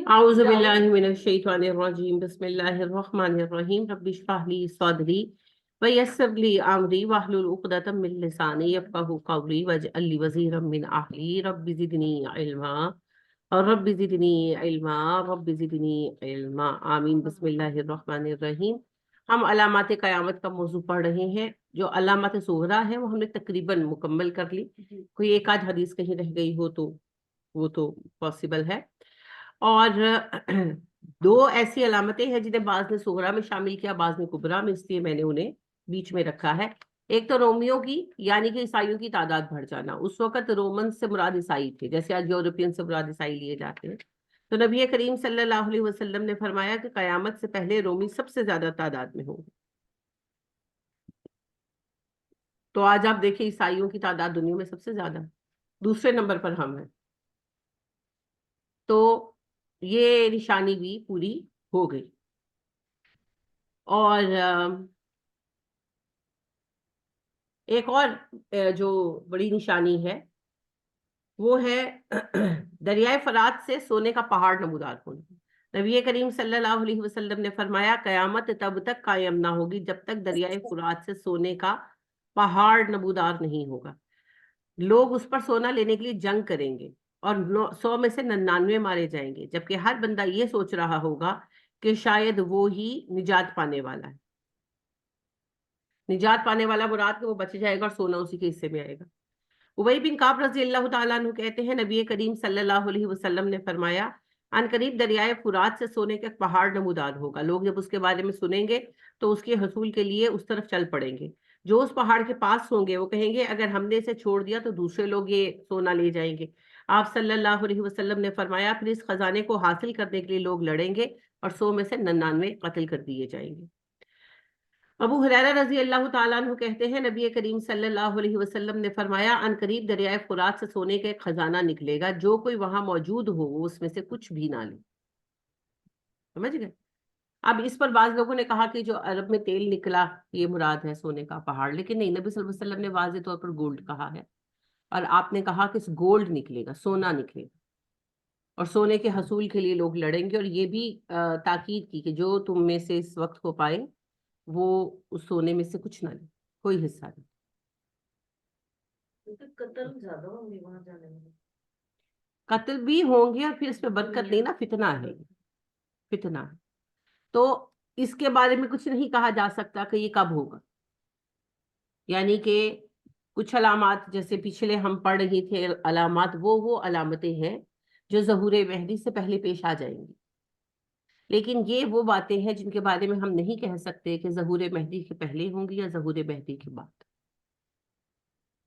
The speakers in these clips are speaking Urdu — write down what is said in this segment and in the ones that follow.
أعوذ بالله من الشيطان الرجيم بسم الله الرحمن الرحيم رب اشرح لي صدري ويسر لي أمري واحلل عقدة من لساني يفقهوا قولي واجعل لي وزيرا من أهلي رب زدني علما رب زدني علما رب زدني علما آمین بسم اللہ الرحمن الرحیم۔ ہم علامات قیامت کا موضوع پڑھ رہے ہیں۔ جو علامات صغریٰ ہے وہ ہم نے تقریباً مکمل کر لی، کوئی ایک آدھ حدیث کہیں رہ گئی ہو تو وہ تو پاسبل ہے۔ اور دو ایسی علامتیں ہیں جنہیں بعض نے صغریٰ میں شامل کیا، بعض نے کبریٰ میں، اس لیے میں نے انہیں بیچ میں رکھا ہے۔ ایک تو رومیوں کی، یعنی کہ عیسائیوں کی تعداد بڑھ جانا۔ اس وقت رومن سے مراد عیسائی تھے، جیسے آج یورپین سے مراد عیسائی لیے جاتے ہیں۔ تو نبی کریم صلی اللہ علیہ وسلم نے فرمایا کہ قیامت سے پہلے رومی سب سے زیادہ تعداد میں ہوں گے۔ تو آج آپ دیکھیں عیسائیوں کی تعداد دنیا میں سب سے زیادہ، دوسرے نمبر پر ہم ہیں۔ تو یہ نشانی بھی پوری ہو گئی۔ اور ایک اور جو بڑی نشانی ہے وہ ہے دریائے فرات سے سونے کا پہاڑ نمودار ہونا۔ نبی کریم صلی اللہ علیہ وسلم نے فرمایا قیامت تب تک قائم نہ ہوگی جب تک دریائے فرات سے سونے کا پہاڑ نمودار نہیں ہوگا۔ لوگ اس پر سونا لینے کے لیے جنگ کریں گے اور 100 میں سے 99 مارے جائیں گے، جبکہ ہر بندہ یہ سوچ رہا ہوگا کہ شاید وہ ہی نجات پانے والا ہے۔ نجات پانے والا مراد کہ وہ بچ جائے گا اور سونا اسی کے حصے میں آئے گا۔ ابی بن کعب رضی اللہ تعالیٰ عنہ کہتے ہیں نبی کریم صلی اللہ علیہ وسلم نے فرمایا ان قریب دریائے فرات سے سونے کا پہاڑ نمودار ہوگا۔ لوگ جب اس کے بارے میں سنیں گے تو اس کے حصول کے لیے اس طرف چل پڑیں گے۔ جو اس پہاڑ کے پاس ہوں گے وہ کہیں گے اگر ہم نے اسے چھوڑ دیا تو دوسرے لوگ یہ سونا لے جائیں گے۔ آپ صلی اللہ علیہ وسلم نے فرمایا پھر اس خزانے کو حاصل کرنے کے لیے لوگ لڑیں گے اور 100 میں سے 99 قتل کر دیے جائیں گے۔ ابو ہریرہ رضی اللہ تعالیٰ عنہ کہتے ہیں نبی کریم صلی اللہ علیہ وسلم نے فرمایا ان قریب دریائے فرات سے سونے کا ایک خزانہ نکلے گا، جو کوئی وہاں موجود ہو وہ اس میں سے کچھ بھی نہ لے۔ سمجھ گئے؟ اب اس پر بعض لوگوں نے کہا کہ جو عرب میں تیل نکلا یہ مراد ہے سونے کا پہاڑ، لیکن نہیں، نبی صلی اللہ علیہ وسلم نے واضح طور پر گولڈ کہا ہے، اور آپ نے کہا کہ گولڈ نکلے گا، سونا نکلے گا، اور سونے کے حصول کے لیے لوگ لڑیں گے۔ اور یہ بھی تاکید کی کہ جو تم میں سے اس وقت کو پائے وہ اس سونے میں سے کچھ نہ لے، کوئی حصہ نہیں۔ قتل زیادہ ہوں گے وہاں جانے میں، قتل بھی ہوں گے، اور پھر اس میں برکت نہیں نا، فتنہ ہے، فتنہ ہے۔ تو اس کے بارے میں کچھ نہیں کہا جا سکتا کہ یہ کب ہوگا، یعنی کہ کچھ علامات جیسے پچھلے ہم پڑھ رہے تھے علامات، وہ علامتیں ہیں جو ظہور مہدی سے پہلے پیش آ جائیں گی، لیکن یہ وہ باتیں ہیں جن کے بارے میں ہم نہیں کہہ سکتے کہ ظہور مہدی کے پہلے ہوں گی یا ظہور مہدی کے بعد۔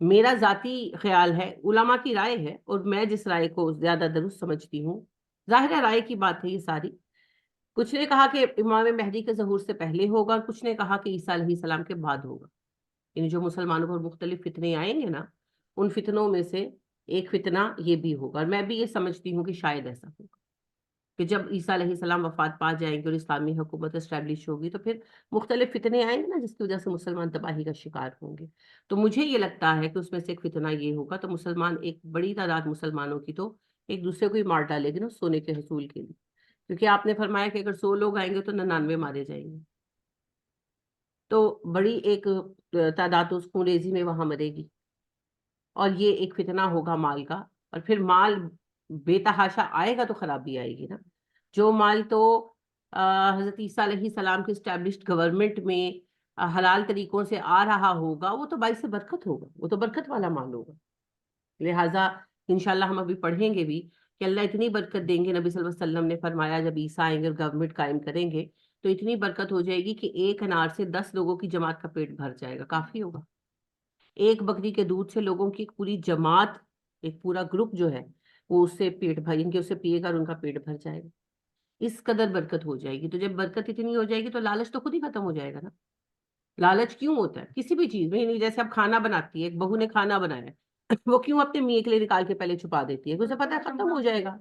میرا ذاتی خیال ہے، علماء کی رائے ہے، اور میں جس رائے کو زیادہ درست سمجھتی ہوں، ظاہر رائے کی بات ہے یہ ساری، کچھ نے کہا کہ امام مہدی کے ظہور سے پہلے ہوگا، اور کچھ نے کہا کہ عیسیٰ علیہ السلام کے بعد ہوگا۔ یعنی جو مسلمانوں پر مختلف فتنے آئیں گے نا، ان فتنوں میں سے ایک فتنہ یہ بھی ہوگا، اور میں بھی یہ سمجھتی ہوں کہ شاید ایسا ہوگا کہ جب عیسیٰ علیہ السلام وفات پا جائیں گے اور اسلامی حکومت اسٹیبلش ہوگی تو پھر مختلف فتنے آئیں گے نا، جس کی وجہ سے مسلمان تباہی کا شکار ہوں گے۔ تو مجھے یہ لگتا ہے کہ اس میں سے ایک فتنہ یہ ہوگا، تو مسلمان، ایک بڑی تعداد مسلمانوں کی تو ایک دوسرے کو ہی مار ڈالے گی نا سونے کے حصول کے لیے، کیونکہ آپ نے فرمایا کہ اگر 100 لوگ آئیں گے تو 99 مارے جائیں گے، تو بڑی ایک تعداد اس خونریزی میں وہاں مرے گی، اور یہ ایک فتنہ ہوگا مال کا۔ اور پھر مال بے تحاشا آئے گا تو خرابی آئے گی نا۔ جو مال تو حضرت عیسیٰ علیہ السلام کی اسٹیبلشڈ گورنمنٹ میں حلال طریقوں سے آ رہا ہوگا، وہ تو باعث برکت ہوگا، وہ تو برکت والا مال ہوگا۔ لہٰذا انشاءاللہ ہم ابھی پڑھیں گے بھی کہ اللہ اتنی برکت دیں گے۔ نبی صلی اللہ علیہ وسلم نے فرمایا جب عیسیٰ آئیں گے اور گورنمنٹ قائم کریں گے تو اتنی برکت ہو جائے گی کہ ایک انار سے 10 لوگوں کی جماعت کا پیٹ بھر جائے گا، کافی ہوگا۔ ایک بکری کے دودھ سے لوگوں کی پوری جماعت، ایک پورا گروپ جو ہے وہ اس سے پیٹ بھر، ان کے اسے پیے گا اور ان کا پیٹ بھر جائے گا، اس قدر برکت ہو جائے گی۔ تو جب برکت اتنی ہو جائے گی تو لالچ تو خود ہی ختم ہو جائے گا نا۔ لالچ کیوں ہوتا ہے کسی بھی چیز میں؟ جیسے اب کھانا بناتی ہے، ایک بہو نے کھانا بنایا ہے، وہ کیوں اپنے میاں کے لیے نکال کے پہلے چھپا دیتی ہے؟ اسے پتا ہے ختم ہو جائے گا،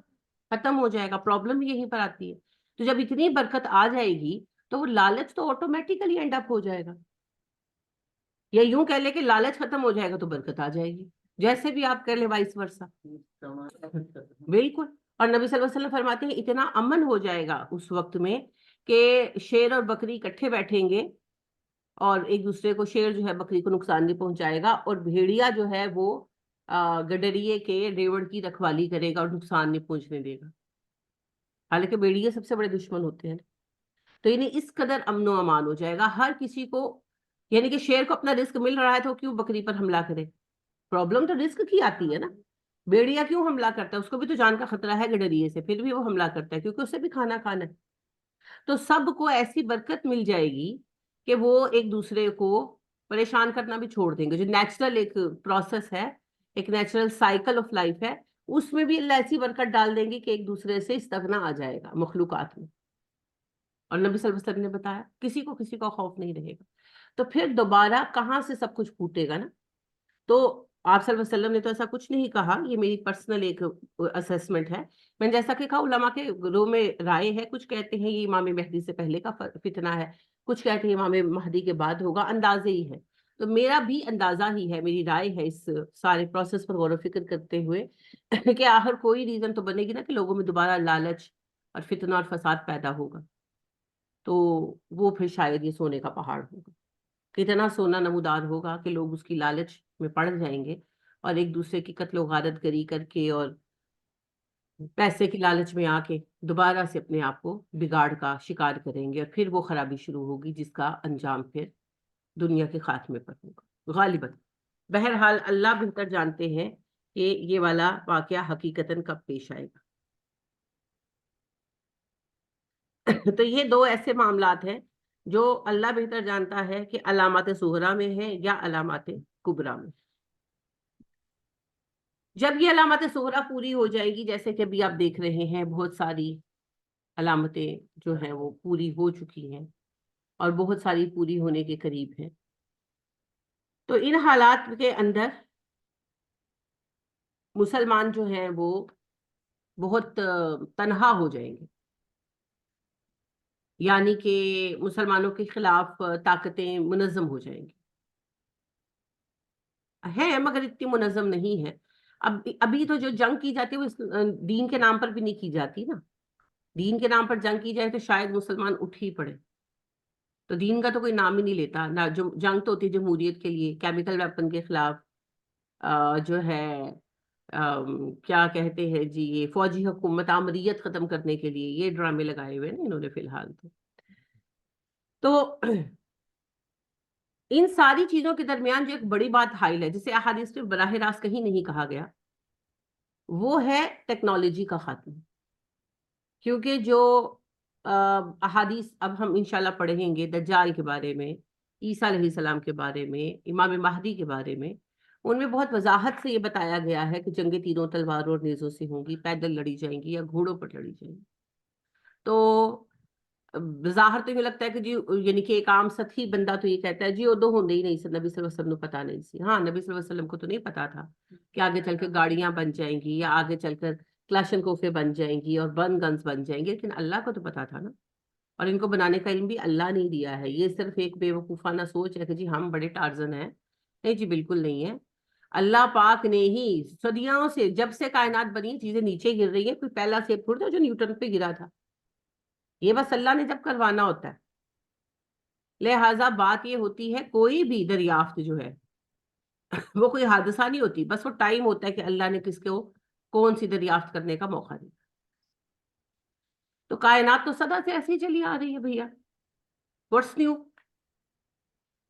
ختم ہو جائے گا۔ پرابلم یہیں پر آتی ہے۔ تو جب اتنی برکت آ جائے گی تو وہ لالچ تو آٹومیٹیکلی اینڈ اپ ہو جائے گا، یا یوں کہہ لے کہ لالچ ختم ہو جائے گا تو برکت آ جائے گی۔ جیسے بھی آپ کر لیں وائس ورسا. بالکل. اور نبی صلی اللہ علیہ وسلم فرماتے ہیں اتنا امن ہو جائے گا اس وقت میں کہ شیر اور بکری اکٹھے بیٹھیں گے اور ایک دوسرے کو، شیر جو ہے بکری کو نقصان نہیں پہنچائے گا، اور بھیڑیا جو ہے وہ گڈریے کے ریوڑ کی رکھوالی کرے گا اور نقصان نہیں پہنچنے دے گا. حالانکہ بھیڑیے سب سے بڑے دشمن ہوتے ہیں. تو یعنی اس قدر امن و امان ہو جائے گا ہر کسی کو. یعنی کہ شیر کو اپنا رزق مل رہا ہے تو کیوں بکری پر حملہ کرے؟ پرابلم تو رزق کی آتی ہے نا. بھیڑیا کیوں حملہ کرتا ہے؟ اس کو بھی تو جان کا خطرہ ہے گڈریے سے، پھر بھی وہ حملہ کرتا ہے کیونکہ اسے بھی کھانا کھانا ہے. تو سب کو ایسی برکت مل جائے گی کہ وہ ایک دوسرے کو پریشان کرنا بھی چھوڑ دیں گے. جو نیچرل ایک پروسیس ہے، ایک نیچرل سائیکل آف لائف ہے، اس میں بھی اللہ ایسی برکت ڈال دیں گے کہ ایک دوسرے سے استغنا آ جائے گا مخلوقات میں. اور نبی صلی اللہ علیہ وسلم نے بتایا کسی کو خوف نہیں رہے گا. تو پھر دوبارہ کہاں سے سب کچھ پھوٹے گا نا. تو آپ صلی اللہ علیہ وسلم نے تو ایسا کچھ نہیں کہا، یہ میری پرسنل ایک اسیسمنٹ ہے. میں نے جیسا کہ کہا علماء کے گروہ میں رائے ہے، کچھ کہتے ہیں یہ امام مہدی سے پہلے کا فتنہ ہے، کچھ کہتے ہیں امام مہدی کے بعد ہوگا. اندازے ہی ہے. تو میرا بھی اندازہ ہی ہے، میری رائے ہے اس سارے پروسیس پر غور و فکر کرتے ہوئے کہ آخر کوئی ریزن تو بنے گی نا کہ لوگوں میں دوبارہ لالچ اور فتنہ اور فساد پیدا ہوگا. تو وہ پھر شاید یہ سونے کا پہاڑ ہوگا. کتنا سونا نمودار ہوگا کہ لوگ اس کی لالچ میں پڑ جائیں گے اور ایک دوسرے کی قتل و غارت گری کر کے اور پیسے کی لالچ میں آ کے دوبارہ سے اپنے آپ کو بگاڑ کا شکار کریں گے، اور پھر وہ خرابی شروع ہوگی جس کا انجام پھر دنیا کے خاتمے پر ہوگا غالباً. بہرحال اللہ بہتر جانتے ہیں کہ یہ والا واقعہ حقیقتاً کب پیش آئے گا. تو یہ دو ایسے معاملات ہیں جو اللہ بہتر جانتا ہے کہ علامات صغرا میں ہے یا علامات کبرا میں. جب یہ علامات صغرا پوری ہو جائے گی، جیسے کہ ابھی آپ دیکھ رہے ہیں بہت ساری علامتیں جو ہیں وہ پوری ہو چکی ہیں اور بہت ساری پوری ہونے کے قریب ہیں، تو ان حالات کے اندر مسلمان جو ہیں وہ بہت تنہا ہو جائیں گے. یعنی کہ مسلمانوں کے خلاف طاقتیں منظم ہو جائیں گی. ہے مگر اتنی منظم نہیں ہے. ابھی تو جو جنگ کی جاتی ہے وہ دین کے نام پر بھی نہیں کی جاتی نا. دین کے نام پر جنگ کی جائے تو شاید مسلمان اٹھ ہی پڑے. تو دین کا تو کوئی نام ہی نہیں لیتا نا. جو جنگ تو ہوتی ہے جمہوریت کے لیے، کیمیکل ویپن کے خلاف، جو ہے کیا کہتے ہیں جی، یہ فوجی حکومت آمریت ختم کرنے کے لیے یہ ڈرامے لگائے ہوئے نا انہوں نے فی الحال. تو ان ساری چیزوں کے درمیان جو ایک بڑی بات حائل ہے، جسے احادیث میں براہ راست کہیں نہیں کہا گیا، وہ ہے ٹیکنالوجی کا خاتمہ. کیونکہ جو احادیث اب ہم انشاءاللہ پڑھیں گے دجال کے بارے میں، عیسیٰ علیہ السلام کے بارے میں، امام مہدی کے بارے میں، ان میں بہت وضاحت سے یہ بتایا گیا ہے کہ جنگیں تیروں تلواروں اور نیزوں سے ہوں گی، پیدل لڑی جائیں گی یا گھوڑوں پر لڑی جائیں گی. تو بظاہر تو یہ لگتا ہے کہ جی، یعنی کہ ایک عام سطحی بندہ تو یہ کہتا ہے جی وہ دو ہوندے ہی نہیں سر، نبی صلی اللہ علیہ وسلم کو پتا نہیں سی. ہاں، نبی صلی اللہ علیہ وسلم کو تو نہیں پتا تھا کہ آگے چل کے گاڑیاں بن جائیں گی یا آگے چل کر کلاشن کوفے بن جائیں گی اور بن گنز بن جائیں گے، لیکن اللہ کو تو پتا تھا نا. اور ان کو بنانے کا علم بھی اللہ نے دیا ہے. یہ صرف ایک بے وقوفانہ سوچ ہے کہ جی ہم بڑے ٹارزن ہیں. نہیں جی، بالکل نہیں ہے. اللہ پاک نے ہی صدیوں سے، جب سے کائنات بنی چیزیں نیچے گر رہی ہیں. کوئی پہلا سیب تھوڑی تھا جو نیوٹن پہ گرا تھا. یہ بس اللہ نے جب کروانا ہوتا ہے. لہٰذا بات یہ ہوتی ہے کوئی بھی دریافت جو ہے وہ کوئی حادثہ نہیں ہوتی، بس وہ ٹائم ہوتا ہے کہ اللہ نے کس کو کون سی دریافت کرنے کا موقع دیا. تو کائنات تو سدا سے ایسی چلی آ رہی ہے بھیا. What's new?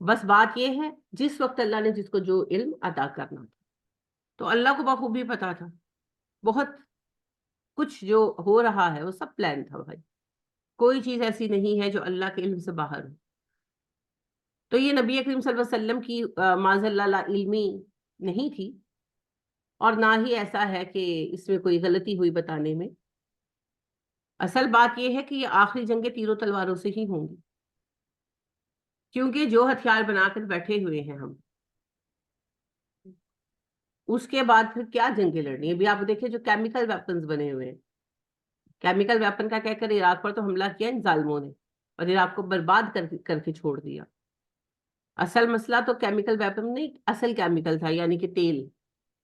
بس بات یہ ہے جس وقت اللہ نے جس کو جو علم عطا کرنا تھا تو اللہ کو بخوبی پتا تھا. بہت کچھ جو ہو رہا ہے وہ سب پلان تھا بھائی. کوئی چیز ایسی نہیں ہے جو اللہ کے علم سے باہر ہو. تو یہ نبی کریم صلی اللہ علیہ وسلم کی معاذ اللہ لا علمی نہیں تھی، اور نہ ہی ایسا ہے کہ اس میں کوئی غلطی ہوئی بتانے میں. اصل بات یہ ہے کہ یہ آخری جنگیں تیروں تلواروں سے ہی ہوں گی، کیونکہ جو ہتھیار بنا کر بیٹھے ہوئے ہیں ہم، اس کے بعد پھر کیا جنگیں لڑنی ہیں. ابھی آپ دیکھیں جو کیمیکل ویپنز بنے ہوئے ہیں، کیمیکل ویپن کا کہہ کر عراق پر تو حملہ کیا ان ظالموں نے اور عراق کو برباد کر کے چھوڑ دیا. اصل مسئلہ تو کیمیکل ویپن نہیں، اصل کیمیکل تھا، یعنی کہ تیل.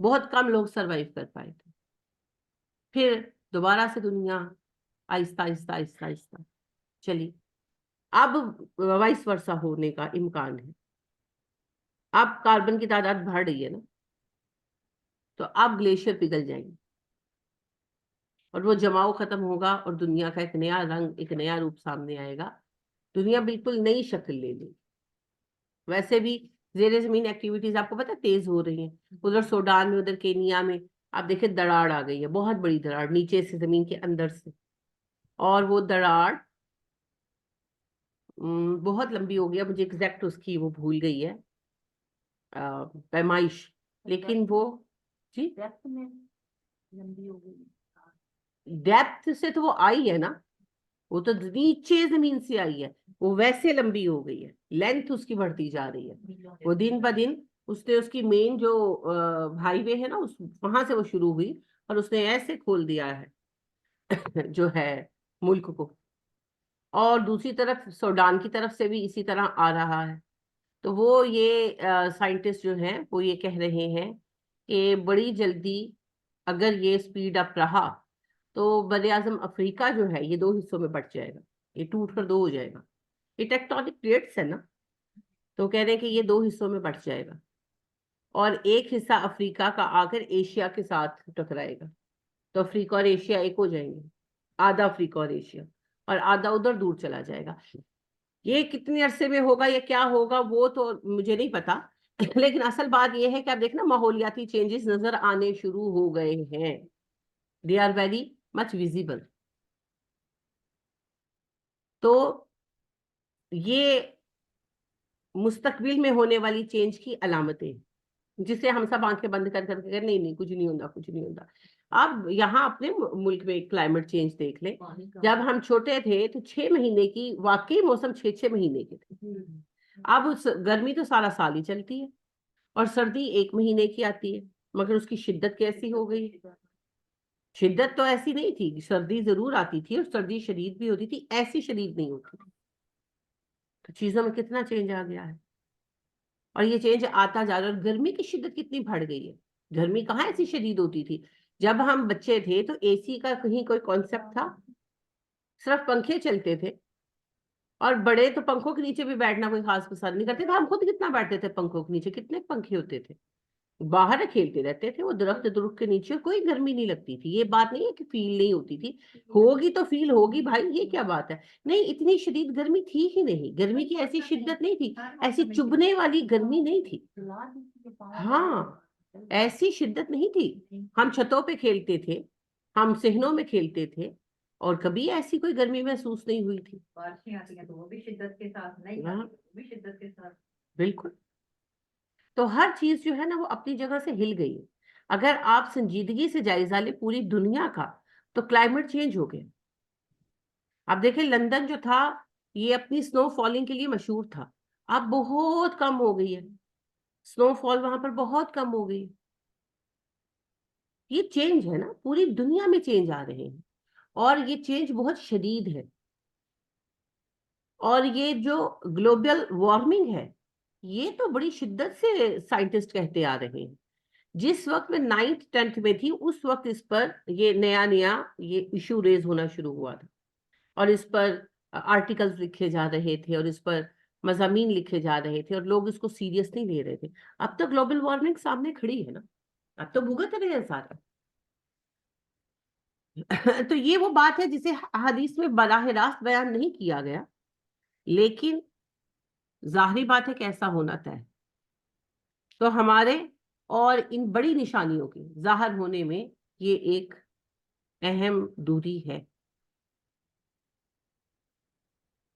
بہت کم لوگ سروائیو کر پائے تھے. پھر دوبارہ سے دنیا آہستہ آہستہ آہستہ آہستہ چلی. اب وائس ورثہ ہونے کا امکان ہے. اب کاربن کی تعداد بڑھ رہی ہے نا, تو اب گلیشیئر پگھل جائیں گے اور وہ جماؤ ختم ہوگا اور دنیا کا ایک نیا رنگ, ایک نیا روپ سامنے آئے گا. دنیا بالکل نئی شکل لے لے گی. ویسے بھی زیر زمین ایکٹیویٹیز آپ کو پتا تیز ہو رہی ہیں. ادھر سوڈان میں, ادھر کینیا میں آپ دیکھیں دراڑ آ گئی ہے, بہت بڑی دراڑ نیچے سے, زمین کے اندر سے. اور وہ دراڑ بہت لمبی ہو گئی, مجھے ایگزیکٹ اس کی وہ بھول گئی ہے پیمائش, لیکن وہ جی ڈیپتھ میں لمبی ہو گئی. ڈیپتھ سے تو وہ آئی ہے نا, وہ تو نیچے زمین سے آئی ہے, وہ ویسے لمبی ہو گئی ہے, لینتھ اس کی بڑھتی جا رہی ہے. وہ دن بہ دن اس نے اس کی مین جو ہائی وے ہے نا, وہاں سے وہ شروع ہوئی اور اس نے ایسے کھول دیا ہے جو ہے ملک کو. اور دوسری طرف سوڈان کی طرف سے بھی اسی طرح آ رہا ہے. تو وہ یہ سائنٹسٹ جو ہیں وہ یہ کہہ رہے ہیں کہ بڑی جلدی اگر یہ سپیڈ اپ رہا تو بر اعظم افریقہ جو ہے یہ 2 حصوں میں بٹ جائے گا, یہ ٹوٹ کر 2 ہو جائے گا. یہ ٹیکٹونک پلیٹس ہے نا, تو کہہ رہے ہیں کہ یہ 2 حصوں میں بٹ جائے گا اور ایک حصہ افریقہ کا آ کر ایشیا کے ساتھ ٹکرائے گا. تو افریقہ اور ایشیا ایک ہو جائیں گے, آدھا افریقہ اور ایشیا, اور آدھا ادھر دور چلا جائے گا. یہ کتنے عرصے میں ہوگا یا کیا ہوگا وہ تو مجھے نہیں پتا, لیکن اصل بات یہ ہے کہ آپ دیکھنا ماحولیاتی چینجز نظر آنے شروع ہو گئے ہیں. They are very much visible. تو یہ مستقبل میں ہونے والی چینج کی علامتیں, جسے ہم سب آنکھیں بند کر کر کے نہیں کچھ نہیں ہوتا, کچھ نہیں ہوتا. اب یہاں اپنے ملک میں کلائمیٹ چینج دیکھ لیں. جب ہم چھوٹے تھے تو 6 مہینے کی واقعی موسم 6 مہینے کے تھے. اب گرمی تو سارا سال ہی چلتی ہے اور سردی 1 مہینے کی آتی ہے, مگر اس کی شدت کیسی ہو گئی. شدت تو ایسی نہیں تھی, سردی ضرور آتی تھی اور سردی شدید بھی ہوتی تھی, ایسی شدید نہیں ہوتی تھی. تو چیزوں میں کتنا چینج آ گیا ہے, اور یہ چینج آتا جا رہا ہے. اور گرمی کی شدت کتنی بڑھ گئی ہے. گرمی کہاں ایسی شدید ہوتی تھی. جب ہم بچے تھے تو اے سی کا کہیں کوئی کانسیپٹ تھا, صرف پنکھے چلتے تھے. اور بڑے تو پنکھوں کے نیچے بھی بیٹھنا کوئی خاص پسند نہیں کرتے تھے. ہم خود کتنا بیٹھتے تھے پنکھوں کے نیچے, کتنے پنکھے ہوتے تھے, باہر کھیلتے رہتے تھے وہ درخت کے نیچے, کوئی گرمی نہیں لگتی تھی. یہ بات نہیں ہے کہ فیل نہیں ہوتی تھی, ہوگی تو فیل ہوگی بھائی, یہ کیا بات ہے. نہیں, اتنی شدید گرمی تھی ہی نہیں. گرمی کی ایسی شدت نہیں تھی, ایسی چبھنے والی گرمی نہیں تھی. ہاں, ایسی شدت نہیں تھی. ہم چھتوں پہ کھیلتے تھے, ہم صحنوں میں کھیلتے تھے, اور کبھی ایسی کوئی گرمی محسوس نہیں ہوئی تھی. بارشیں آتی ہیں تو وہ بھی شدت کے ساتھ, نہیں ہاں, آتی وہ بھی شدت کے ساتھ. بالکل. تو ہر چیز جو ہے نا وہ اپنی جگہ سے ہل گئی ہے. اگر آپ سنجیدگی سے جائزہ لیں پوری دنیا کا, تو کلائمیٹ چینج ہو گیا. آپ دیکھیں لندن جو تھا یہ اپنی سنو فالنگ کے لیے مشہور تھا, اب بہت کم ہو گئی ہے. سنو فال وہاں پر بہت کم ہو گئی. یہ چینج ہے نا, پوری دنیا میں چینج آ رہے ہیں, اور یہ چینج بہت شدید ہے. اور یہ جو گلوبل وارمنگ ہے یہ تو بڑی شدت سے سائنٹسٹ کہتے آ رہے ہیں. جس وقت میں 9th 10th میں تھی اس وقت اس پر یہ نیا یہ ایشو ریز ہونا شروع ہوا تھا, اور اس پر آرٹیکلز لکھے جا رہے تھے, اور اس پر مضامین لکھے جا رہے تھے, اور لوگ اس کو سیریس نہیں لے رہے تھے. اب تو گلوبل وارمنگ سامنے کھڑی ہے نا, اب تو بھگت رہے ہیں سارا. تو یہ وہ بات ہے جسے حدیث میں براہ راست بیان نہیں کیا گیا, لیکن ظاہری بات ہے کہ ایسا ہونا طے. تو ہمارے اور ان بڑی نشانیوں کے ظاہر ہونے میں یہ ایک اہم دوری ہے.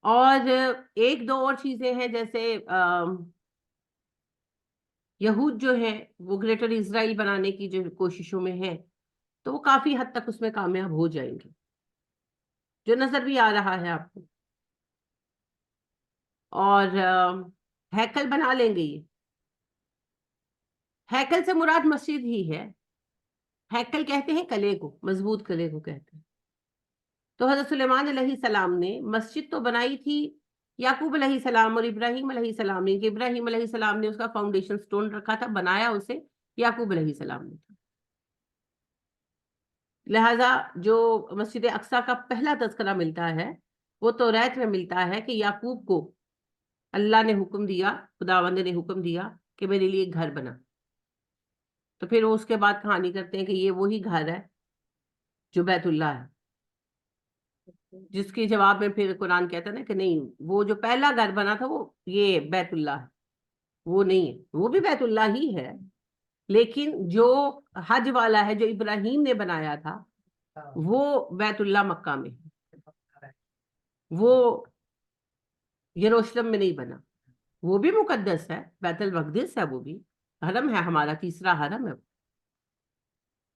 اور ایک دو اور چیزیں ہیں, جیسے یہود جو ہے وہ گریٹر اسرائیل بنانے کی جو کوششوں میں ہیں, تو وہ کافی حد تک اس میں کامیاب ہو جائیں گے, جو نظر بھی آ رہا ہے آپ کو. اور ہیکل بنا لیں گے. یہ ہیکل سے مراد مسجد ہی ہے. ہیکل کہتے ہیں کلے کو, مضبوط کلے کو کہتے ہیں. تو حضرت سلیمان علیہ السلام نے مسجد تو بنائی تھی یعقوب علیہ السلام اور ابراہیم علیہ السلام نے, کہ ابراہیم علیہ السلام نے اس کا فاؤنڈیشن سٹون رکھا تھا, بنایا اسے یعقوب علیہ السلام نے تھا. لہذا جو مسجد اقصیٰ کا پہلا تذکرہ ملتا ہے وہ توریت میں ملتا ہے کہ یعقوب کو اللہ نے حکم دیا، خداوند نے حکم دیا کہ میرے لیے ایک گھر بنا. تو پھر وہ اس کے بعد کہانی کرتے ہیں کہ یہ وہی گھر ہے جو بیت اللہ ہے، جس کے جواب میں پھر قرآن کہتا ہے نا کہ نہیں، وہ جو پہلا گھر بنا تھا وہ یہ بیت اللہ ہے، وہ نہیں ہے. وہ بھی بیت اللہ ہی ہے، لیکن جو حج والا ہے جو ابراہیم نے بنایا تھا وہ بیت اللہ مکہ میں ہے، وہ یروشلم میں نہیں بنا. وہ بھی مقدس ہے، بیت المقدس ہے، وہ بھی حرم ہے، ہمارا تیسرا حرم ہے،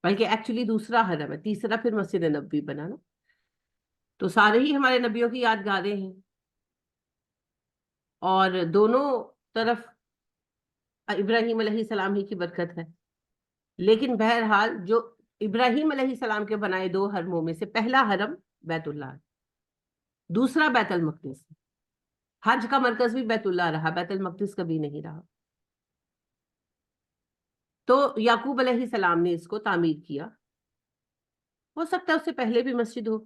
بلکہ ایکچولی دوسرا حرم ہے، تیسرا پھر مسجد نبوی بنا نا. تو سارے ہی ہمارے نبیوں کی یادگاریں ہیں، اور دونوں طرف ابراہیم علیہ السلام ہی کی برکت ہے. لیکن بہرحال جو ابراہیم علیہ السلام کے بنائے دو حرموں میں سے پہلا حرم بیت اللہ ہے، دوسرا بیت المقدس. حج کا مرکز بھی بیت اللہ رہا، بیت المقدس کبھی نہیں رہا. تو یعقوب علیہ السلام نے اس کو تعمیر کیا. ہو سکتا ہے اس سے پہلے بھی مسجد ہو،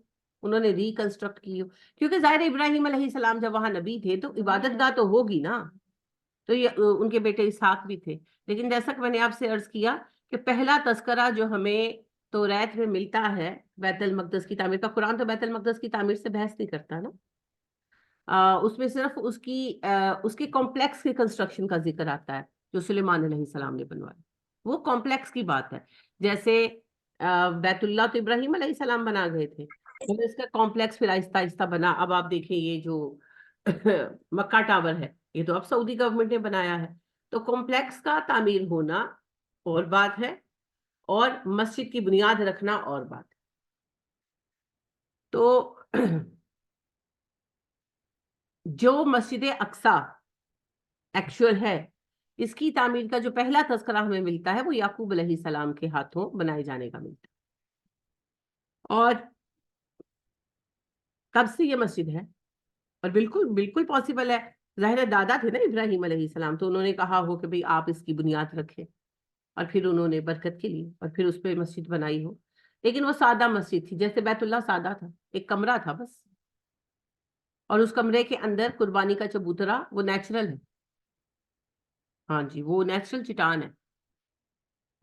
انہوں نے ریکنسٹرکٹ کی ہو، کیونکہ ظاہر ابراہیم علیہ السلام جب وہاں نبی تھے تو عبادت گاہ تو ہوگی نا. تو یہ ان کے بیٹے اسحاق بھی تھے. لیکن جیسا کہ میں نے آپ سے عرض کیا کہ پہلا تذکرہ جو ہمیں توریت میں ملتا ہے بیت المقدس کی تعمیر کا، قرآن تو بیت المقدس کی تعمیر سے بحث نہیں کرتا نا، اس میں صرف اس کے کمپلیکس کی کنسٹرکشن کا ذکر آتا ہے جو سلیمان علیہ السلام نے بنوایا. وہ کمپلیکس کی بات ہے. جیسے بیت اللہ تو ابراہیم علیہ السلام بنا گئے تھے، تو اس کا کمپلیکس پھر آہستہ آہستہ بنا. اب آپ دیکھیں یہ جو مکہ ٹاور ہے، یہ تو اب سعودی گورنمنٹ نے بنایا ہے. تو کمپلیکس کا تعمیر ہونا اور بات ہے، اور مسجد کی بنیاد رکھنا اور بات ہے. تو جو مسجد اقصیٰ ایکچوئل ہے، اس کی تعمیر کا جو پہلا تذکرہ ہمیں ملتا ہے وہ یعقوب علیہ السلام کے ہاتھوں بنائے جانے کا ملتا ہے. اور کب سے یہ مسجد ہے، اور بالکل بالکل پاسبل ہے. ظاہر دادا تھے نا ابراہیم علیہ السلام، تو انہوں نے کہا ہو کہ بھئی آپ اس کی بنیاد رکھیں، اور پھر انہوں نے برکت کے لیے اور پھر اس پہ مسجد بنائی ہو. لیکن وہ سادہ مسجد تھی، جیسے بیت اللہ سادہ تھا، ایک کمرہ تھا بس، اور اس کمرے کے اندر قربانی کا چبوترا وہ نیچرل ہے. ہاں جی، وہ نیچرل چٹان ہے،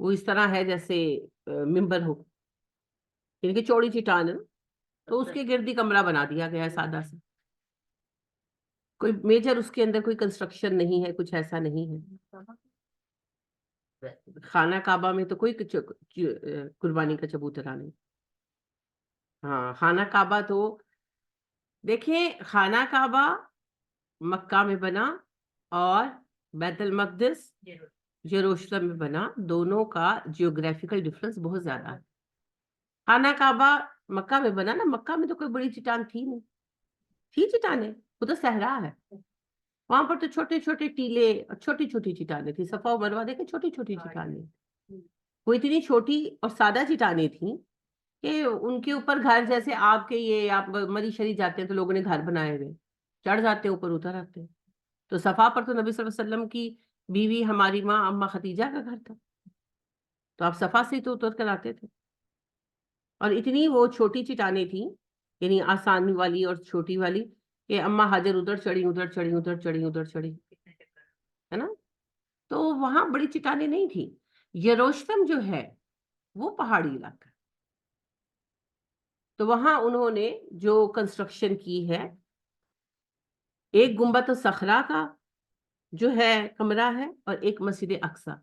وہ اس طرح ہے جیسے ممبر ہو، یعنی کہ چوڑی چٹان ہے نا، تو اس کے گرد ہی کمرہ بنا دیا گیا ہے سادہ سے. کوئی میجر اس کے اندر کوئی کنسٹرکشن نہیں ہے، کچھ ایسا نہیں ہے. خانہ کعبہ میں تو کوئی قربانی کا چبوترا نہیں. ہاں، خانہ کعبہ تو دیکھیں، خانہ کعبہ مکہ میں بنا اور بیت المقدس یروشلم میں بنا، دونوں کا جیوگرافیکل ڈفرنس بہت زیادہ ہے. خانہ کعبہ مکہ میں بنا نا، مکہ میں تو کوئی بڑی چٹان تھی نہیں، تھی چٹانیں، وہ تو صحرا ہے. وہاں پر تو چھوٹے چھوٹے ٹیلے اور چھوٹی چھوٹی چٹانیں تھیں. صفا و مروہ دیکھیں، چھوٹی چھوٹی چٹانیں، وہ اتنی چھوٹی اور سادہ چٹانیں تھیں کہ ان کے اوپر گھر، جیسے آپ کے یہ آپ مری شری جاتے ہیں تو لوگوں نے گھر بنائے ہوئے، چڑھ جاتے ہیں اوپر، اتر آتے ہیں. تو صفا پر تو نبی صلی اللہ علیہ وسلم کی بیوی ہماری ماں اما ختیجہ کا گھر تھا، تو آپ صفا سے تو اتر کر آتے تھے. اور اتنی وہ چھوٹی چٹانیں تھیں، یعنی آسانی والی اور چھوٹی والی، کہ اما حاجر ادھر چڑھی ادھر چڑھی ادھر چڑھی ادھر چڑھی، ہے نا. تو وہاں بڑی چٹانیں نہیں تھیں. یروشلم جو ہے وہ پہاڑی علاقہ، تو وہاں انہوں نے جو کنسٹرکشن کی ہے، ایک گنبد صخرہ کا جو ہے کمرہ ہے، اور ایک مسجد اقصیٰ.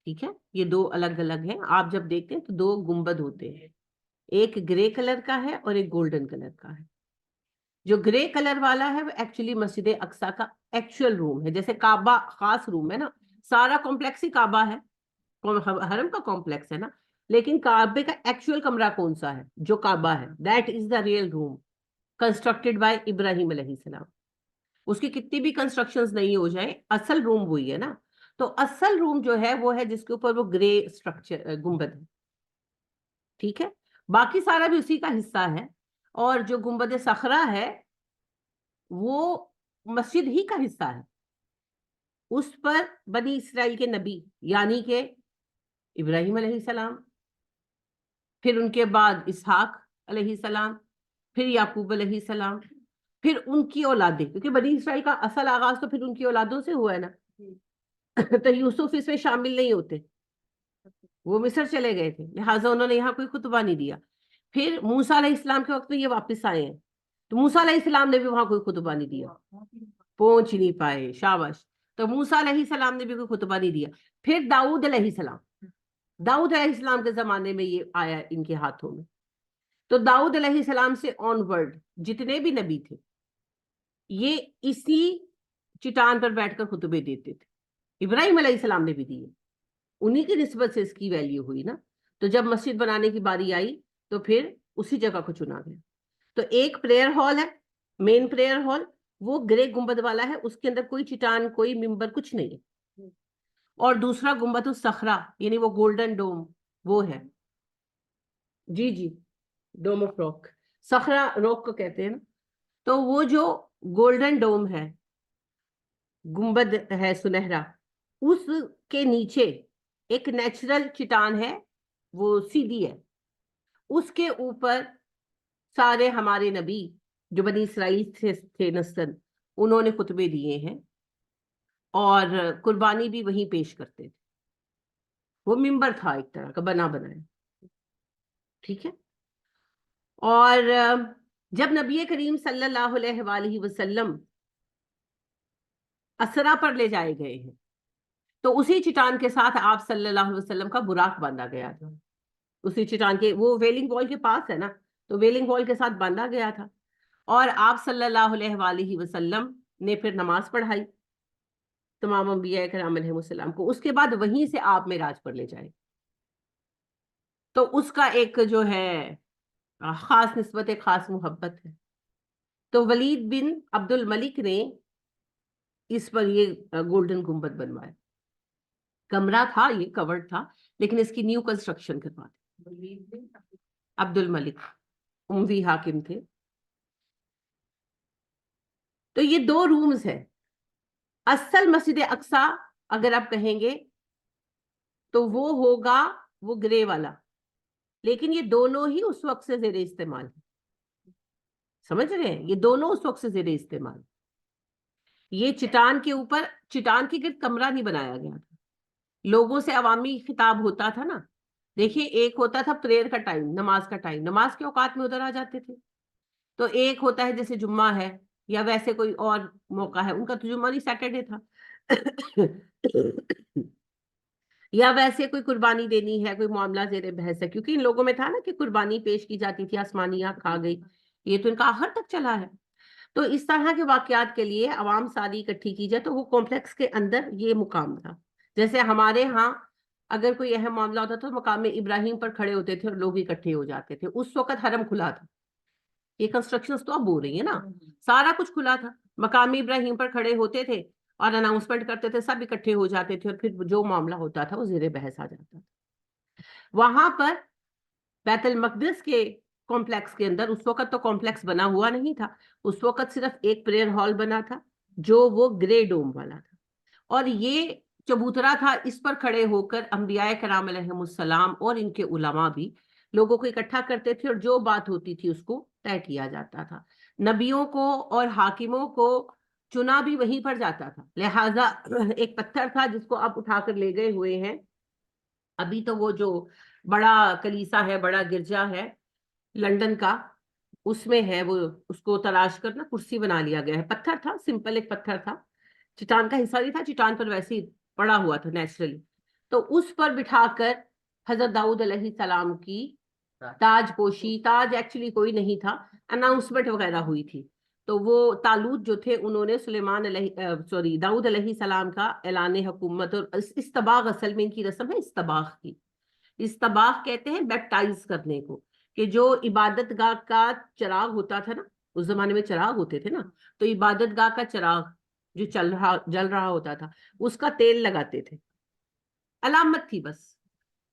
ٹھیک ہے، یہ دو الگ الگ ہیں. آپ جب دیکھتے ہیں تو دو گنبد ہوتے ہیں، ایک گرے کلر کا ہے اور ایک گولڈن کلر کا ہے. جو گرے کلر والا ہے وہ ایکچولی مسجد اقصیٰ کا ایکچوئل روم ہے. جیسے کعبہ خاص روم ہے نا، سارا کمپلیکس ہی کعبہ ہے، حرم کا کمپلیکس ہے نا، لیکن کعبے کا ایکچوئل کمرہ کون سا ہے؟ جو کعبہ ہے، that is the real room constructed by ابراہیم علیہ السلام. اس کی کتنی بھی کنسٹرکشنز نہیں ہو جائیں، اصل روم وہی ہے نا. تو اصل روم جو ہے وہ ہے جس کے اوپر وہ گرے اسٹرکچر گنبد ہے. ٹھیک ہے، باقی سارا بھی اسی کا حصہ ہے. اور جو گنبد صخرہ ہے وہ مسجد ہی کا حصہ ہے. اس پر بنی اسرائیل کے نبی، یعنی کہ ابراہیم علیہ السلام، پھر ان کے بعد اسحاق علیہ السلام، پھر یعقوب علیہ السلام، پھر ان کی اولادیں، کیونکہ بنی اسرائیل کا اصل آغاز تو پھر ان کی اولادوں سے ہوا ہے نا. تو یوسف اس میں شامل نہیں ہوتے، وہ مصر چلے گئے تھے، لہٰذا انہوں نے یہاں کوئی خطبہ نہیں دیا. پھر موسیٰ علیہ السلام کے وقت میں یہ واپس آئے ہیں، تو موسیٰ علیہ السلام نے بھی وہاں کوئی خطبہ نہیں دیا، پہنچ نہیں پائے. شاباش. تو موسیٰ علیہ السلام نے بھی کوئی خطبہ نہیں دیا. پھر داؤد علیہ السلام، داؤد علیہ السلام کے زمانے میں یہ آیا ان کے ہاتھوں میں. تو داؤد علیہ السلام سے آن ورڈ جتنے بھی نبی تھے یہ اسی چٹان پر بیٹھ کر خطبے دیتے تھے. ابراہیم علیہ السلام نے بھی دیے، انہی کی نسبت سے اس کی ویلیو ہوئی نا. تو جب مسجد بنانے کی باری آئی تو پھر اسی جگہ کو چنا گیا. تو ایک پریئر ہال ہے، مین پریئر ہال، وہ گرے گنبد والا ہے، اس کے اندر کوئی چٹان کوئی ممبر کچھ نہیں ہے. اور دوسرا گنبد الصخرہ یعنی وہ گولڈن ڈوم وہ ہے. جی جی، ڈوم آف راک، صخرہ راک کو کہتے ہیں نا. تو وہ جو گولڈن ڈوم ہے، گنبد ہے سنہرا، اس کے نیچے ایک نیچرل چٹان ہے، وہ سیدھی ہے، اس کے اوپر سارے ہمارے نبی جو بنی اسرائیل سے تھے نسل، انہوں نے خطبے دیے ہیں اور قربانی بھی وہیں پیش کرتے تھے. وہ ممبر تھا ایک طرح کا بنا بنایا. ٹھیک ہے. اور جب نبی کریم صلی اللہ علیہ وآلہ وسلم اسرا پر لے جائے گئے ہیں تو اسی چٹان کے ساتھ آپ صلی اللہ علیہ وسلم کا براق باندھا گیا تھا. اسی چٹان کے، وہ ویلنگ وال کے پاس ہے نا، تو ویلنگ وال کے ساتھ باندھا گیا تھا. اور آپ صلی اللہ علیہ وآلہ وسلم نے پھر نماز پڑھائی تمام انبیاء کرام علیہ السلام کو. اس کے بعد وہیں سے آپ معراج پر لے جائے. تو اس کا ایک جو ہے خاص نسبت، ایک خاص محبت ہے. تو ولید بن عبد الملک نے اس پر یہ گولڈن گنبد بنوایا. کمرہ تھا، یہ کورڈ تھا، لیکن اس کی نیو کنسٹرکشن کرواتے. عبد الملک اموی حاکم تھے. تو یہ دو رومز ہیں. اصل مسجد اقصی اگر آپ کہیں گے تو وہ ہوگا وہ گرے والا، لیکن یہ دونوں ہی اس وقت سے زیر استعمال ہیں. سمجھ رہے ہیں؟ یہ دونوں اس وقت سے زیر استعمال. یہ چٹان کے اوپر، چٹان کے گرد کمرہ نہیں بنایا گیا تھا. لوگوں سے عوامی خطاب ہوتا تھا نا. دیکھیے، ایک ہوتا تھا پریئر کا ٹائم، نماز کا ٹائم، نماز کے اوقات میں ادھر آ جاتے تھے. تو ایک ہوتا ہے جیسے جمعہ ہے یا ویسے کوئی اور موقع ہے، ان کا تو جمعہ نہیں سیٹرڈے تھا. یا ویسے کوئی قربانی دینی ہے، کوئی معاملہ زیر بحث ہے، کیونکہ ان لوگوں میں تھا نا کہ قربانی پیش کی جاتی تھی، آسمانیاں کھا گئی، یہ تو ان کا آخر تک چلا ہے. تو اس طرح کے واقعات کے لیے عوام ساری اکٹھی کی جائے تو وہ کمپلیکس کے اندر یہ مقام تھا. جیسے ہمارے ہاں اگر کوئی اہم معاملہ ہوتا تو مقام ابراہیم پر کھڑے ہوتے تھے اور لوگ اکٹھے ہو جاتے تھے. اس وقت حرم کھلا تھا. یہ کنسٹرکشن تو اب ہو رہی ہے نا، سارا کچھ کھلا تھا. مقام ابراہیم پر کھڑے ہوتے تھے اور اناؤنسمنٹ کرتے تھے، سب اکٹھے ہو جاتے تھے اور پھر جو معاملہ ہوتا تھا وہ زیر بحث آ جاتا تھا. وہاں پر بیت المقدس کے کمپلیکس کے اندر، اس وقت تو کمپلیکس بنا ہوا نہیں تھا، اس وقت صرف ایک پریئر ہال بنا تھا جو وہ گرے ڈوم والا تھا. اور یہ چبوترا تھا، اس پر کھڑے ہو کر انبیاء کرام علیہ السلام اور ان کے علماء بھی لوگوں کو اکٹھا کرتے تھے اور جو بات ہوتی تھی اس کو طے کیا جاتا تھا. نبیوں کو اور حاکموں کو چنا بھی وہیں پر جاتا تھا. لہذا ایک پتھر تھا جس کو آپ اٹھا کر لے گئے ہوئے ہیں. ابھی تو وہ جو بڑا کلیسا ہے، بڑا گرجا ہے لندن کا، اس میں ہے وہ، اس کو تراش کر نا کرسی بنا لیا گیا ہے. پتھر تھا، سمپل ایک پتھر تھا، چٹان کا حصہ نہیں تھا، چٹان پر ویسے ہی پڑا ہوا تھا نیچرلی. تو اس پر بٹھا کر حضرت داؤد علیہ السلام کی تاج پوشی، تاج ایکچولی کوئی نہیں تھا، اناؤنسمنٹ وغیرہ ہوئی تھی. تو وہ تالوت جو تھے انہوں نے سلیمان علیہ داؤد علیہ السلام کا اعلان حکومت، اور استباغ اصل میں ان کی رسم ہے استباغ کی. استباغ کہتے ہیں بیپٹائز کرنے کو، کہ جو عبادت گاہ کا چراغ ہوتا تھا نا، اس زمانے میں چراغ ہوتے تھے نا، تو عبادت گاہ کا چراغ جو جل رہا ہوتا تھا اس کا تیل لگاتے تھے. علامت تھی بس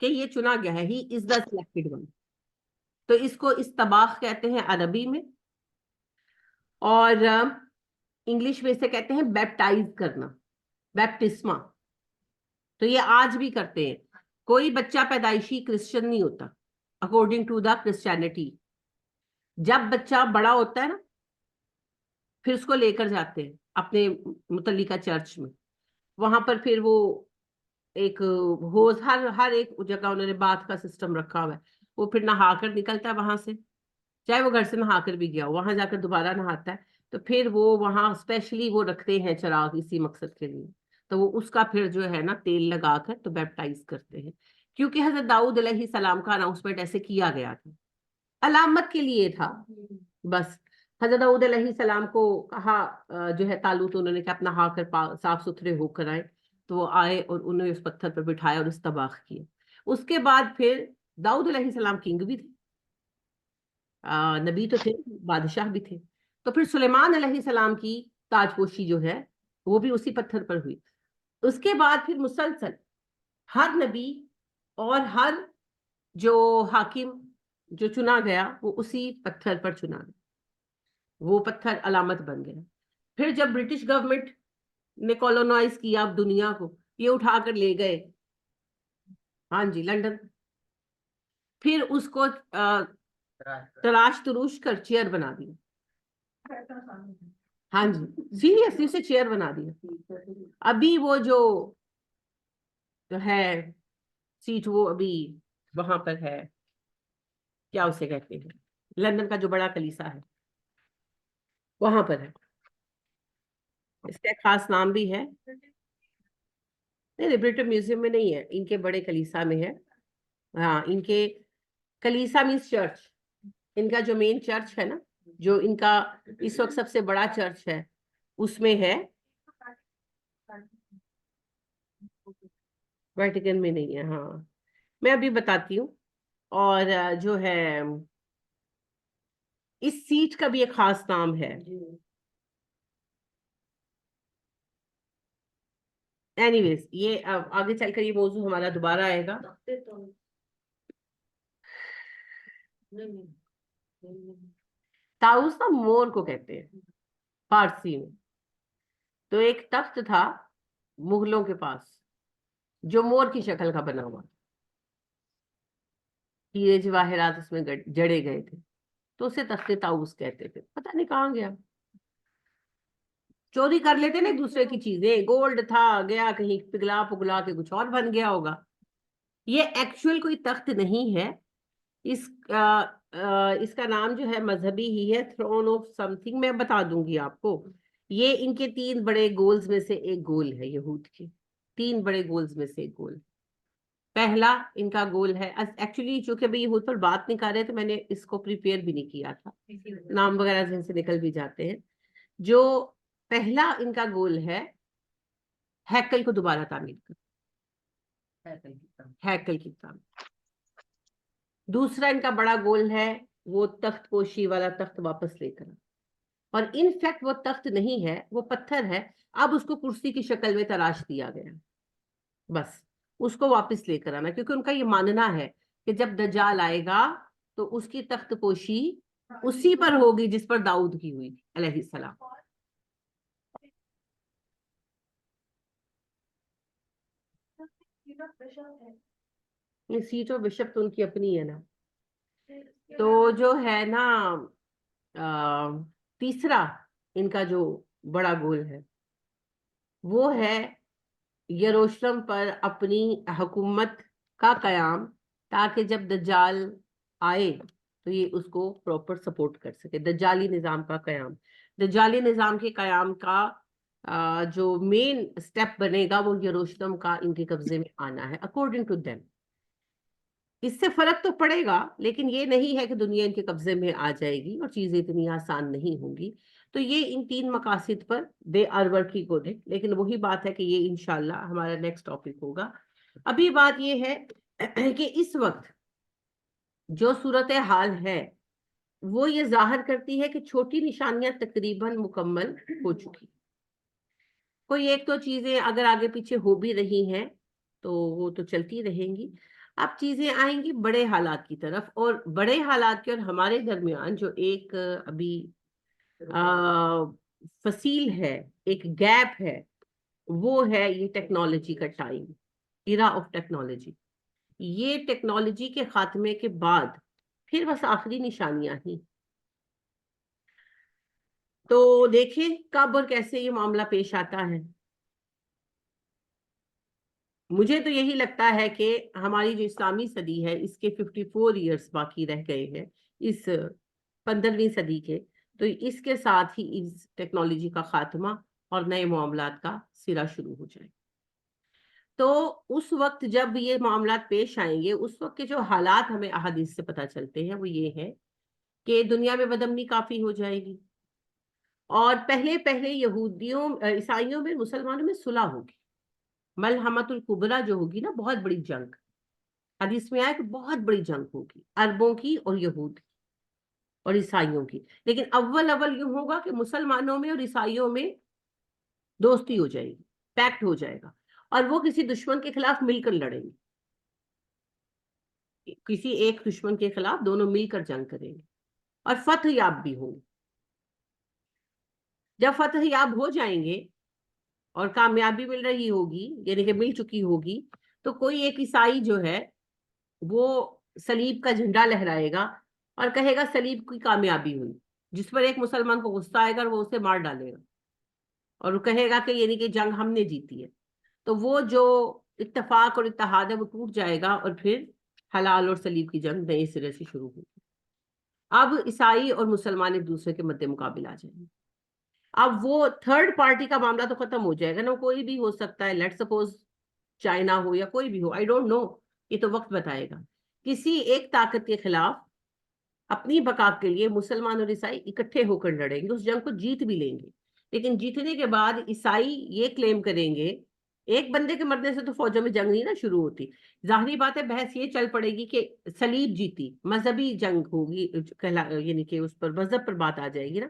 کہ یہ چنا گیا ہے، ہی از دا سلیکٹڈ ون. تو اس کو استباغ کہتے ہیں عربی میں، اور انگلش میں اسے کہتے ہیں بیپٹائز کرنا، بیپٹسما. تو یہ آج بھی کرتے ہیں. کوئی بچہ پیدائشی کرسچن نہیں ہوتا اکارڈنگ ٹو دا کرسچینٹی. جب بچہ بڑا ہوتا ہے نا پھر اس کو لے کر جاتے ہیں اپنے متعلقہ چرچ میں. وہاں پر پھر وہ ایک ہوز ہر ایک جگہ انہوں نے بات کا سسٹم رکھا ہوا ہے. وہ پھر نہا کر نکلتا ہے وہاں سے, چاہے وہ گھر سے نہا کر بھی گیا ہو, وہاں جا کر دوبارہ نہاتا ہے. تو پھر وہ وہاں اسپیشلی وہ رکھتے ہیں چراغ اسی مقصد کے لیے. تو وہ اس کا پھر جو ہے نا تیل لگا کر تو بیپٹائز کرتے ہیں, کیونکہ حضرت داؤد علیہ السلام کا اناؤنسمنٹ ایسے کیا گیا تھا, علامت کے لیے تھا بس. حضرت داؤد علیہ السلام کو کہا جو ہے طالوت, انہوں نے کہا اپنا نہا کر صاف ستھرے ہو کر آئے. تو وہ آئے اور انہوں نے اس پتھر پر بٹھایا اور استباق کیا. اس کے بعد پھر داؤد علیہ السلام کنگ بھی تھے, نبی تو تھے, بادشاہ بھی تھے. تو پھر سلیمان علیہ السلام کی تاج پوشی جو ہے وہ بھی اسی پتھر پر ہوئی. اس کے بعد پھر مسلسل ہر نبی اور ہر جو حاکم جو چنا گیا وہ اسی پتھر پر چنا گیا, وہ پتھر علامت بن گیا. پھر جب برٹش گورنمنٹ نے کولونائز کیا اب دنیا کو, یہ اٹھا کر لے گئے ہاں جی لنڈن. پھر اس کو تراش تروش کر چیئر بنا دیا. ہاں جی سیریسلی اسے چیئر بنا دیا. ابھی وہ جو ہے سیٹ وہ ابھی وہاں پر ہے, کیا اسے کہتے ہیں, لندن کا جو بڑا کلیسا ہے وہاں پر ہے. اس کا ایک خاص نام بھی ہے. نہیں برٹش میوزیم میں نہیں ہے, ان کے بڑے کلیسا میں ہے. ہاں ان کے کلیسا مینس چرچ, ان کا جو مین چرچ ہے نا, جو ان کا اس وقت سب سے بڑا چرچ ہے اس میں ہے. ویٹیکن میں نہیں ہے. ہاں میں ابھی بتاتی ہوں. اور جو ہے اس سیٹ کا بھی ایک خاص نام ہے. اینی ویز یہ آگے چل کر یہ موضوع ہمارا دوبارہ آئے گا. تاؤس نا مور کو کہتے ہیں فارسی میں. تو ایک تخت تھا مغلوں کے پاس جو مور کی شکل کا بنا ہوا, ہیرے جواہرات اس میں جڑے گئے تھے, تو اسے تخت طاؤس کہتے تھے. پتہ نہیں کہاں گیا, چوری کر لیتے نا ایک دوسرے کی چیزیں, گولڈ تھا گیا کہیں پگھلا پگھلا کے کچھ اور بن گیا ہوگا. یہ ایکچوئل کوئی تخت نہیں ہے, اس کا نام جو ہے مذہبی ہی ہے, تھرون آف سم تھنگ. میں بتا دوں گی آپ کو. یہ ان کے 3 بڑے گولز میں سے ایک گول ہے, یہود کے 3 بڑے گولز میں سے ایک گول. پہلا ان کا گول ہے, ایکچولی چونکہ ابھی یہود پر بات نہیں کر رہے تو میں نے اس کو پریپیئر بھی نہیں کیا تھا, نام وغیرہ ذہن سے نکل بھی جاتے ہیں. جو پہلا ان کا گول ہے ہیکل کو دوبارہ تعمیر کرنا, ہیکل کی تعمیر. دوسرا ان کا بڑا گول ہے وہ تخت پوشی والا تخت واپس لے کر, اور ان فیکٹ وہ تخت نہیں ہے, وہ پتھر ہے. اب اس کو کرسی کی شکل میں تراش دیا گیا, بس اس کو واپس لے کر آنا, کیونکہ ان کا یہ ماننا ہے کہ جب دجال آئے گا تو اس کی تخت پوشی اسی پر ہوگی جس پر داؤد کی ہوئی علیہ السلام. سیٹ اور بشپ تو ان کی اپنی ہے نا. تو جو ہے نا تیسرا ان کا جو بڑا گول ہے وہ ہے یروشلم پر اپنی حکومت کا قیام, تاکہ جب دجال آئے تو یہ اس کو پراپر سپورٹ کر سکے. دجالی نظام کا قیام, دجالی نظام کے قیام کا جو مین سٹیپ بنے گا وہ یروشلم کا ان کے قبضے میں آنا ہے اکارڈنگ ٹو دیم. اس سے فرق تو پڑے گا, لیکن یہ نہیں ہے کہ دنیا ان کے قبضے میں آ جائے گی اور چیزیں اتنی آسان نہیں ہوں گی. تو یہ ان 3 مقاصد پر they are working on it, لیکن وہی بات ہے کہ یہ انشاءاللہ ہمارا نیکسٹ ٹاپک ہوگا. ابھی بات یہ ہے کہ اس وقت جو صورتحال ہے وہ یہ ظاہر کرتی ہے کہ چھوٹی نشانیاں تقریباً مکمل ہو چکی. کوئی ایک دو چیزیں اگر آگے پیچھے ہو بھی رہی ہیں تو وہ تو چلتی رہیں گی. اب چیزیں آئیں گی بڑے حالات کی طرف, اور بڑے حالات کے اور ہمارے درمیان جو ایک ابھی فصیل ہے, ایک گیپ ہے, وہ ہے یہ ٹیکنالوجی کا ٹائم, ایرا آف ٹیکنالوجی. یہ ٹیکنالوجی کے خاتمے کے بعد پھر بس آخری نشانیاں ہی. تو دیکھیں کب اور کیسے یہ معاملہ پیش آتا ہے. مجھے تو یہی لگتا ہے کہ ہماری جو اسلامی صدی ہے اس کے 54 ایئرس باقی رہ گئے ہیں اس 15ویں صدی کے. تو اس کے ساتھ ہی اس ٹیکنالوجی کا خاتمہ اور نئے معاملات کا سرا شروع ہو جائے. تو اس وقت جب یہ معاملات پیش آئیں گے اس وقت کے جو حالات ہمیں احادیث سے پتہ چلتے ہیں وہ یہ ہے کہ دنیا میں بدامنی کافی ہو جائے گی، اور پہلے پہلے یہودیوں عیسائیوں میں مسلمانوں میں صلح ہوگی. ملحمت الکبریٰ جو ہوگی نا، بہت بڑی جنگ، حدیث میں آیا کہ بہت بڑی جنگ ہوگی عربوں کی اور یہود اور عیسائیوں کی. لیکن اول یوں ہوگا کہ مسلمانوں میں اور عیسائیوں میں دوستی ہو جائے گی، پیکٹ ہو جائے گا، اور وہ کسی دشمن کے خلاف مل کر لڑیں گے. کسی ایک دشمن کے خلاف دونوں مل کر جنگ کریں گے اور فتح یاب بھی ہوں گے. جب فتح یاب ہو جائیں گے اور کامیابی مل رہی ہوگی، یعنی کہ مل چکی ہوگی، تو کوئی ایک عیسائی جو ہے وہ صلیب کا جھنڈا لہرائے گا اور کہے گا صلیب کی کامیابی ہوئی، جس پر ایک مسلمان کو غصہ آئے گا اور وہ اسے مار ڈالے گا اور وہ کہے گا کہ یعنی کہ جنگ ہم نے جیتی ہے. تو وہ جو اتفاق اور اتحاد ہے وہ ٹوٹ جائے گا اور پھر حلال اور صلیب کی جنگ نئے سرے سے شروع ہوگی. اب عیسائی اور مسلمان ایک دوسرے کے مد مقابل آ جائیں گے. اب وہ تھرڈ پارٹی کا معاملہ تو ختم ہو جائے گا نا، کوئی بھی ہو سکتا ہے، لیٹ سپوز چائنا ہو یا کوئی بھی ہو، آئی ڈونٹ نو، یہ تو وقت بتائے گا. کسی ایک طاقت کے خلاف اپنی بقا کے لیے مسلمان اور عیسائی اکٹھے ہو کر لڑیں گے، اس جنگ کو جیت بھی لیں گے. لیکن جیتنے کے بعد عیسائی یہ کلیم کریں گے، ایک بندے کے مرنے سے تو فوجوں میں جنگ نہیں نا شروع ہوتی. ظاہری بات ہے بحث یہ چل پڑے گی کہ صلیب جیتی، مذہبی جنگ ہوگی، یعنی کہ اس پر مذہب پر بات آ جائے گی نا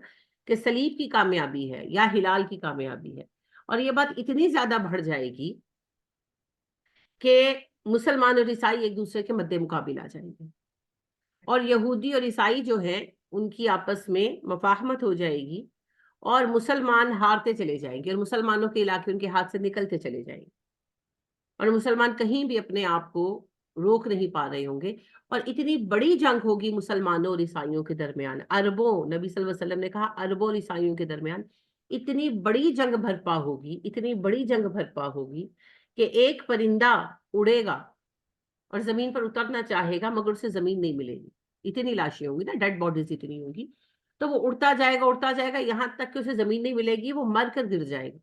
کہ صلیب کی کامیابی ہے یا ہلال کی کامیابی ہے. اور یہ بات اتنی زیادہ بڑھ جائے گی کہ مسلمان اور عیسائی ایک دوسرے کے مد مقابل آ جائیں گے، اور یہودی اور عیسائی جو ہیں ان کی آپس میں مفاہمت ہو جائے گی، اور مسلمان ہارتے چلے جائیں گے اور مسلمانوں کے علاقے ان کے ہاتھ سے نکلتے چلے جائیں گے، اور مسلمان کہیں بھی اپنے آپ کو روک نہیں پا رہے ہوں گے. اور اتنی بڑی جنگ ہوگی مسلمانوں اور عیسائیوں کے درمیان، عربوں، نبی صلی اللہ علیہ وسلم نے کہا عربوں اور عیسائیوں کے درمیان اتنی بڑی جنگ بھرپا ہوگی، اتنی بڑی جنگ بھرپا ہوگی کہ ایک پرندہ اڑے گا اور زمین پر اترنا چاہے گا مگر اسے زمین نہیں ملے گی. اتنی لاشیں ہوں گی نا، ڈیڈ باڈیز اتنی ہوں گی، تو وہ اڑتا جائے گا یہاں تک کہ اسے زمین نہیں ملے گی، وہ مر کر گر جائے گا،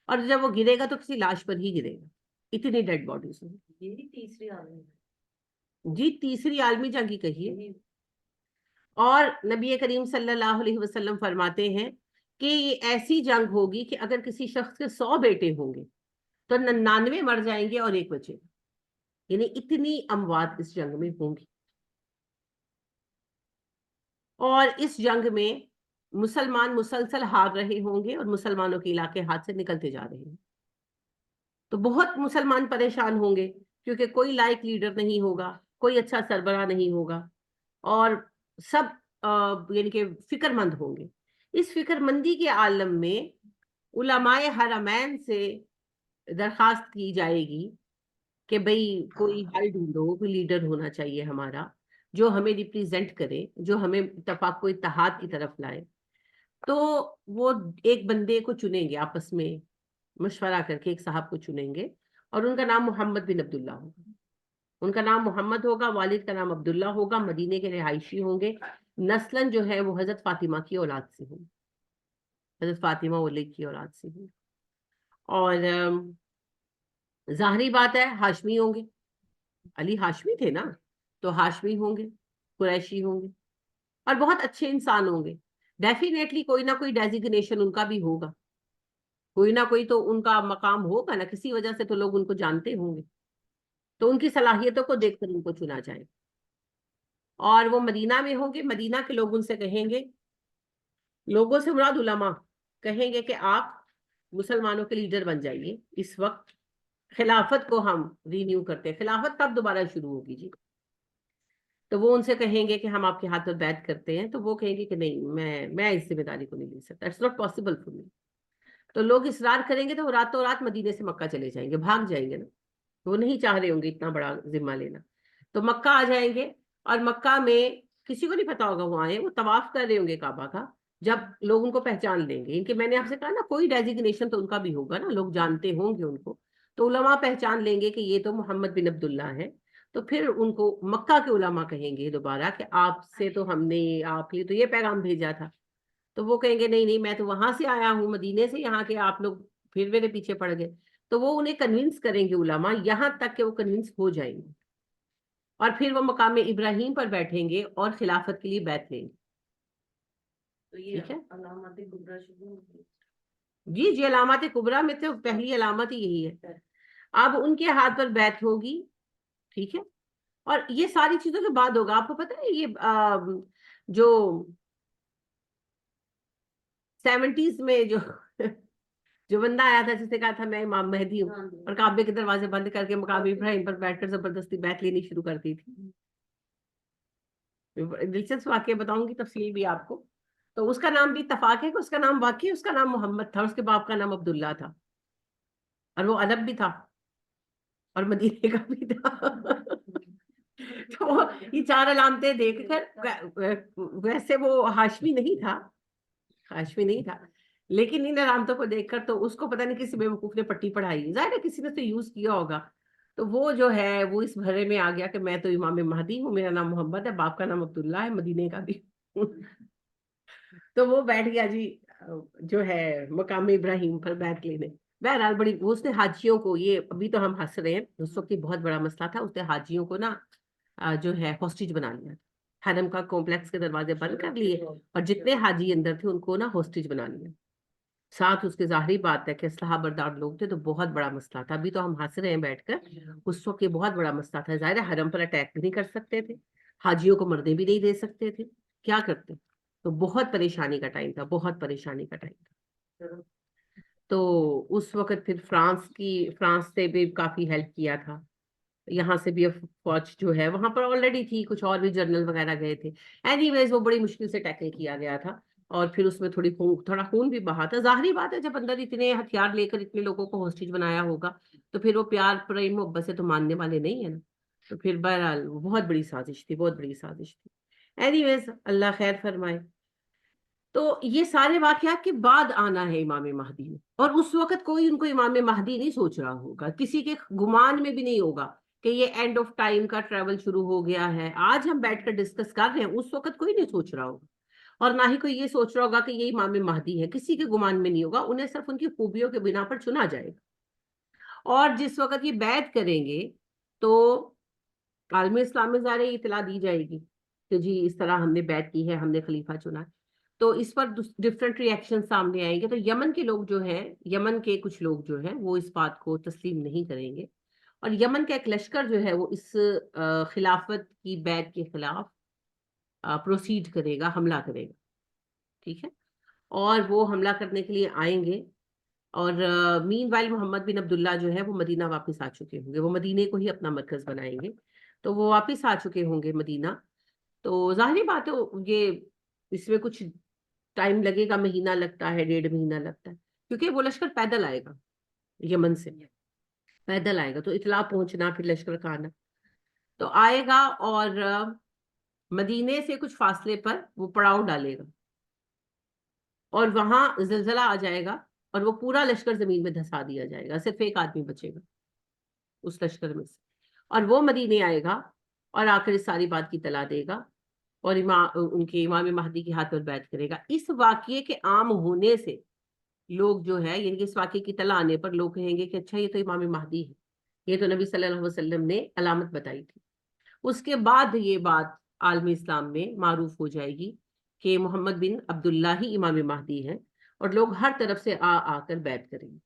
اور جب وہ گرے گا تو کسی لاش پر ہی گرے گا. اتنی ڈیڈ باڈیز ہوں گی. یہ بھی تیسری عالمی جی تیسری عالمی جنگ ہی کہیے. اور نبی کریم صلی اللہ علیہ وسلم فرماتے ہیں کہ یہ ایسی جنگ ہوگی کہ اگر کسی شخص کے 100 بیٹے ہوں گے تو 99 مر جائیں گے اور ایک بچے گا. یعنی اتنی اموات اس جنگ میں ہوں گی. اور اس جنگ میں مسلمان مسلسل ہار رہے ہوں گے اور مسلمانوں کے علاقے ہاتھ سے نکلتے جا رہے ہیں. تو بہت مسلمان پریشان ہوں گے کیونکہ کوئی لائق لیڈر نہیں ہوگا، کوئی اچھا سربراہ نہیں ہوگا، اور سب یعنی کہ فکر مند ہوں گے. اس فکر مندی کے عالم میں علماء حرمین سے درخواست کی جائے گی کہ بھئی کوئی حل ڈھونڈو، کوئی لیڈر ہونا چاہیے ہمارا جو ہمیں ریپریزنٹ کرے، جو ہمیں اتفاق و اتحاد کی طرف لائے. تو وہ ایک بندے کو چنیں گے، آپس میں مشورہ کر کے ایک صاحب کو چنیں گے، اور ان کا نام محمد بن عبداللہ ہوگا. ان کا نام محمد ہوگا، والد کا نام عبداللہ ہوگا، مدینے کے رہائشی ہوں گے، نسلاً جو ہے وہ حضرت فاطمہ کی اولاد سے ہوں، حضرت فاطمہ اولیگ کی اولاد سے ہوں. اور ظاہری بات ہے ہاشمی ہوں گے، علی ہاشمی تھے نا، تو ہاشمی ہوں گے، قریشی ہوں گے، اور بہت اچھے انسان ہوں گے. ڈیفینیٹلی کوئی نہ کوئی ڈیزیگنیشن ان کا بھی ہوگا، کوئی نہ کوئی تو ان کا مقام ہوگا نا، کسی وجہ سے تو لوگ ان کو جانتے ہوں گے، تو ان کی صلاحیتوں کو دیکھ کر ان کو چنا جائے. اور وہ مدینہ میں ہوں گے، مدینہ کے لوگ ان سے کہیں گے، لوگوں سے مراد علماء، کہیں گے کہ آپ مسلمانوں کے لیڈر بن جائیے. اس وقت خلافت کو ہم رینیو کرتے ہیں. خلافت کب دوبارہ شروع ہوگی جی؟ تو وہ ان سے کہیں گے کہ ہم آپ کے ہاتھ پر بیعت کرتے ہیں. تو وہ کہیں گے کہ نہیں، میں اس ذمہ داری کو نہیں لے سکتا، it's not possible for me. تو لوگ اصرار کریں گے تو وہ راتوں رات مدینے سے مکہ چلے جائیں گے، بھاگ جائیں گے نا. وہ نہیں چاہ رہے ہوں گے اتنا بڑا ذمہ لینا. تو مکہ آ جائیں گے, اور مکہ میں کسی کو نہیں پتا ہوگا وہ آئے, وہ طواف کر رہے ہوں گے کعبہ کا. جب لوگ ان کو پہچان لیں گے, ان کے میں نے آپ سے کہا نا کوئی ڈیزیگنیشن تو ان کا بھی ہوگا نا, لوگ جانتے ہوں گے ان کو, تو علماء پہچان لیں گے کہ یہ تو محمد بن عبداللہ ہے. تو پھر ان کو مکہ کے علماء کہیں گے دوبارہ کہ آپ سے تو ہم نے آپ لیے تو یہ پیغام بھیجا تھا. تو وہ کہیں گے نہیں نہیں, میں تو وہاں سے آیا ہوں, مدینے سے, یہاں کے آپ لوگ پھر میرے پیچھے پڑ گئے. تو وہ انہیں کنونس کریں گے علماء, یہاں تک کہ وہ کنونس ہو جائیں گے, اور پھر وہ مقام ابراہیم پر بیٹھیں گے اور خلافت کے لیے بیعت لیں گے. تو یہ ٹھیک ہے, علامات کبریٰ شروع ہوگی. جی جی, علامات کبریٰ میں تو پہلی علامت ہی یہی ہے. اب ان کے ہاتھ پر بیعت ہوگی, ٹھیک ہے, اور یہ ساری چیزوں کے بعد ہوگا. آپ کو پتہ ہے یہ جو 70s میں جو بندہ آیا تھا جس نے کہا تھا میں امام مہدی ہوں, اور کعبے کے دروازے بند کر کے مقام ابراہیم پر بیٹھ کر زبردستی بیعت لینی شروع کر دی تھی. دلچسپ واقعہ بتاؤں گی تفصیل بھی آپ کو. تو اس کا نام بھی اتفاق ہے کہ اس کا نام واقعی اس کا نام محمد تھا, اس کے باپ کا نام عبداللہ تھا, اور وہ عرب بھی تھا اور مدینے کا بھی تھا. تو یہ چار علامتیں دیکھ کر, ویسے وہ ہاشمی نہیں تھا, ہاشمی نہیں تھا, لیکن ان علامتوں کو دیکھ کر تو اس کو پتہ نہیں کسی بیوقوف نے پٹی پڑھائی, ظاہر ہے کسی نے تو یوز کیا ہوگا. تو وہ جو ہے وہ اس بھرے میں آ گیا کہ میں تو امام مہدی ہوں, میرا نام محمد ہے, باپ کا نام عبداللہ ہے, مدینے کا بھی. تو وہ بیٹھ گیا جی جو ہے مقام ابراہیم پر بیعت لینے. بہرحال بڑی وہ اس نے حاجیوں کو, یہ ابھی تو ہم ہنس رہے ہیں, اس وقت یہ بہت بڑا مسئلہ تھا, اس نے حاجیوں کو نا جو ہے ہاسٹیج بنا لیا, حرم کا کمپلیکس کے دروازے بند کر لیے, اور جتنے حاجی اندر تھے ان کو نا ہاسٹیج بنا لیا. ساتھ اس کے ظاہری بات ہے کہ اسلحہ بردار لوگ تھے, تو بہت بڑا مسئلہ تھا. ابھی تو ہم ہنس رہے ہیں بیٹھ کر, اس وقت یہ بہت بڑا مسئلہ تھا. ظاہر ہے حرم پر اٹیک بھی نہیں کر سکتے تھے, حاجیوں کو مرنے بھی نہیں دے سکتے تھے, کیا کرتے. تو بہت پریشانی کا ٹائم تھا, بہت پریشانی کا ٹائم تھا. تو اس وقت پھر فرانس سے بھی کافی ہیلپ کیا تھا, یہاں سے بھی فوج جو ہے وہاں پر آلریڈی تھی, کچھ اور بھی جنرل وغیرہ گئے تھے. اینی ویز وہ بڑی مشکل سے ٹیکل کیا گیا تھا, اور پھر اس میں تھوڑا خون بھی بہا تھا. ظاہری بات ہے جب اندر اتنے ہتھیار لے کر اتنے لوگوں کو ہاسٹیج بنایا ہوگا, تو پھر وہ پیار پریم محبت سے تو ماننے والے نہیں ہیں نا. تو پھر بہرحال بہت بڑی سازش تھی, بہت بڑی سازش تھی. اینی ویز اللہ خیر فرمائے. تو یہ سارے واقعات کے بعد آنا ہے امام مہدی نے, اور اس وقت کوئی ان کو امام مہدی نہیں سوچ رہا ہوگا, کسی کے گمان میں بھی نہیں ہوگا کہ یہ اینڈ آف ٹائم کا ٹریول شروع ہو گیا ہے. آج ہم بیٹھ کر ڈسکس کر رہے ہیں, اس وقت کوئی نہیں سوچ رہا ہوگا, اور نہ ہی کوئی یہ سوچ رہا ہوگا کہ یہ امام مہدی ہے, کسی کے گمان میں نہیں ہوگا. انہیں صرف ان کی خوبیوں کے بنا پر چنا جائے گا. اور جس وقت یہ بیعت کریں گے تو عالم اسلام میں ظاہر اطلاع دی جائے گی کہ جی اس طرح ہم نے بیعت کی ہے, ہم نے خلیفہ چنا. تو اس پر ڈفرینٹ ری ایکشن سامنے آئیں گے. تو یمن کے لوگ جو ہیں, یمن کے کچھ لوگ جو ہیں وہ اس بات کو تسلیم نہیں کریں گے, اور یمن کا ایک لشکر جو ہے وہ اس خلافت کی بیعت کے خلاف پروسیڈ کرے گا, حملہ کرے گا. ٹھیک ہے, اور وہ حملہ کرنے کے لیے آئیں گے. اور مین وائل محمد بن عبداللہ جو ہے وہ مدینہ واپس آ چکے ہوں گے, وہ مدینے کو ہی اپنا مرکز بنائیں گے. تو وہ واپس آ چکے ہوں گے مدینہ. تو ظاہری بات ہے یہ اس میں کچھ ٹائم لگے گا, مہینہ لگتا ہے, 1.5 مہینہ لگتا ہے, کیونکہ وہ لشکر پیدل آئے گا, یمن سے پیدل آئے گا. تو اطلاع پہنچنا, پھر لشکر کا آنا, تو آئے گا اور مدینے سے کچھ فاصلے پر وہ پڑاؤ ڈالے گا, اور وہاں زلزلہ آ جائے گا, اور وہ پورا لشکر زمین میں دھسا دیا جائے گا. صرف ایک آدمی بچے گا اس لشکر میں سے, اور وہ مدینے آئے گا اور آ کر اس ساری بات کی اطلاع دے گا, اور ان کے امام مہدی کے ہاتھ پر بیعت کرے گا. اس واقعے کے عام ہونے سے لوگ جو ہے, یعنی کہ اس واقعے کی اطلاع آنے پر لوگ کہیں گے کہ اچھا یہ تو امام مہدی ہے, یہ تو نبی صلی اللہ علیہ وسلم نے علامت بتائی تھی. اس کے بعد یہ بات عالم اسلام میں معروف ہو جائے گی کہ محمد بن عبداللہ ہی امام مہدی ہے, اور لوگ ہر طرف سے آ کر بیعت کریں گے.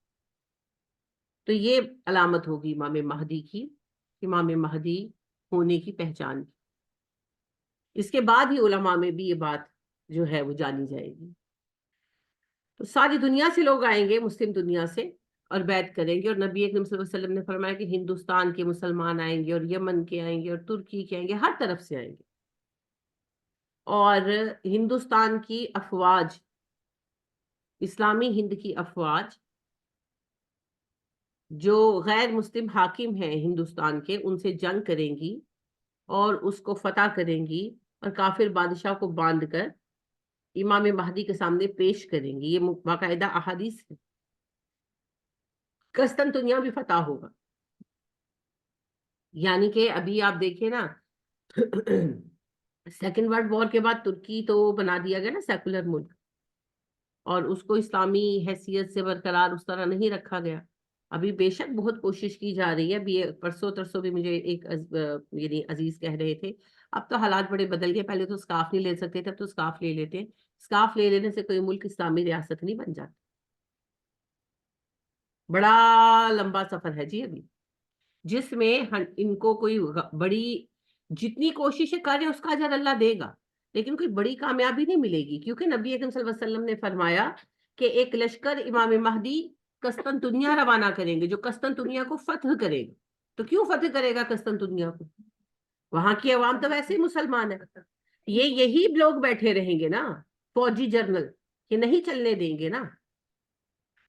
تو یہ علامت ہوگی امام مہدی کی, امام مہدی ہونے کی پہچان کی. اس کے بعد ہی علماء میں بھی یہ بات جو ہے وہ جانی جائے گی. تو ساری دنیا سے لوگ آئیں گے, مسلم دنیا سے, اور بیعت کریں گے. اور نبی اکرم صلی اللہ علیہ وسلم نے فرمایا کہ ہندوستان کے مسلمان آئیں گے, اور یمن کے آئیں گے, اور ترکی کے آئیں گے, ہر طرف سے آئیں گے. اور ہندوستان کی افواج, اسلامی ہند کی افواج جو غیر مسلم حاکم ہیں ہندوستان کے ان سے جنگ کریں گی اور اس کو فتح کریں گی اور کافر بادشاہ کو باندھ کر امام مہدی کے سامنے پیش کریں گی. یہ باقاعدہ احادیث ہے. قسطنطنیہ بھی فتح ہوگا. یعنی کہ ابھی آپ دیکھیں نا سیکنڈ ورلڈ وار کے بعد ترکی تو بنا دیا گیا نا سیکولر ملک, اور اس کو اسلامی حیثیت سے برقرار اس طرح نہیں رکھا گیا. ابھی بے شک بہت کوشش کی جا رہی ہے. ابھی پرسوں ترسوں بھی مجھے ایک یعنی عزیز کہہ رہے تھے اب تو حالات بڑے بدل گئے, پہلے تو اسکارف نہیں لے سکتے تھے, اب تو اسکارف لے لیتے ہیں. اسکارف لے لینے سے کوئی ملک اسلامی ریاست نہیں بن جاتا. بڑا لمبا سفر ہے جی ابھی, جس میں ان کو کوئی بڑی جتنی کوششیں کریں اس کا اجر اللہ دے گا, لیکن کوئی بڑی کامیابی نہیں ملے گی, کیونکہ نبی اکرم صلی اللہ علیہ وسلم نے فرمایا کہ ایک لشکر امام مہدی قسطنطنیہ روانہ کریں گے جو قسطنطنیہ کو فتح کرے گا. تو کیوں فتح کرے گا قسطنطنیہ کو؟ وہاں کی عوام تو ویسے ہی مسلمان ہے. یہی لوگ بیٹھے رہیں گے نا فوجی جنرل کہ نہیں چلنے دیں گے نا,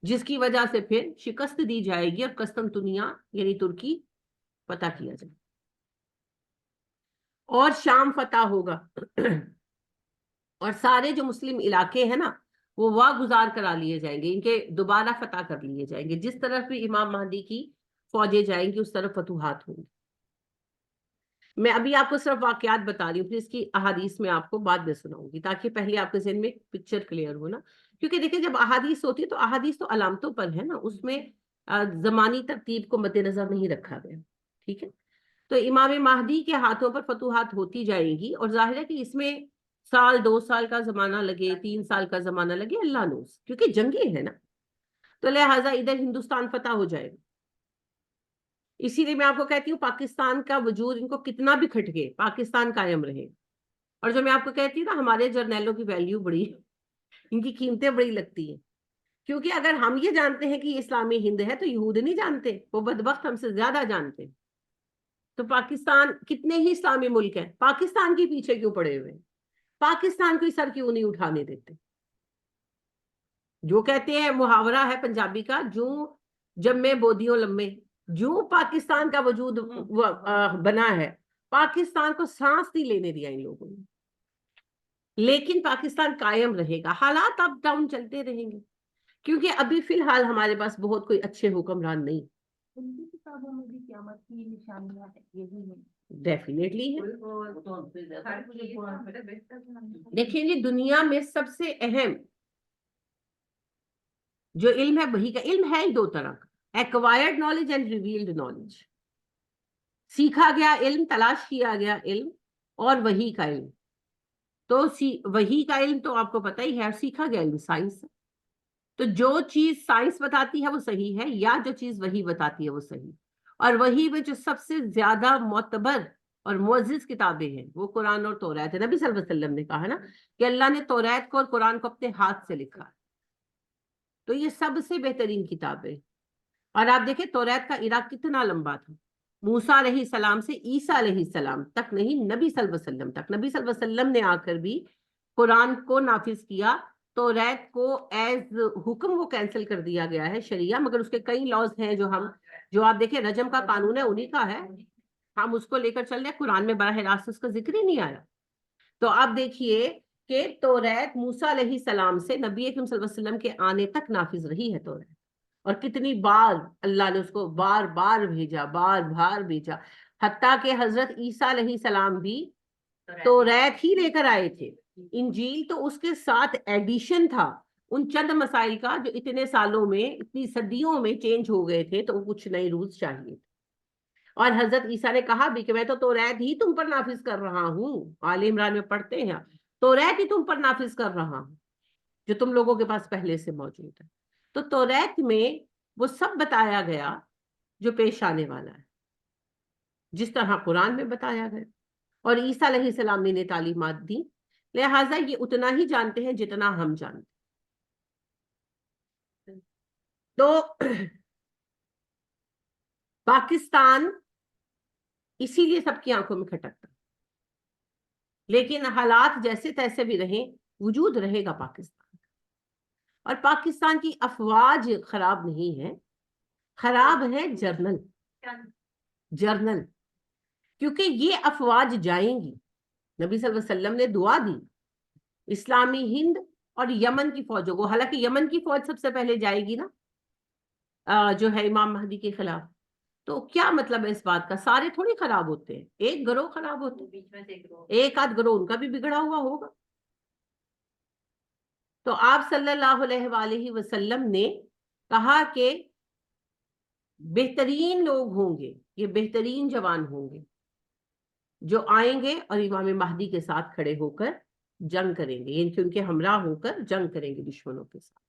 جس کی وجہ سے پھر شکست دی جائے گی اور قسطنطنیہ یعنی ترکی فتح کیا جائے اور شام فتح ہوگا. اور سارے جو مسلم علاقے ہیں نا وہ واگزار کرا لیے جائیں گے, ان کے دوبارہ فتح کر لیے جائیں گے. جس طرف بھی امام مہدی کی فوجیں جائیں گی اس طرف فتوحات ہوں گی. میں ابھی آپ کو صرف واقعات بتا رہی ہوں, پھر اس کی احادیث میں آپ کو بعد میں سناؤں گی تاکہ پہلے آپ کے ذہن میں پکچر کلیئر ہو نا. کیونکہ دیکھیں جب احادیث ہوتی ہے تو احادیث تو علامتوں پر ہے نا, اس میں زمانی ترتیب کو مد نظر نہیں رکھا گیا. ٹھیک ہے, تو امام مہدی کے ہاتھوں پر فتوحات ہوتی جائیں گی, اور ظاہر ہے کہ اس میں سال 2 سال کا زمانہ لگے 3 سال کا زمانہ لگے, اللہ نوز, کیونکہ جنگیں ہیں نا. تو لہٰذا ادھر ہندوستان فتح ہو جائے گا. اسی لیے میں آپ کو کہتی ہوں پاکستان کا وجود ان کو کتنا بھی کھٹکے پاکستان قائم رہے. اور جو میں آپ کو کہتی ہوں نا ہمارے جرنیلوں کی ویلیو بڑی, ان کی قیمتیں بڑی لگتی ہیں, کیونکہ اگر ہم یہ جانتے ہیں کہ یہ اسلامی ہند ہے تو یہود نہیں جانتے, وہ بدبخت ہم سے زیادہ جانتے ہیں. تو پاکستان کتنے ہی اسلامی ملک ہیں, پاکستان کے پیچھے کیوں پڑے ہوئے ہیں, پاکستان کو سر کیوں نہیں اٹھانے دیتے. جو کہتے ہیں محاورہ ہے پنجابی کا, جو جب میں بودیوں لمے, جو پاکستان کا وجود بنا ہے پاکستان کو سانس نہیں لینے دیا ان لوگوں نے. لیکن پاکستان قائم رہے گا, حالات اپ ڈاؤن چلتے رہیں گے, کیونکہ ابھی فی الحال ہمارے پاس بہت کوئی اچھے حکمران نہیں. ان کی کتابوں میں بھی قیامت کی نشانیاں یہی ہیں. ڈیفینیٹلی ہے. دیکھیں جی دنیا میں سب سے اہم جو علم ہے وہی کا علم ہے ہی 2 طرح کا, acquired knowledge and revealed knowledge. سیکھا گیا علم, تلاش کیا گیا علم, اور وہی کا علم. تو وہی کا علم تو آپ کو پتہ ہی ہے, سیکھا گیا علم سائنس. تو جو چیز سائنس بتاتی ہے وہ صحیح ہے, یا جو چیز وہی بتاتی ہے وہ صحیح. اور وہی میں جو سب سے زیادہ معتبر اور معزز کتابیں ہیں وہ قرآن اور توریت ہے. نبی صلی اللہ علیہ وسلم نے کہا نا کہ اللہ نے توریت کو اور قرآن کو اپنے ہاتھ سے لکھا, تو یہ سب سے بہترین کتابیں. اور آپ دیکھیں توریت کا عراق کتنا لمبا تھا, موسیٰ علیہ السلام سے عیسیٰ علیہ السلام تک نہیں, نبی صلی اللہ علیہ وسلم تک. نبی صلی اللہ علیہ وسلم نے آ کر بھی قرآن کو نافذ کیا, توریت کو ایز حکم وہ کینسل کر دیا گیا ہے شریعہ, مگر اس کے کئی لاز ہیں جو آپ دیکھیں رجم کا قانون ہے انہی کا ہے, ہم اس کو لے کر چل رہے ہیں. قرآن میں براہ راست اس کا ذکر ہی نہیں آیا. تو آپ دیکھیے کہ توریت موسیٰ علیہ السلام سے نبی اکرم صلی اللہ علیہ وسلم کے آنے تک نافذ رہی ہے توریت, اور کتنی بار اللہ نے اس کو بار بار بھیجا, حتیٰ کہ حضرت عیسیٰ علیہ السلام بھی توریت ہی لے کر آئے تھے. انجیل تو اس کے ساتھ ایڈیشن تھا ان چند مسائل کا جو اتنے سالوں میں اتنی صدیوں میں چینج ہو گئے تھے, تو کچھ نئے رولز چاہیے. اور حضرت عیسیٰ نے کہا بھی کہ میں تو توریت ہی تم پر نافذ کر رہا ہوں, آل عمران میں پڑھتے ہیں, توریت ہی تم پر نافذ کر رہا ہوں جو تم لوگوں کے پاس پہلے سے موجود ہے. تو توریت میں وہ سب بتایا گیا جو پیش آنے والا ہے, جس طرح قرآن میں بتایا گیا, اور عیسیٰ علیہ السلام نے تعلیمات دی. لہٰذا یہ اتنا ہی جانتے ہیں جتنا ہم جانتے. تو پاکستان اسی لیے سب کی آنکھوں میں کھٹکتا, لیکن حالات جیسے تیسے بھی رہیں وجود رہے گا پاکستان. اور پاکستان کی افواج خراب نہیں ہے, خراب ہے جرنل، جرنل، کیونکہ یہ افواج جائیں گی. نبی صلی اللہ علیہ وسلم نے دعا دی اسلامی ہند اور یمن کی فوجوں کو، حالانکہ یمن کی فوج سب سے پہلے جائے گی نا جو ہے امام مہدی کے خلاف. تو کیا مطلب ہے اس بات کا؟ سارے تھوڑی خراب ہوتے ہیں، ایک گروہ خراب ہوتے ہیں، بیچ میں سے ایک گروہ. ایک آدھ گروہ ان کا بھی بگڑا ہوا ہوگا. تو آپ صلی اللہ علیہ وآلہ وسلم نے کہا کہ بہترین لوگ ہوں گے، یہ بہترین جوان ہوں گے جو آئیں گے اور امام مہدی کے ساتھ کھڑے ہو کر جنگ کریں گے، یعنی کہ ان کے ہمراہ ہو کر جنگ کریں گے دشمنوں کے ساتھ.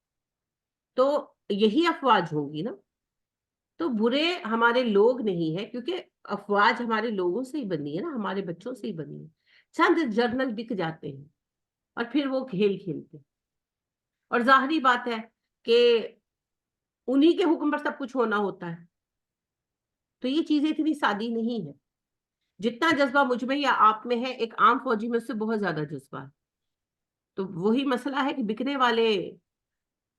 تو یہی افواج ہوں گی نا. تو برے ہمارے لوگ نہیں ہے، کیونکہ افواج ہمارے لوگوں سے ہی بنی ہے نا، ہمارے بچوں سے ہی بنی ہے. چند جرنل بک جاتے ہیں اور پھر وہ کھیل کھیلتے ہیں، اور ظاہری بات ہے کہ انہی کے حکم پر سب کچھ ہونا ہوتا ہے. تو یہ چیزیں اتنی سادی نہیں ہے. جتنا جذبہ مجھ میں یا آپ میں ہے، ایک عام فوجی میں اس سے بہت زیادہ جذبہ ہے. تو وہی مسئلہ ہے کہ بکنے والے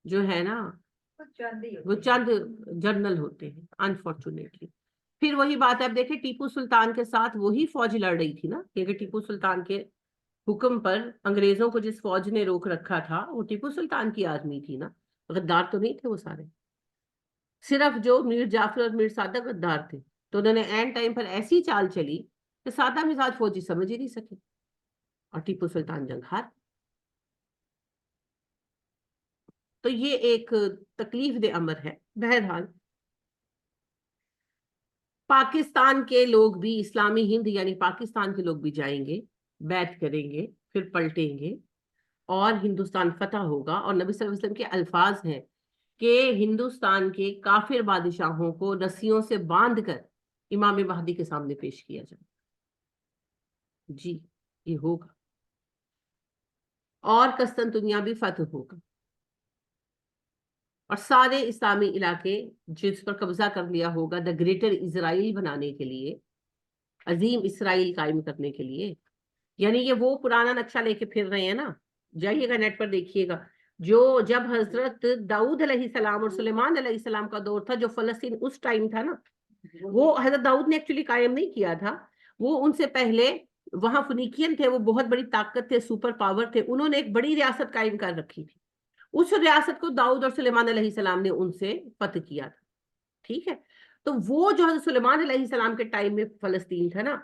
جو ہے نا وہ چند جرنل ہوتے ہیں انفارچونیٹلی. پھر وہی بات ہے، اب دیکھیں ٹیپو سلطان کے ساتھ وہی فوج لڑ رہی تھی نا، کیونکہ ٹیپو سلطان کے حکم پر انگریزوں کو جس فوج نے روک رکھا تھا وہ ٹیپو سلطان کی آدمی تھی نا، غدار تو نہیں تھے وہ سارے. صرف جو میر جعفر اور میر صادق غدار تھے، تو انہوں نے این ٹائم پر ایسی چال چلی کہ سادہ مزاج فوجی سمجھ ہی نہیں سکے اور ٹیپو سلطان جنگ ہار. تو یہ ایک تکلیف دہ امر ہے. بہرحال پاکستان کے لوگ بھی، اسلامی ہند یعنی پاکستان کے لوگ بھی جائیں گے، بیعت کریں گے، پھر پلٹیں گے اور ہندوستان فتح ہوگا. اور نبی صلی اللہ علیہ وسلم کے الفاظ ہیں کہ ہندوستان کے کافر بادشاہوں کو رسیوں سے باندھ کر امام مہدی کے سامنے پیش کیا جائے. جی یہ ہوگا. اور قسطنطنیہ بھی فتح ہوگا اور سارے اسلامی علاقے جس پر قبضہ کر لیا ہوگا دا گریٹر اسرائیل بنانے کے لیے، عظیم اسرائیل قائم کرنے کے لیے. یعنی یہ وہ پرانا نقشہ لے کے پھر رہے ہیں نا، جائیے گا نیٹ پر دیکھیے گا، جو جب حضرت داؤد علیہ السلام اور سلیمان علیہ السلام کا دور تھا، جو فلسطین اس ٹائم تھا نا، وہ حضرت داؤد نے ایکچولی قائم نہیں کیا تھا، وہ ان سے پہلے وہاں فنیکین تھے، وہ بہت بڑی طاقت تھے، سپر پاور تھے، انہوں نے ایک بڑی ریاست قائم کر رکھی تھی. اس ریاست کو داؤد اور سلیمان علیہ السلام نے ان سے فتح کیا تھا. ٹھیک ہے. تو وہ جو حضرت سلیمان علیہ السلام کے ٹائم میں فلسطین تھا نا،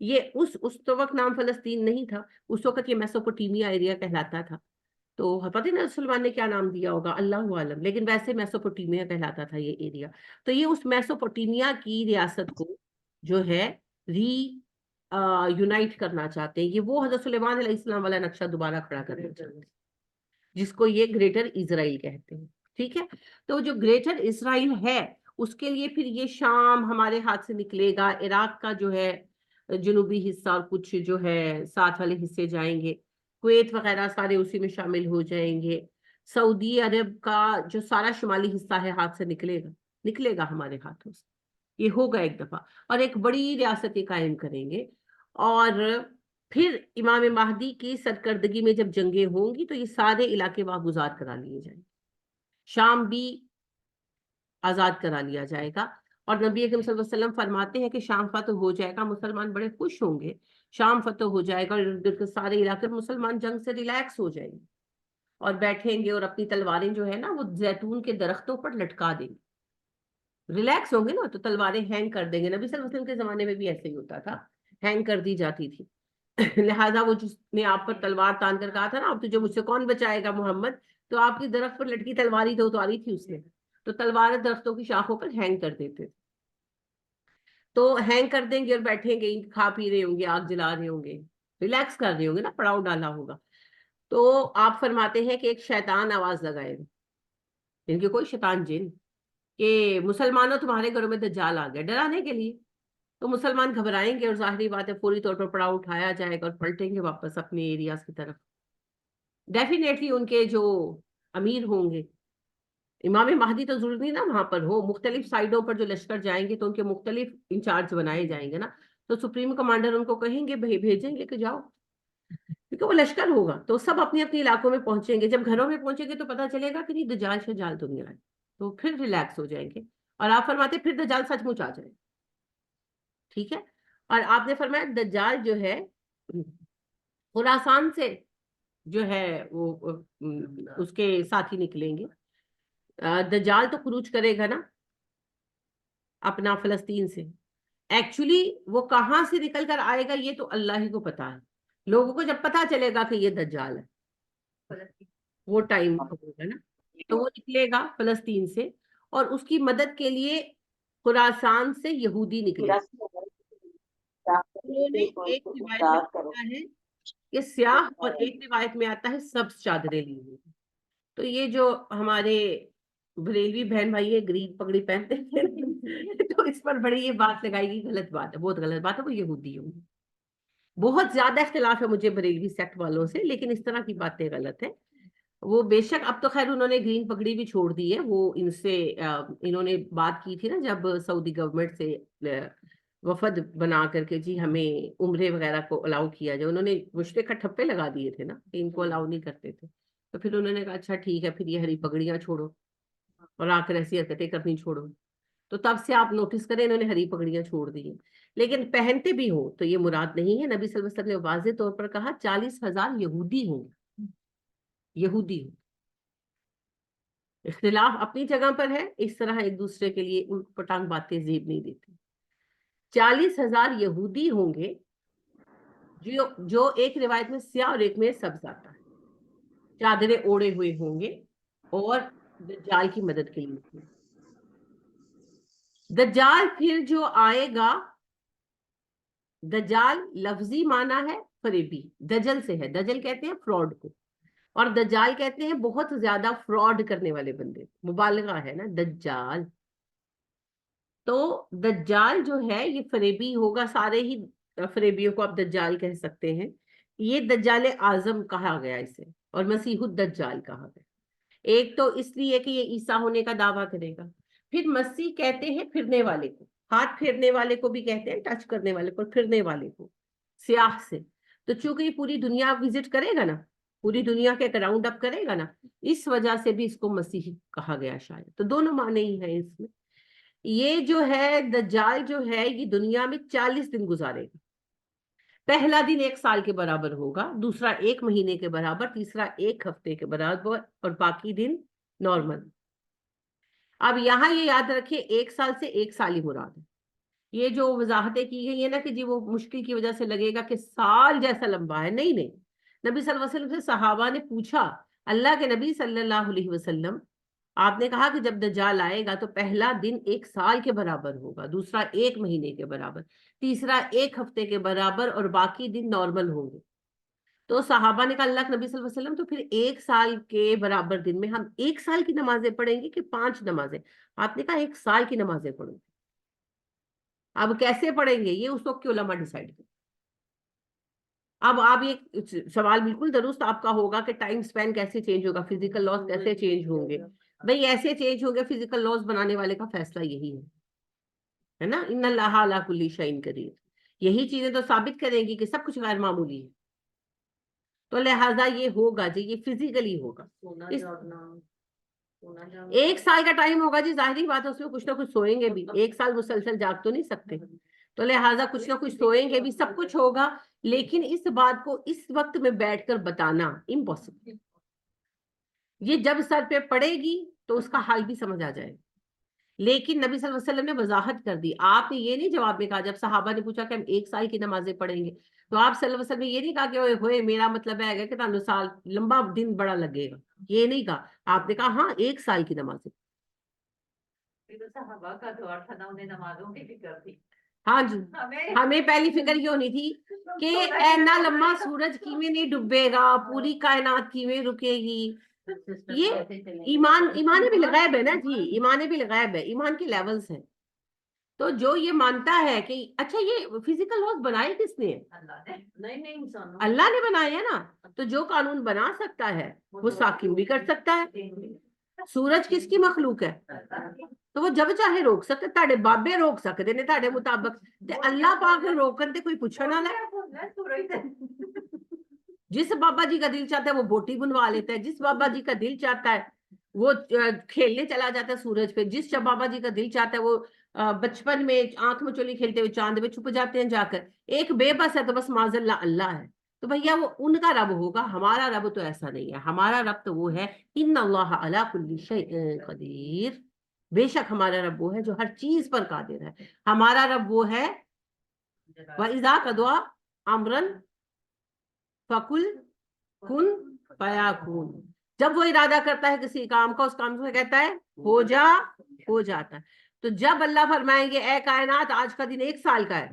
یہ اس وقت نام فلسطین نہیں تھا، اس وقت یہ میسوپوٹیمیا ایریا کہلاتا تھا. تو پتہ نہیں سلمان نے کیا نام دیا ہوگا، اللہ عالم، لیکن ویسے میسوپوٹیمیا کہلاتا تھا یہ ایریا. تو یہ اس میسوپوٹیمیا کی ریاست کو جو ہے ری یونائٹ کرنا چاہتے ہیں. یہ وہ حضرت سلیمان علیہ السلام والا نقشہ دوبارہ کھڑا کرنا چاہتے ہیں، جس کو یہ گریٹر اسرائیل کہتے ہیں. ٹھیک ہے. تو جو گریٹر اسرائیل ہے اس کے لیے پھر یہ شام ہمارے ہاتھ سے نکلے گا، عراق کا جو ہے جنوبی حصہ اور کچھ جو ہے ساتھ والے حصے جائیں گے، کویت وغیرہ سارے اسی میں شامل ہو جائیں گے. سعودی عرب کا جو سارا شمالی حصہ ہے ہاتھ سے نکلے گا ہمارے ہاتھوں سے. یہ ہوگا ایک دفعہ، اور ایک بڑی ریاست قائم کریں گے. اور پھر امام مہدی کی سرکردگی میں جب جنگیں ہوں گی تو یہ سارے علاقے وہاں گزار کرا لیے جائیں گے، شام بھی آزاد کرا لیا جائے گا. اور نبی اکرم صلی اللہ علیہ وسلم فرماتے ہیں کہ شام فتح ہو جائے گا، مسلمان بڑے خوش ہوں گے، شام فتح ہو جائے گا اور ارد گرد کے سارے علاقے مسلمان جنگ سے ریلیکس ہو جائیں گے اور بیٹھیں گے اور اپنی تلواریں جو ہے نا وہ زیتون کے درختوں پر لٹکا دیں گے. ریلیکس ہوں گے نا تو تلواریں ہینگ کر دیں گے. نبی صلی اللہ علیہ وسلم کے زمانے میں بھی ایسے ہی ہوتا تھا، ہینگ کر دی جاتی تھی. لہٰذا وہ جس نے آپ پر تلوار تان کر کہا تھا نا اب تجھے مجھ سے کون بچائے گا محمد، تو آپ کی درخت پر لٹکی تلواری تو اتاری تھی اس نے، تو تلوار درختوں کی شاخوں پر ہینگ کر دیتے تھے. تو ہینگ کر دیں گے اور بیٹھیں گے، کھا پی رہے ہوں گے، آگ جلا رہے ہوں گے، ریلیکس کر رہے ہوں گے نا، پڑاؤ ڈالا ہوگا. تو آپ فرماتے ہیں کہ ایک شیطان آواز لگائے گا، ان کے کوئی شیطان جن، کہ مسلمانوں تمہارے گھروں میں دجال آ گیا، ڈرانے کے لیے. تو مسلمان گھبرائیں گے اور ظاہری بات ہے فوری طور پر پڑاؤ اٹھایا جائے گا اور پلٹیں گے واپس اپنے ایریاز کی طرف. ڈیفینیٹلی ان کے جو امیر ہوں گے، امام مہدی تو ضرور نہیں نا وہاں پر ہو، مختلف سائڈوں پر جو لشکر جائیں گے تو ان کے مختلف انچارج بنائے جائیں گے نا، تو سپریم کمانڈر ان کو کہیں گے بھیجیں گے کہ جاؤ، کیونکہ وہ لشکر ہوگا تو سب اپنے اپنے علاقوں میں پہنچیں گے. جب گھروں میں پہنچیں گے تو پتہ چلے گا کہ نہیں دجال شجال تو نہیں آئے، تو پھر ریلیکس ہو جائیں گے اور آپ فرماتے پھر دجال سچ مچ آ جائے. ٹھیک ہے. اور آپ نے فرمایا دجال جو ہے خراسان سے جو ہے وہ اس کے ساتھی نکلیں گے. دجال تو خروج کرے گا نا اپنا فلسطین سے. ایکچولی وہ کہاں سے نکل کر آئے گا یہ تو اللہ ہی کو پتا ہے. لوگوں کو جب پتا چلے گا کہ یہ دجال ہے وہ ٹائم ہوگا نا, تو وہ نکلے گا فلسطین سے, اور اس کی مدد کے لیے خراسان سے یہودی نکلے. انہوں نے ایک روایت میں آتا ہے کہ سیاہ اور ایک روایت میں آتا ہے سبز چادریں لی ہوئی. تو یہ جو ہمارے بریلوی بہن بھائی ہے گرین پگڑی پہنتے ہیں تو اس پر بڑی یہ بات لگائی گئی, غلط بات ہے, بہت غلط بات ہے, وہ یہودی ہوں. بہت زیادہ اختلاف ہے مجھے بریلوی سیکٹ والوں سے, لیکن اس طرح کی باتیں غلط ہیں. وہ بے شک اب تو خیر انہوں نے گرین پگڑی بھی چھوڑ دی ہے. وہ ان سے انہوں نے بات کی تھی نا جب سعودی گورنمنٹ سے وفد بنا کر کے جی ہمیں عمرے وغیرہ کو الاؤ کیا جائے, انہوں نے مشرے کا ٹھپے لگا دیے تھے نا کہ ان کو الاؤ نہیں کرتے تھے. تو پھر انہوں نے کہا اچھا ٹھیک ہے پھر یہ ہری پگڑیاں چھوڑو اور آ کر ایسی حرکتیں کرنی چھوڑو. تو تب سے آپ نوٹس کریں انہوں نے ہری پگڑیاں چھوڑ دی ہیں, لیکن پہنتے بھی ہوں تو یہ مراد نہیں ہے. نبی صلی اللہ علیہ وسلم نے واضح طور پر کہا 40,000 یہودی ہوں گے, یہودی ہوں. اختلاف اپنی جگہ پر ہے, اس طرح ایک دوسرے کے لیے ان پٹانگ باتیں زیب نہیں دیتی. 40,000 یہودی ہوں گے جو ایک روایت میں سیاہ اور ایک میں سبز آتا ہے, چادریں اوڑے ہوئے ہوں گے اور دجال کی مدد کے لیے. دجال پھر جو آئے گا, دجال لفظی معنی ہے فریبی, دجل سے ہے, دجل کہتے ہیں فراڈ کو, اور دجال کہتے ہیں بہت زیادہ فراڈ کرنے والے بندے, مبالغہ ہے نا دجال. تو دجال جو ہے یہ فریبی ہوگا, سارے ہی فریبیوں کو آپ دجال کہہ سکتے ہیں. یہ دجال اعظم کہا گیا اسے, اور مسیح الدجال کہا گیا. ایک تو اس لیے کہ یہ عیسیٰ ہونے کا دعویٰ کرے گا. پھر مسیح کہتے ہیں پھرنے والے کو, ہاتھ پھیرنے والے کو بھی کہتے ہیں, ٹچ کرنے والے کو, پھرنے والے کو سیاہ سے. تو چونکہ یہ پوری دنیا وزٹ کرے گا نا, پوری دنیا کے راؤنڈ اپ کرے گا نا, اس وجہ سے بھی اس کو مسیح کہا گیا شاید. تو دونوں معنی ہی ہیں اس میں. یہ جو ہے دجال جو ہے یہ دنیا میں 40 دن گزارے گا. پہلا دن 1 سال کے برابر ہوگا, دوسرا 1 مہینے کے برابر, تیسرا 1 ہفتے کے برابر, اور باقی دن نارمل. اب یہاں یہ یاد رکھیں 1 سال سے 1 سال ہی مراد ہے. یہ جو وضاحتیں کی گئی ہیں نا کہ جی وہ مشکل کی وجہ سے لگے گا کہ سال جیسا لمبا ہے, نہیں نہیں. نبی صلی اللہ علیہ وسلم سے صحابہ نے پوچھا, اللہ کے نبی صلی اللہ علیہ وسلم آپ نے کہا کہ جب دجال آئے گا تو پہلا دن 1 سال کے برابر ہوگا, دوسرا 1 مہینے کے برابر, تیسرا 1 ہفتے کے برابر, اور باقی دن نارمل ہوں گے. تو صحابہ نے کہا اللہ کے نبی صلی اللہ علیہ وسلم تو پھر 1 سال کے برابر دن میں ہم 1 سال کی نمازیں پڑھیں گے کہ 5 نمازیں؟ آپ نے کہا 1 سال کی نمازیں پڑھیں گے. اب کیسے پڑھیں گے یہ اس وقت کے علماء ڈیسائیڈ کریں. اب آپ یہ سوال بالکل درست آپ کا ہوگا کہ ٹائم سپین کیسے چینج ہوگا, فزیکل لاز کیسے چینج ہوں گے. بھئی ایسے چینج ہوں گے, فزیکل لاز بنانے والے کا فیصلہ یہی ہے نا, ان اللہ علی کل شیء قدیر. یہی چیزیں تو ثابت کریں گی کہ سب کچھ غیر معمولی ہے. تو لہٰذا یہ ہوگا جی, یہ فزیکلی ہوگا. 1 سال کا ٹائم ہوگا جی, ظاہری بات ہے اس میں کچھ نہ کچھ سوئیں گے بھی. 1 سال مسلسل جاگ تو نہیں سکتے, تو لہٰذا کچھ نہ کچھ سوئیں گے بھی, سب کچھ ہوگا. لیکن اس بات کو اس وقت میں بیٹھ کر بتانا امپاسبل. یہ جب سر پہ پڑے گی تو اس کا حال بھی سمجھ آ جائے. لیکن نبی صلی اللہ علیہ وسلم نے وضاحت کر دی. آپ نے یہ نہیں جواب میں کہا, جب صحابہ نے پوچھا کہ ہم 1 سال کی نمازیں پڑھیں گے, تو آپ صلی اللہ علیہ وسلم نے یہ نہیں کہا کہ اوئے ہوئے میرا مطلب ہے کہ تانوں سال لمبا دن بڑا لگے گا, یہ نہیں کہا. آپ نے کہا ہاں 1 سال کی نمازیں. صحابہ کا دور تھا نا, انہیں نمازوں کی فکر تھی. ہاں جی, ہمیں پہلی فکر یہ ہونی تھی کہ اینا لمبا سورج کیویں نہیں ڈوبے گا, پوری کائنات کیویں رکے گی. یہ ایمان بالغیب ہے نا جی, ایمان بالغیب ہے, ایمان کے لیولز ہیں. تو جو یہ مانتا ہے کہ اچھا یہ فزیکل لاز بنائے کس نے؟ اللہ نے بنائے ہیں نا. تو جو قانون بنا سکتا ہے وہ ساکن بھی کر سکتا ہے. سورج کس کی مخلوق ہے؟ تو وہ جب چاہے روک سکتے. تاڑے بابے روک سکتے نے تاڑے مطابق, تے اللہ پاک روکن تے کوئی پوچھنا نہ. جس بابا جی کا دل چاہتا ہے وہ بوٹی بنوا لیتا ہے, جس بابا جی کا دل چاہتا ہے وہ کھیلنے چلا جاتا ہے سورج پہ. جس جب بابا جی کا دل چاہتا ہے وہ بچپن میں آنکھ میں چولی کھیلتے ہوئے چاند میں چھپ جاتے ہیں جا کر. ایک بے بس ہے تو بس معاذ اللہ اللہ ہے. تو بھیا وہ ان کا رب ہوگا, ہمارا رب تو ایسا نہیں ہے. ہمارا رب تو وہ ہے ان اللہ علی کل شیء قدیر, بے شک ہمارا رب وہ ہے جو ہر چیز پر قادر ہے. ہمارا رب وہ ہے وَإِذَا قَضَىٰ أَمْرًا فَقُلْ كُن فَيَكُونُ, جب وہ ارادہ کرتا ہے کسی کام کا اس کام سے کہتا ہے ہو جا, ہو جاتا ہے. تو جب اللہ فرمائیں گے اے کائنات آج کا دن 1 سال کا ہے,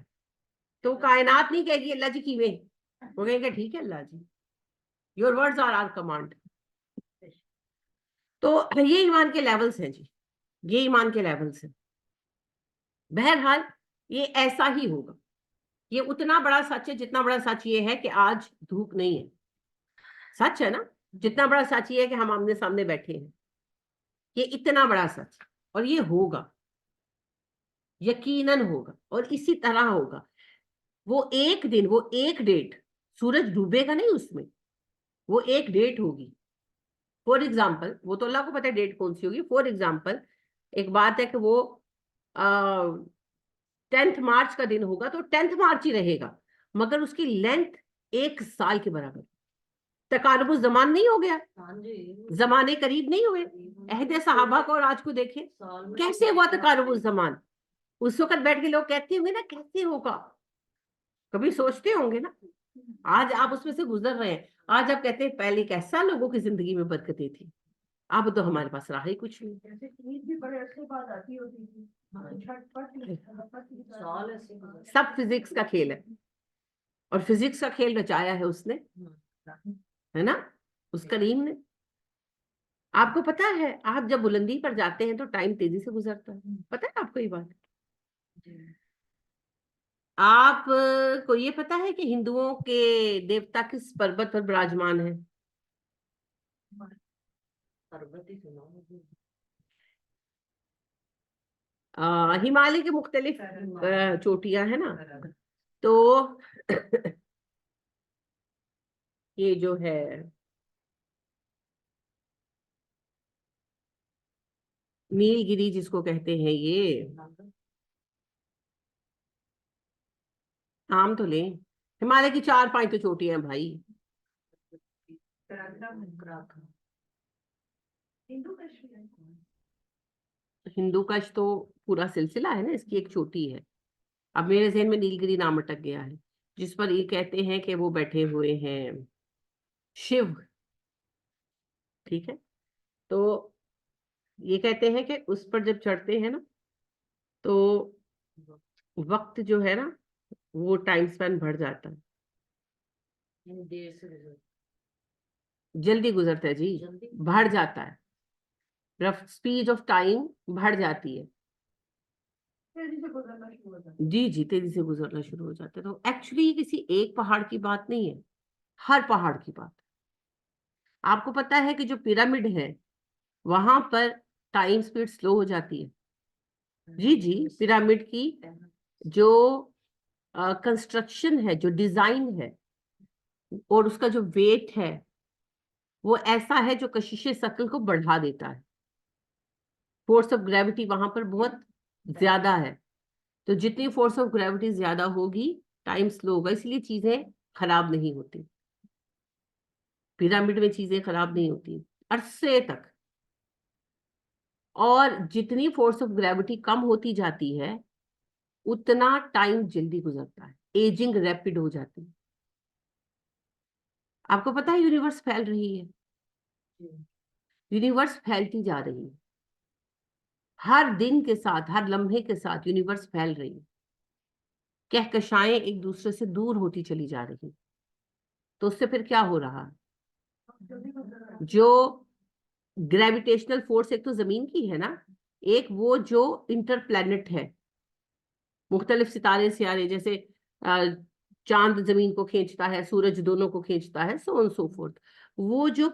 تو کائنات نہیں کہے گی اللہ جی کیویں, وہ کہیں گے ٹھیک ہے اللہ جی, your words are are command. تو یہ ایمان کے لیولز ہیں جی, یہ ایمان کے لیولز ہیں. بہرحال یہ ایسا ہی ہوگا. یہ اتنا بڑا سچ ہے جتنا بڑا سچ یہ ہے کہ آج دھوپ نہیں ہے. سچ ہے نا, جتنا بڑا سچ یہ ہے کہ ہم آمنے سامنے بیٹھے ہیں. یہ اتنا بڑا سچ, اور یہ ہوگا, یقیناً ہوگا, اور اسی طرح ہوگا. وہ ایک دن, وہ ایک ڈیٹ, سورج ڈوبے گا نہیں اس میں, وہ ایک ڈیٹ ہوگی. فور ایگزامپل, وہ تو اللہ کو پتہ ہے ڈیٹ کون سی ہوگی. فور ایگزامپل ایک بات ہے کہ وہ 10 مارچ کا دن ہوگا تو 10 مارچ ہی رہے گا, مگر اس کی لینتھ 1 سال کے برابر. تقارب الزمان نہیں ہو گیا, زمانے قریب نہیں ہوئے. عہد صحابہ کو اور آج کو دیکھیں کیسے ہوا تقارب الزمان. اس وقت بیٹھ کے لوگ کہتے ہوں گے نا کیسے ہوگا, کبھی سوچتے ہوں گے نا. آج آپ اس میں سے گزر رہے ہیں, آج آپ کہتے ہیں پہلے کیسا لوگوں کی زندگی میں برکتیں تھی, اب تو ہمارے پاس رہا ہی کچھ نہیں. سب فزکس کا کھیل ہے, اور فزکس کا کھیل رچایا ہے اس نے, ہے نا, اس کریم نے. آپ کو پتا ہے آپ جب بلندی پر جاتے ہیں تو ٹائم تیزی سے گزرتا ہے, پتا ہے آپ کو یہ بات. آپ کو یہ پتا ہے کہ ہندوؤں کے دیوتا کس پربت پر براجمان ہے؟ ہمالیہ کے مختلف چوٹیاں ہیں نا, تو یہ جو ہے نیل گری جس کو کہتے ہیں, یہ نام تو لیں, ہمالیہ کی 4-5 تو چوٹیاں ہیں بھائی. ہندو کش تو پورا سلسلہ ہے نا, اس کی ایک چوٹی ہے. اب میرے ذہن میں نیل گری نام اٹک گیا ہے, جس پر یہ کہتے ہیں کہ وہ بیٹھے ہوئے ہیں شیو. ٹھیک ہے, تو یہ کہتے ہیں کہ اس پر جب چڑھتے ہیں نا تو وقت جو ہے نا وہ ٹائم سپین بڑھ جاتا ہے, جلدی گزرتا ہے جی, بڑھ جاتا ہے, اسپیڈ آف ٹائم بڑھ جاتی ہے. جی جی تیزی سے گزرنا شروع ہو جاتا ہے. تو ایکچولی کسی ایک پہاڑ کی بات نہیں ہے, ہر پہاڑ کی بات. آپ کو پتا ہے کہ جو پیرامڈ ہے وہاں پر ٹائم سپیڈ سلو ہو جاتی ہے. جی جی, پیرامڈ کی جو کنسٹرکشن ہے, جو ڈیزائن ہے, اور اس کا جو ویٹ ہے وہ ایسا ہے جو کشش ثقل کو بڑھا دیتا ہے. فورس آف گریوٹی وہاں پر بہت زیادہ ہے, تو جتنی فورس آف گریوٹی زیادہ ہوگی ٹائم سلو ہوگا. اس لیے چیزیں خراب نہیں ہوتی, پیرامڈ میں چیزیں خراب نہیں ہوتی عرصے تک. اور جتنی فورس آف گریوٹی کم ہوتی جاتی ہے اتنا ٹائم جلدی گزرتا ہے, ایجنگ ریپڈ ہو جاتی ہے. آپ کو پتا ہے یونیورس پھیل رہی ہے, یونیورس پھیلتی جا رہی ہے, ہر دن کے ساتھ, ہر لمحے کے ساتھ یونیورس پھیل رہی ہے. کہکشائیں ایک دوسرے سے دور ہوتی چلی جا رہی. تو اس سے پھر کیا ہو رہا, جو گریویٹیشنل فورس ایک تو زمین کی ہے نا, ایک وہ جو انٹر پلانٹ ہے, مختلف ستارے سیارے, جیسے چاند زمین کو کھینچتا ہے, سورج دونوں کو کھینچتا ہے, سو آن سو فورتھ. وہ جو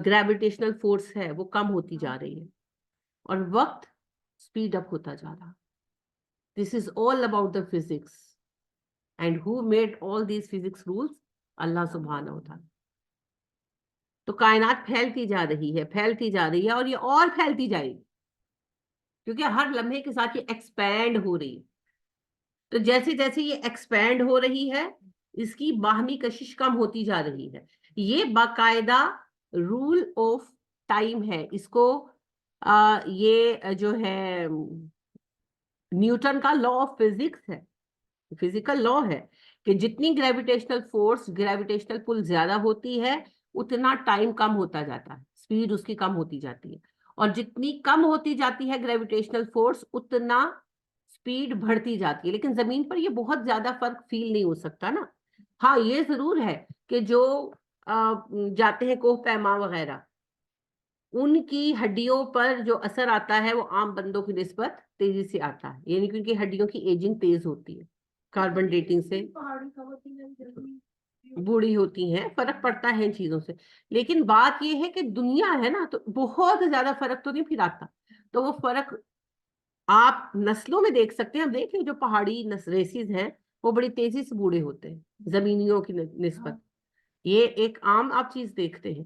گریویٹیشنل فورس ہے وہ کم ہوتی جا رہی ہے, اور وقت اسپیڈ اپ ہوتا جا رہا. This is all about the physics, and who made all these physics rules? اللہ سبحانہ و تعالی. تو کائنات پھیلتی جا رہی ہے، پھیلتی جا رہی ہے، اور یہ اور پھیلتی جائے گی، کیونکہ ہر لمحے کے ساتھ یہ ایکسپینڈ ہو رہی ہے۔ تو جیسے جیسے یہ ایکسپینڈ ہو رہی ہے، اس کی باہمی کشش کم ہوتی جا رہی ہے۔ یہ باقاعدہ رول آف ٹائم ہے، اس کو یہ جو ہے نیوٹن کا لا آف فزکس ہے، فزیکل لا ہے کہ جتنی گریویٹیشنل فورس، گریویٹیشنل پل زیادہ ہوتی ہے، اتنا ٹائم کم ہوتا جاتا ہے، اسپیڈ اس کی کم ہوتی جاتی ہے، اور جتنی کم ہوتی جاتی ہے گریویٹیشنل فورس، اتنا اسپیڈ بڑھتی جاتی ہے۔ لیکن زمین پر یہ بہت زیادہ فرق فیل نہیں ہو سکتا نا۔ ہاں یہ ضرور ہے کہ جو جاتے ہیں کوہ پیما وغیرہ، ان کی ہڈیوں پر جو اثر آتا ہے وہ عام بندوں کی نسبت تیزی سے آتا ہے، یعنی کہ ان کی ہڈیوں کی ایجنگ تیز ہوتی ہے، کاربن ڈیٹنگ سے پہاڑی خواتین جلدی بوڑھی ہوتی ہیں، فرق پڑتا ہے ان چیزوں سے۔ لیکن بات یہ ہے کہ دنیا ہے نا، تو بہت زیادہ فرق تو نہیں پھر آتا۔ تو وہ فرق آپ نسلوں میں دیکھ سکتے ہیں۔ ہم دیکھ لیں جو پہاڑی ریسز ہیں وہ بڑی تیزی سے بوڑھے ہوتے ہیں زمینیوں کی نسبت، یہ ایک عام آپ چیز دیکھتے ہیں۔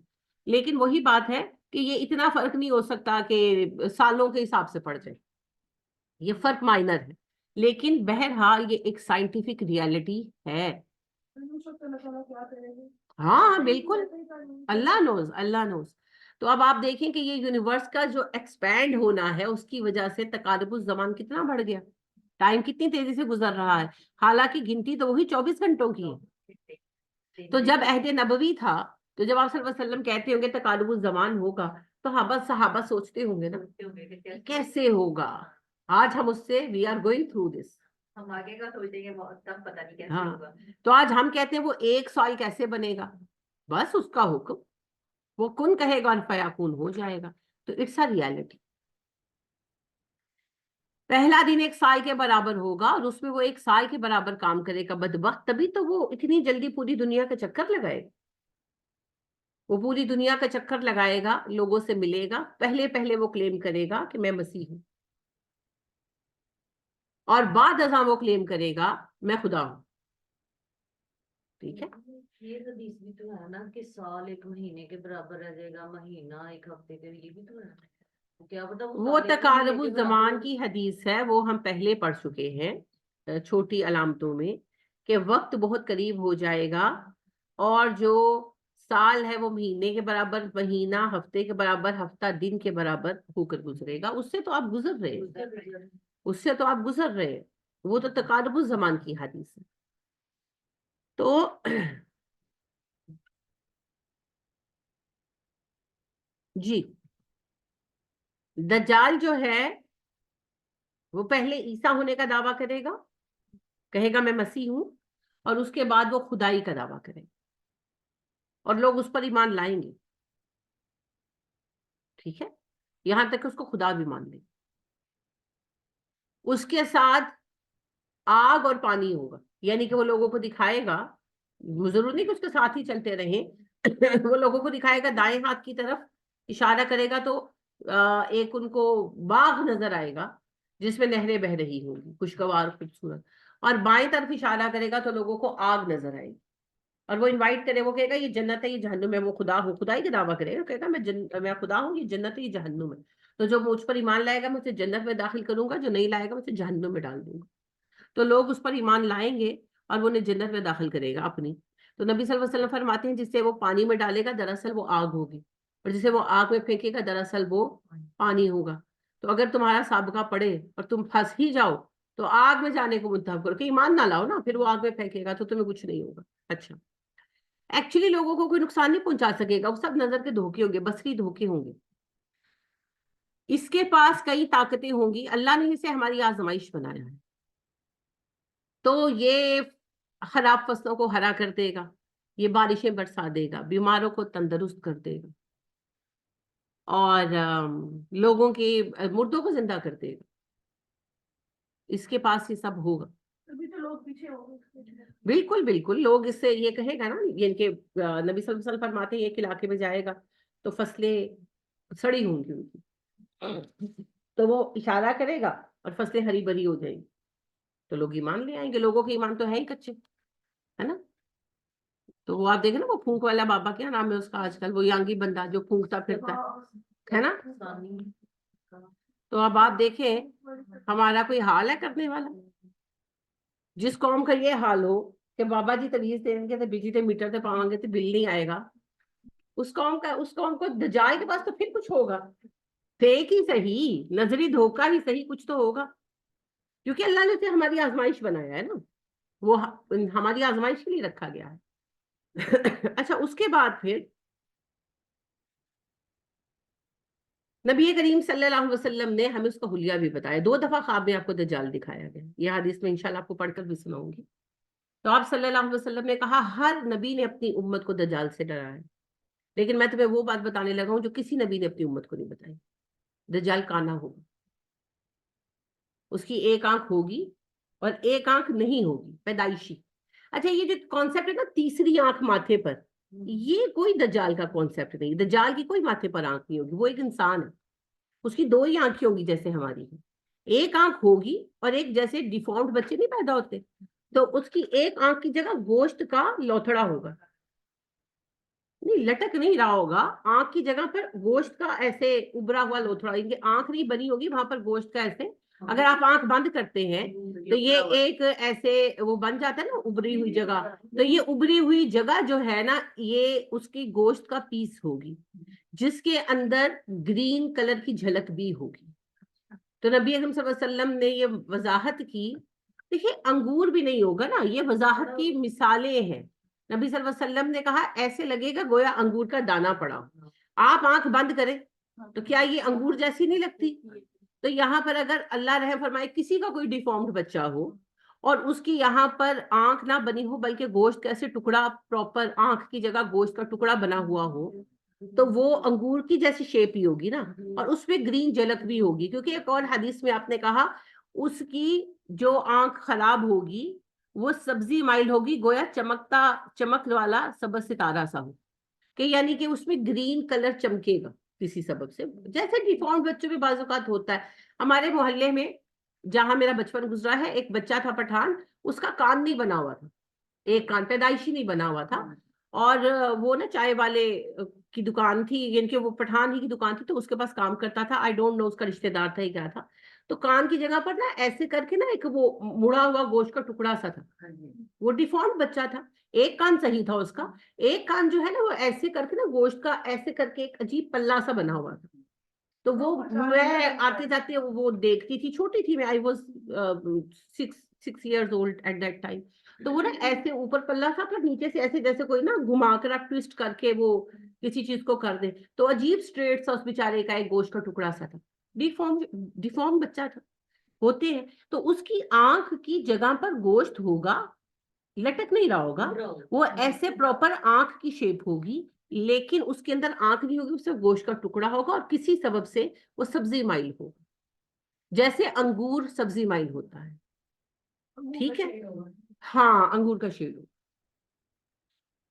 لیکن وہی بات ہے کہ یہ اتنا فرق نہیں ہو سکتا کہ سالوں کے حساب سے پڑ جائے، یہ فرق مائنر ہے، لیکن بہرحال یہ ایک سائنٹیفک ریالٹی ہے۔ ہاں بالکل، اللہ نوز، اللہ نوز۔ تو اب آپ دیکھیں کہ یہ یونیورس کا جو ایکسپینڈ ہونا ہے، اس کی وجہ سے تقارب الزمان کتنا بڑھ گیا، ٹائم کتنی تیزی سے گزر رہا ہے، حالانکہ گنتی تو وہی 24 گھنٹوں کی ہے۔ تو جب عہد نبوی تھا، تو جب آپ صلی اللہ علیہ وسلم کہتے ہوں گے تقارب الزمان ہوگا، تو صحابہ سوچتے ہوں گے نا کیسے ہوگا۔ آج ہم اس سے we are going through this, ہم آگے کا سوچیں گے، بہت تب پتہ نہیں کیسے ہاں، ہوگا۔ تو آج ہم کہتے ہیں وہ 1 سال کیسے بنے گا، بس اس کا حکم، وہ کن کہے گا اور فیکون ہو جائے گا۔ تو اٹس اے ریالٹی۔ پہلا دن 1 سال کے برابر ہوگا، اور اس میں وہ 1 سال کے برابر کام کرے گا بدبخت، تبھی تو وہ اتنی جلدی پوری دنیا کا چکر لگائے گا۔ وہ پوری دنیا کا چکر لگائے گا، لوگوں سے ملے گا، پہلے پہلے وہ کلیم کرے گا کہ میں مسیح ہوں، اور بعد ازاں وہ کلیم کرے گا میں خدا ہوں۔ ٹھیک ہے، یہ حدیث بھی تو ہے نا کہ سال 1 مہینے کے برابر رہ جائے گا، مہینہ 1 ہفتے کے، یہ بھی تو ہے، کیا پتا وہ سال 1 تقارب مہینے کے الزمان برابر کی حدیث ہے، وہ ہم پہلے پڑھ چکے ہیں چھوٹی علامتوں میں، کہ وقت بہت قریب ہو جائے گا، اور جو سال ہے وہ مہینے کے برابر، مہینہ ہفتے کے برابر، ہفتہ دن کے برابر ہو کر گزرے گا۔ اس سے تو آپ گزر رہے ہیں، اس سے تو آپ گزر رہے ہیں، وہ تو تقارب الزمان کی حدیث ہے۔ تو جی، دجال جو ہے وہ پہلے عیسیٰ ہونے کا دعویٰ کرے گا، کہے گا میں مسیح ہوں، اور اس کے بعد وہ خدائی کا دعویٰ کرے گا، اور لوگ اس پر ایمان لائیں گے۔ ٹھیک ہے، یہاں تک کہ اس کو خدا بھی مان لیں۔ اس کے ساتھ آگ اور پانی ہوگا، یعنی کہ وہ لوگوں کو دکھائے گا، ضرور نہیں کہ اس کے ساتھ ہی چلتے رہیں وہ لوگوں کو دکھائے گا دائیں ہاتھ کی طرف اشارہ کرے گا، تو ایک ان کو باغ نظر آئے گا جس میں نہریں بہ رہی ہوں گی، خوشگوار خوبصورت، اور بائیں طرف اشارہ کرے گا تو لوگوں کو آگ نظر آئے گی، اور وہ انوائٹ کرے، وہ کہے گا یہ جنت ہے، یہ جہنم ہے، وہ خدا ہوں، خدائی کا دعویٰ کرے گا، کہے گا میں خدا ہوں، یہ جنت ہے، یہ جہنم ہے، تو جو مجھ پر ایمان لائے گا میں اسے جنت میں داخل کروں گا، جو نہیں لائے گا میں اسے جہنم میں ڈال دوں گا۔ تو لوگ اس پر ایمان لائیں گے، اور وہ انہیں جنت میں داخل کرے گا اپنی۔ تو نبی صلی اللہ علیہ وسلم فرماتے ہیں جسے وہ پانی میں ڈالے گا دراصل وہ آگ ہوگی، اور جسے وہ آگ میں پھینکے گا دراصل وہ پانی ہوگا۔ تو اگر تمہارا سابقہ پڑے اور تم پھنس ہی جاؤ تو آگ میں جانے کو منتخب کرو، کہ ایمان نہ لاؤ نا، پھر وہ آگ میں پھینکے گا تو تمہیں کچھ نہیں ہوگا۔ اچھا، ایکچولی لوگوں کو کوئی نقصان نہیں پہنچا سکے گا، وہ سب نظر کے دھوکے ہوں گے، بصری دھوکے ہوں گے۔ اس کے پاس کئی طاقتیں ہوں گی، اللہ نے اسے ہماری آزمائش بنایا ہے۔ تو یہ خراب فصلوں کو ہرا کر دے گا، یہ بارشیں برسا دے گا، بیماروں کو تندرست کر دے گا، اور لوگوں کے مردوں کو زندہ کر دے گا۔ اس کے پاس یہ سب ہوگا۔ ابھی تو لوگ پیچھے ہو گئے۔ بالکل بالکل، لوگ اس سے یہ کہے گا نا، یہ کہ نبی صلی اللہ علیہ وسلم فرماتے ہیں ایک علاقے میں جائے گا تو فصلیں سڑی ہوں گی ان کی، تو وہ اشارہ کرے گا اور فصلیں ہری بھری ہو جائیں گی، تو لوگ ایمان لے آئیں گے۔ لوگوں کے ایمان تو ہے ہی کچے، ہے نا۔ تو وہ آپ دیکھیں نا وہ پھونک والا بابا، کیا نام ہے اس کا آج کل، وہ یانگی بندہ جو پھونکتا پھرتا ہے نا. تو اب آپ دیکھیں ہمارا کوئی حال ہے کرنے والا. جس قوم کا یہ حال ہو کہ بابا جی تویز دیں گے تو بجلی تے میٹر تے پاؤں گے تو بل نہیں آئے گا، اس قوم کو دجال کے پاس تو پھر کچھ ہوگا، فیک ہی صحیح، نظری دھوکہ ہی صحیح، کچھ تو ہوگا، کیونکہ اللہ نے اسے ہماری آزمائش بنایا ہے نا، وہ ہماری آزمائش کے لیے رکھا گیا ہے. اچھا اس کے بعد پھر نبی کریم صلی اللہ علیہ وسلم نے ہمیں اس کا حلیہ بھی بتایا. 2 دفعہ خواب میں آپ کو دجال دکھایا گیا، یہ حدیث میں انشاءاللہ آپ کو پڑھ کر بھی سناؤں گی. تو آپ صلی اللہ علیہ وسلم نے کہا ہر نبی نے اپنی امت کو دجال سے ڈرایا، لیکن میں تمہیں وہ بات بتانے لگا ہوں جو کسی نبی نے اپنی امت کو نہیں بتائی. دجال کانا ہوگا، اس کی ایک آنکھ ہوگی اور ایک آنکھ نہیں ہوگی، پیدائشی. اچھا یہ جو کانسیپٹ ہے نا تیسری آنکھ ماتھے پر، یہ کوئی دجال کا کانسیپٹ نہیں. دجال کی کوئی ماتھے پر آنکھ نہیں ہوگی، وہ ایک انسان ہے، اس کی 2 ہی آنکھیں ہوگی جیسے ہماری ہیں. ایک آنکھ ہوگی اور ایک جیسے ڈیفارمڈ بچے نہیں پیدا ہوتے تو اس کی ایک آنکھ کی جگہ گوشت کا لوتھڑا ہوگا، نہیں لٹک نہیں رہا ہوگا، آنکھ کی جگہ پر گوشت کا ایسے ابھرا ہوا لوتھڑا، آنکھ نہیں بنی ہوگی وہاں پر گوشت کا ایسے. اگر آپ آنکھ بند کرتے ہیں تو یہ ایک ایسے وہ بن جاتا ہے نا ابری ہوئی جگہ، تو یہ ابری ہوئی جگہ جو ہے نا یہ اس کی گوشت کا پیس ہوگی جس کے اندر گرین کلر کی جھلک بھی ہوگی. تو نبی اکرم صلی اللہ علیہ وسلم نے یہ وضاحت کی. دیکھیے انگور بھی نہیں ہوگا نا، یہ وضاحت کی مثالیں ہیں. نبی صلی اللہ علیہ وسلم نے کہا ایسے لگے گا گویا انگور کا دانہ پڑا. آپ آنکھ بند کریں تو کیا یہ انگور جیسی نہیں لگتی؟ تو یہاں پر اگر اللہ رحم فرمائے کسی کا کوئی ڈیفارمڈ بچہ ہو اور اس کی یہاں پر آنکھ نہ بنی ہو بلکہ گوشت کا ایسے ٹکڑا پراپر آنکھ کی جگہ گوشت کا ٹکڑا بنا ہوا ہو تو وہ انگور کی جیسی شیپ ہی ہوگی نا، اور اس پہ گرین جھلک بھی ہوگی. کیونکہ ایک اور حدیث میں آپ نے کہا اس کی جو آنکھ خراب ہوگی وہ سبزی مائل ہوگی، گویا چمک والا سبز ستارہ سا ہو، کہ یعنی کہ اس میں گرین کلر چمکے گا کسی سبب سے، جیسے ڈیفارم بچوں میں بعض اوقات ہوتا ہے. ہمارے محلے میں جہاں میرا بچپن گزرا ہے ایک بچہ تھا پٹھان، اس کا کان نہیں بنا ہوا تھا، ایک کان پیدائشی نہیں بنا ہوا تھا، اور وہ نا چائے والے کی دکان تھی، یعنی کہ وہ پٹھان ہی کی دکان تھی تو اس کے پاس کام کرتا تھا. آئی ڈونٹ نو اس کا رشتہ دار تھا ہی کیا تھا. تو کان کی جگہ پر نا ایسے کر کے نا ایک وہ مڑا ہوا گوشت کا ٹکڑا سا تھا، وہ ڈیفالٹ بچہ تھا. ایک کان صحیح تھا اس کا، ایک کان جو ہے نا وہ ایسے کر کے نا گوشت کا ایسے کر کے ایک عجیب پلہ سا بنا ہوا تھا. تو وہ میں آتے جاتے وہ دیکھتی تھی، چھوٹی تھی میں، I was 6 years old at that time. تو وہ نا ایسے اوپر پلہ تھا پر نیچے سے ایسے جیسے کوئی نا گھما کر آپ ٹویسٹ کر کے وہ کسی چیز کو کر دے، تو عجیب اسٹریٹ سا اس بیچارے کا ایک گوشت کا ٹکڑا سا تھا. ڈیفارم بچہ تھا، ہوتے ہیں. تو اس کی آنکھ کی جگہ پر گوشت ہوگا، لٹک نہیں رہا ہوگا، وہ ایسے پراپر آنکھ کی شیپ ہوگی لیکن اس کے اندر آنکھ نہیں ہوگی، اس سے گوشت کا ٹکڑا ہوگا اور کسی سبب سے وہ سبزی مائل ہوگا، جیسے انگور سبزی مائل ہوتا ہے. ٹھیک ہے، ہاں انگور کا شیڈ ہو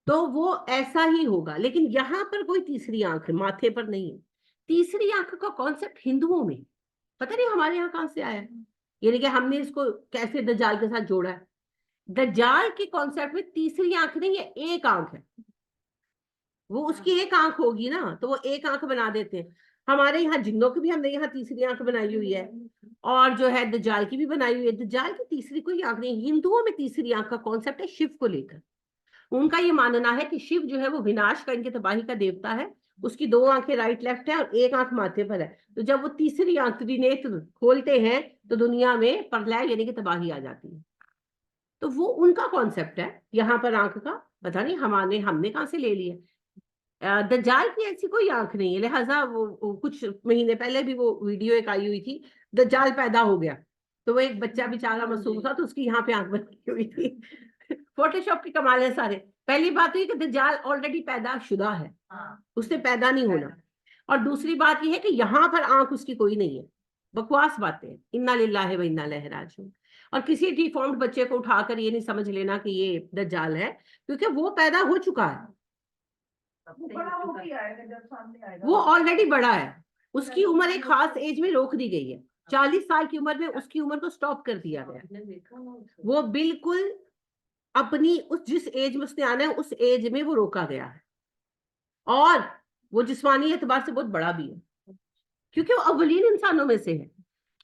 تو وہ ایسا ہی ہوگا. لیکن یہاں پر کوئی تیسری آنکھ ماتھے پر نہیں ہے. تیسری آنکھ کا کانسیپٹ ہندوؤں میں پتہ نہیں ہمارے یہاں کہاں سے آیا ہے، یعنی کہ ہم نے اس کو کیسے دجال کے ساتھ جوڑا ہے. دجال کے کانسیپٹ میں تیسری آنکھ نہیں ہے، ایک آنکھ ہے. وہ اس کی ایک آنکھ ہوگی نا تو وہ ایک آنکھ بنا دیتے ہیں. ہمارے یہاں جنوں کی بھی ہم نے یہاں تیسری آنکھ بنائی ہوئی ہے، اور جو ہے دجال کی بھی بنائی ہوئی ہے. دجال کی تیسری کوئی آنکھ نہیں. ہندوؤں میں تیسری آنکھ کا کانسیپٹ ہے شیو کو لے کر. ان کا یہ ماننا ہے کہ شیو جو ہے وہ وناش کا، ان کے تباہی کا دیوتا ہے. اس کی 2 آنکھیں رائٹ لیفٹ ہے اور ایک آنکھ ماتھے پر ہے. تو جب وہ تیسری آنکھ ترینیتر کھولتے ہیں تو دنیا میں پرلے یعنی کہ تباہی آ جاتی ہے. تو وہ ان کا کانسیپٹ ہے. یہاں پر آنکھ کا پتہ نہیں ہم نے کہاں سے لے لیا. دجال کی ایسی کوئی آنکھ نہیں ہے. لہٰذا وہ کچھ مہینے پہلے بھی وہ ویڈیو ایک آئی ہوئی تھی، دجال پیدا ہو گیا تو وہ ایک بچہ بیچارہ معصوم تھا تو اس کی یہاں پہ آنکھ بنی ہوئی تھی. فوٹو شاپ کی کمال ہے سارے. پہلی بات یہ کہ دجال آلریڈی پیدا شدہ ہے، اس نے پیدا نہیں ہونا. اور دوسری بات یہ ہے کہ یہاں پر آنکھ اس کی کوئی نہیں ہے. بکواس باتیں. انا للہ و انا الیہ راجعون. اور کسی ڈیفارمڈ بچے کو اٹھا کر یہ نہیں سمجھ لینا کہ یہ دجال ہے، کیونکہ وہ پیدا ہو چکا ہے، وہ آلریڈی بڑا ہے. اس کی عمر ایک خاص ایج میں روک دی گئی ہے. 40 سال کی عمر میں اس کی عمر کو سٹاپ کر دیا گیا. وہ بالکل اپنی اس جس ایج میں اس نے آنا ہے اس ایج میں وہ روکا گیا ہے، اور وہ جسمانی اعتبار سے بہت بڑا بھی ہے کیونکہ وہ اولین انسانوں میں سے ہے.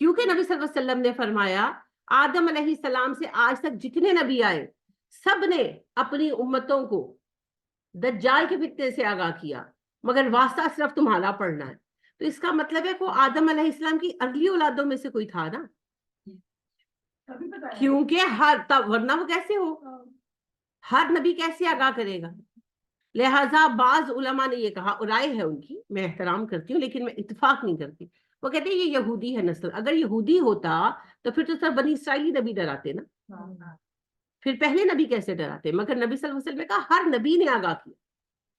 کیونکہ نبی صلی اللہ علیہ وسلم نے فرمایا آدم علیہ السلام سے آج تک جتنے نبی آئے سب نے اپنی امتوں کو دجال کے فتنے سے آگاہ کیا، مگر واسطہ صرف تمہارا پڑنا ہے. تو اس کا مطلب ہے کہ وہ آدم علیہ السلام کی اگلی اولادوں میں سے کوئی تھا نا، کیونکہ ورنہ وہ کیسے ہو، ہر نبی کیسے آگاہ کرے گا. لہٰذا بعض علماء نے یہ کہا، اور رائے ہے ان کی، میں احترام کرتی ہوں لیکن میں اتفاق نہیں کرتی، وہ کہتے ہیں یہ یہودی ہے نسل. اگر یہودی ہوتا تو پھر تو سب بنی اسرائیلی نبی ڈراتے نا، پھر پہلے نبی کیسے ڈراتے؟ مگر نبی صلی اللہ علیہ وسلم نے کہا ہر نبی نے آگاہ کیا،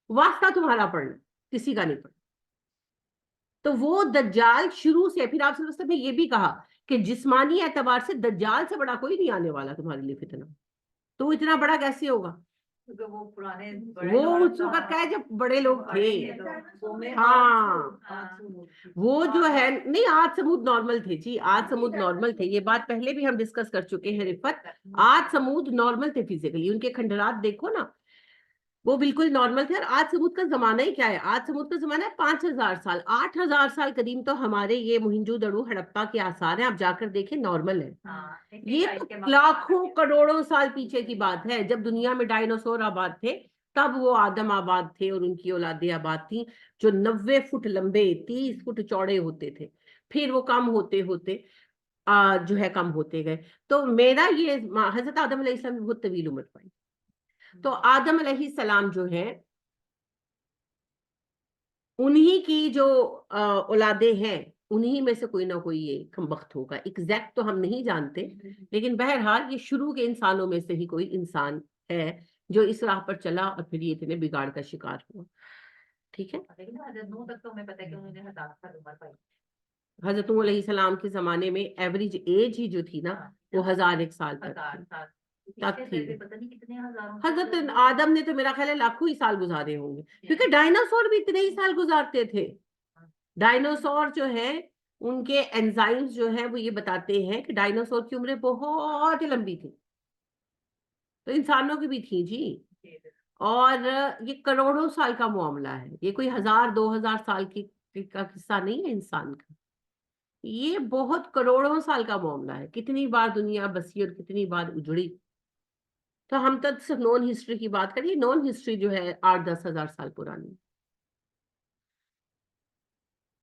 واسطہ تمہارا پڑھنا، کسی کا نہیں پڑھنا. تو وہ دجال شروع سے، پھر آپ صلی اللہ علیہ وسلم نے یہ بھی کہا کہ جسمانی اعتبار سے دجال سے بڑا کوئی نہیں آنے والا تمہارے لیے فتنہ. تو وہ اتنا بڑا کیسے ہوگا؟ وہ پرانے وہ اس وقت کا ہے جب بڑے لوگ تھے. ہاں وہ جو ہے نہیں، آج سمود نارمل تھے جی، آج سمود نارمل تھے. یہ بات پہلے بھی ہم ڈسکس کر چکے ہیں رفت. آج سمود نارمل تھے فزیکلی، ان کے کھنڈرات دیکھو نا وہ بالکل نارمل تھے. اور آج سمود کا زمانہ ہی کیا ہے؟ آج سمود کا زمانہ ہے 5000 سال، 8000 سال قدیم تو ہمارے یہ موہنجو دڑو ہڑپا کے آثار ہیں، آپ جا کر دیکھیں نارمل ہے. یہ تو لاکھوں کروڑوں سال پیچھے کی بات ہے، جب دنیا میں ڈائنوسور آباد تھے تب وہ آدم آباد تھے اور ان کی اولادیں آباد تھیں جو 90 فٹ لمبے 30 فٹ چوڑے ہوتے تھے. پھر وہ کم ہوتے ہوتے جو ہے کم ہوتے گئے. تو میرا یہ حضرت آدم علیہ السلام بہت طویل عمر پائی. تو آدم علیہ السلام جو ہے انہی کی جو اولادیں ہیں انہی میں سے کوئی نہ کوئی یہ کمبخت ہوگا. ایگزیکٹ تو ہم نہیں جانتے، لیکن بہرحال یہ شروع کے انسانوں میں سے ہی کوئی انسان ہے جو اس راہ پر چلا اور پھر یہ اتنے بگاڑ کا شکار ہوا. ٹھیک ہے. حضرت نوح علیہ السلام کے زمانے میں ایوریج ایج ہی جو تھی نا وہ 1001 سال تک تھی. حضرت آدم نے تو میرا خیال ہے لاکھوں ہی سال گزارے ہوں گے، کیونکہ ڈائناسور بھی اتنے ہی سال گزارتے تھے. ڈائناسور جو ہے ان کے انزائمز جو ہیں وہ یہ بتاتے ہیں کہ ڈائناسور کی عمریں بہت لمبی تھی، تو انسانوں کی بھی تھی جی. اور یہ کروڑوں سال کا معاملہ ہے، یہ کوئی 1000-2000 سال کا قصہ نہیں ہے انسان کا. یہ بہت کروڑوں سال کا معاملہ ہے. کتنی بار دنیا بسی اور کتنی بار اجڑی. تو ہم تو صرف نون ہسٹری کی بات کریے، نون ہسٹری جو ہے 8-10 ہزار سال پرانی.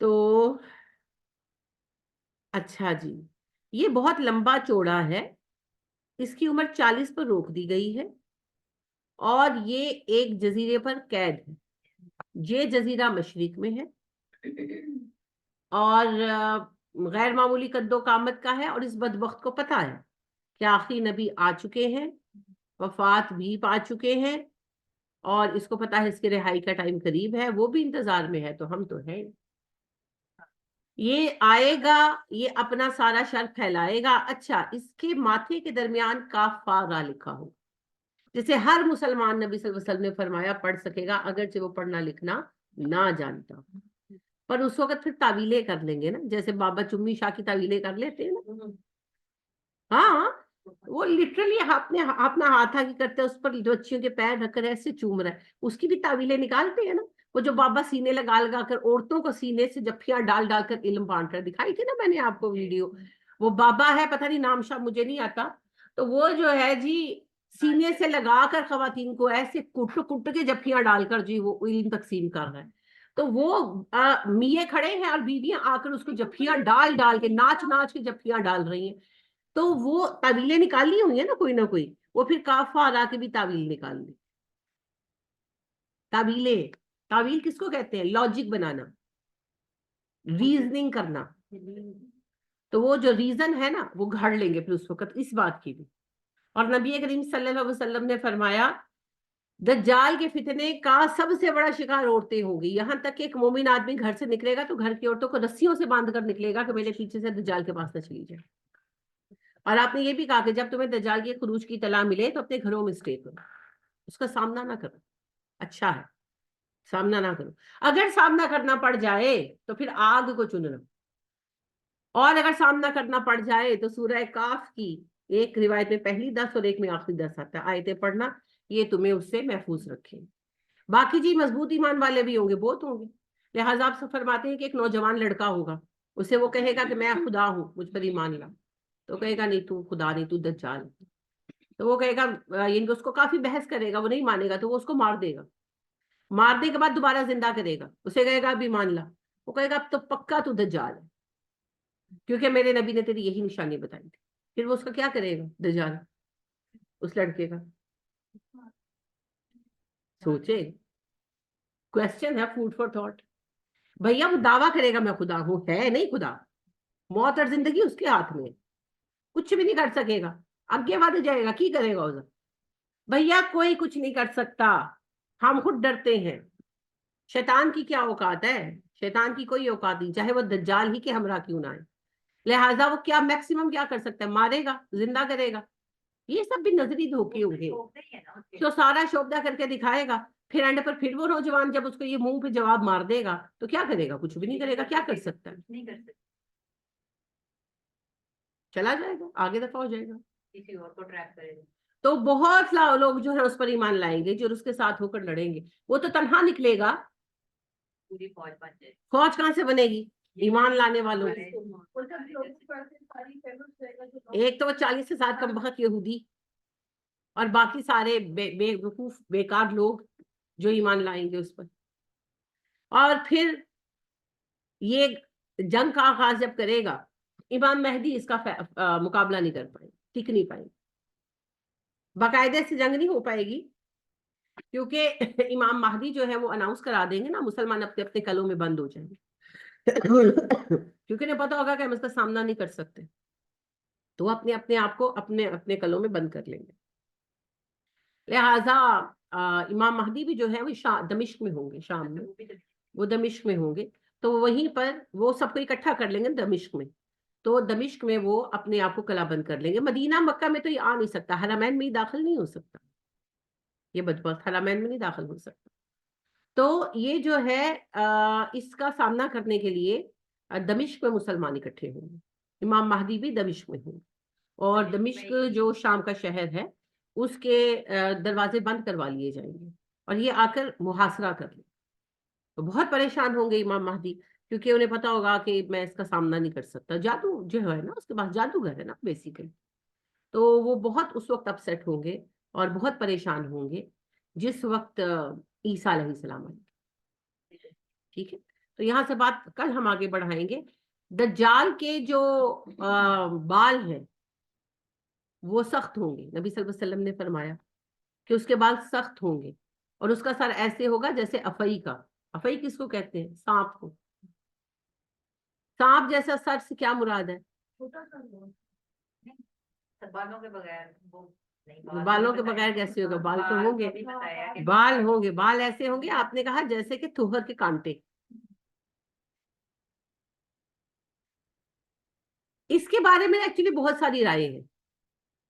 تو اچھا جی، یہ بہت لمبا چوڑا ہے، اس کی عمر 40 پر روک دی گئی ہے، اور یہ ایک جزیرے پر قید ہے. یہ جزیرہ مشرق میں ہے اور غیر معمولی قد و قامت کا ہے. اور اس بدبخت کو پتا ہے کہ آخری نبی آ چکے ہیں، وفات بھی پا چکے ہیں، اور اس کو پتا ہے اس کے رہائی کا ٹائم قریب ہے. وہ بھی انتظار میں ہے تو ہم تو ہیں. یہ آئے گا، یہ اپنا سارا شر پھیلائے گا. اچھا، اس کے ماتھے کے درمیان کاف فا را لکھا ہو، جسے ہر مسلمان نبی صلی اللہ علیہ وسلم نے فرمایا پڑھ سکے گا اگرچہ وہ پڑھنا لکھنا نہ جانتا. پر اس وقت پھر تعویلیں کر لیں گے نا، جیسے بابا چمی شاہ کی تعویلیں کر لیتے ہیں نا. ہاں وہ لٹرلی اپنا ہاتھ آگے کرتے ہیں، اس پر بچیوں کے پیر رکھ کر ایسے چوم رہا ہے، اس کی بھی تعویلیں نکالتے ہیں نا. وہ جو بابا سینے لگا لگا کر عورتوں کو سینے سے جفیاں ڈال ڈال کر علم بانٹ کر دکھائی تھی نا میں نے آپ کو ویڈیو. وہ بابا ہے، پتہ نہیں نام شاہ مجھے نہیں آتا، تو وہ جو ہے جی سینے سے لگا کر خواتین کو ایسے کٹ کٹ کے جفیاں ڈال کر جی وہ علم تقسیم کر رہا ہے. تو وہ میاں کھڑے ہیں اور بیویاں آ کر اس کو جفیاں ڈال ڈال کے ناچ ناچ کے جفیاں ڈال رہی ہیں. تو وہ تعویلیں نکالی ہوئی ہیں نا کوئی نہ کوئی، وہ پھر کاف آ کے بھی تعویل نکال لی. تعویل کس کو کہتے ہیں؟ لاجک بنانا، ریزننگ کرنا. تو وہ جو ریزن ہے نا وہ گھڑ لیں گے پھر اس وقت اس بات کی بھی. اور نبی کریم صلی اللہ علیہ وسلم نے فرمایا دجال کے فتنے کا سب سے بڑا شکار عورتیں ہوں گی. یہاں تک کہ ایک مومن آدمی گھر سے نکلے گا تو گھر کی عورتوں کو رسیوں سے باندھ کر نکلے گا کہ میرے پیچھے سے دجال کے پاس نہ چلی جائے. اور آپ نے یہ بھی کہا کہ جب تمہیں دجال کے خروج کی اطلاع ملے تو اپنے گھروں میں اسٹے کرو، اس کا سامنا نہ کرو. اچھا ہے سامنا نہ کرو، اگر سامنا کرنا پڑ جائے تو پھر آگ کو چننا، اور اگر سامنا کرنا پڑ جائے تو سورہ کاف کی ایک روایت میں پہلی 10 اور ایک میں آخری 10 آتا ہے. آیتیں پڑھنا یہ تمہیں اس سے محفوظ رکھے. باقی جی مضبوط ایمان والے بھی ہوں گے, بہت ہوں گے. لہٰذا آپ سے فرماتے ہیں کہ ایک نوجوان لڑکا ہوگا, اسے وہ کہے گا کہ میں خدا ہوں, مجھ پر ایمان لا. تو کہے گا نہیں تو خدا نہیں, تو دجال. تو وہ کہے گا, یعنی کہ اس کو کافی بحث کرے گا, وہ نہیں مانے گا, تو وہ اس کو مار دے گا. مارنے کے بعد دوبارہ زندہ کرے گا, اسے کہے گا اب ایمان لا. وہ کہے گا اب تو پکا تو دجال ہے, کیونکہ میرے نبی نے تیری یہی نشانی بتائی تھی. پھر وہ اس کا کیا کرے گا دجال, اس لڑکے کا؟ سوچے, کوشچن ہے, فوڈ فار تھاٹ. بھیا وہ دعویٰ کرے گا میں خدا ہوں, ہے نہیں خدا. موت اور زندگی اس کے ہاتھ میں, کچھ بھی نہیں کر سکے گا. آگے بڑھ جائے گا, کی کرے گا ادھر؟ بھیا کوئی کچھ نہیں کر سکتا, ہم خود ڈرتے ہیں. شیطان کی کیا اوقات ہے؟ شیطان کی کوئی اوقات نہیں, چاہے وہ دجال ہی کے ہمراہ کیوں نہ آئے. لہٰذا وہ کیا میکسیمم کیا کر سکتا ہے؟ مارے گا, زندہ کرے گا. یہ سب بھی نظری دھوکے ہوں گے. تو سارا شوبدہ کر کے دکھائے گا, پھر اینڈ پر پھر وہ نوجوان جب اس کو یہ منہ پہ جواب مار دے گا تو کیا کرے گا؟ کچھ بھی نہیں کرے گا. کیا کر سکتا ہے؟ نہیں کر سکتے, چلا جائے گا, آگے دفعہ ہو جائے گا. کسی اور کو ٹریک کرے گا. تو بہت لوگ جو ہے اس پر ایمان لائیں گے, جو اس کے ساتھ ہو کر لڑیں گے. وہ تو تنہا نکلے گا, پوری فوج بن جائے. فوج کہاں سے بنے گی؟ ایمان لانے والوں کی. ایک تو وہ 40 سے زیادہ کم بخت یہودی, اور باقی سارے بے وقوف بیکار لوگ جو ایمان لائیں گے اس پر. اور پھر یہ جنگ کا آغاز جب کرے گا, امام مہدی اس کا مقابلہ نہیں کر پائے, ٹک نہیں پائے. باقاعدے سے جنگ نہیں ہو پائے گی, کیونکہ امام مہدی جو ہے وہ اناؤنس کرا دیں گے نا, مسلمان اپنے اپنے کلوں میں بند ہو جائیں گے. کیونکہ انہیں پتا ہوگا کہ ہم اس کا سامنا نہیں کر سکتے, تو وہ اپنے اپنے آپ کو اپنے اپنے کلوں میں بند کر لیں گے. لہٰذا امام مہدی بھی جو ہے وہ دمشق میں ہوں گے, شام میں وہ دمشق میں ہوں گے. تو وہیں پر وہ سب کو اکٹھا کر لیں گے دمشق میں. تو دمشق میں وہ اپنے آپ کو کلا بند کر لیں گے. مدینہ مکہ میں تو یہ آ نہیں سکتا, حرمین میں یہ داخل نہیں ہو سکتا, یہ بدبخت حرمین میں نہیں داخل ہو سکتا. تو یہ جو ہے اس کا سامنا کرنے کے لیے دمشق میں مسلمان اکٹھے ہوں گے. امام مہدی بھی دمشق میں ہوں, اور دمشق جو شام کا شہر ہے اس کے دروازے بند کروا لیے جائیں گے, اور یہ آ کر محاصرہ کر لیں. تو بہت پریشان ہوں گے امام مہدی, کیونکہ انہیں پتا ہوگا کہ میں اس کا سامنا نہیں کر سکتا. جادو جو ہے نا, اس کے پاس جادوگر ہے نا بیسیکلی. تو وہ بہت اس وقت اپسیٹ ہوں گے اور بہت پریشان ہوں گے جس وقت عیسیٰ علیہ السلام آئے. ٹھیک ہے, تو یہاں سے بات کل ہم آگے بڑھائیں گے. دجال کے جو بال ہیں وہ سخت ہوں گے. نبی صلی اللہ علیہ وسلم نے فرمایا کہ اس کے بال سخت ہوں گے, اور اس کا سر ایسے ہوگا جیسے افعی کا. افعی کس کو کہتے ہیں؟ سانپ کو. سانپ جیسا سر سے کیا مراد ہے؟ بالوں کے بغیر وہ نہیں, بالوں کے بغیر کیسے ہوگا؟ بال تو ہوں گے, بال ہوں گے. بال ایسے ہوں گے, آپ نے کہا جیسے کہ تھوہر کے کانٹے. اس کے بارے میں ایکچولی بہت ساری رائے ہیں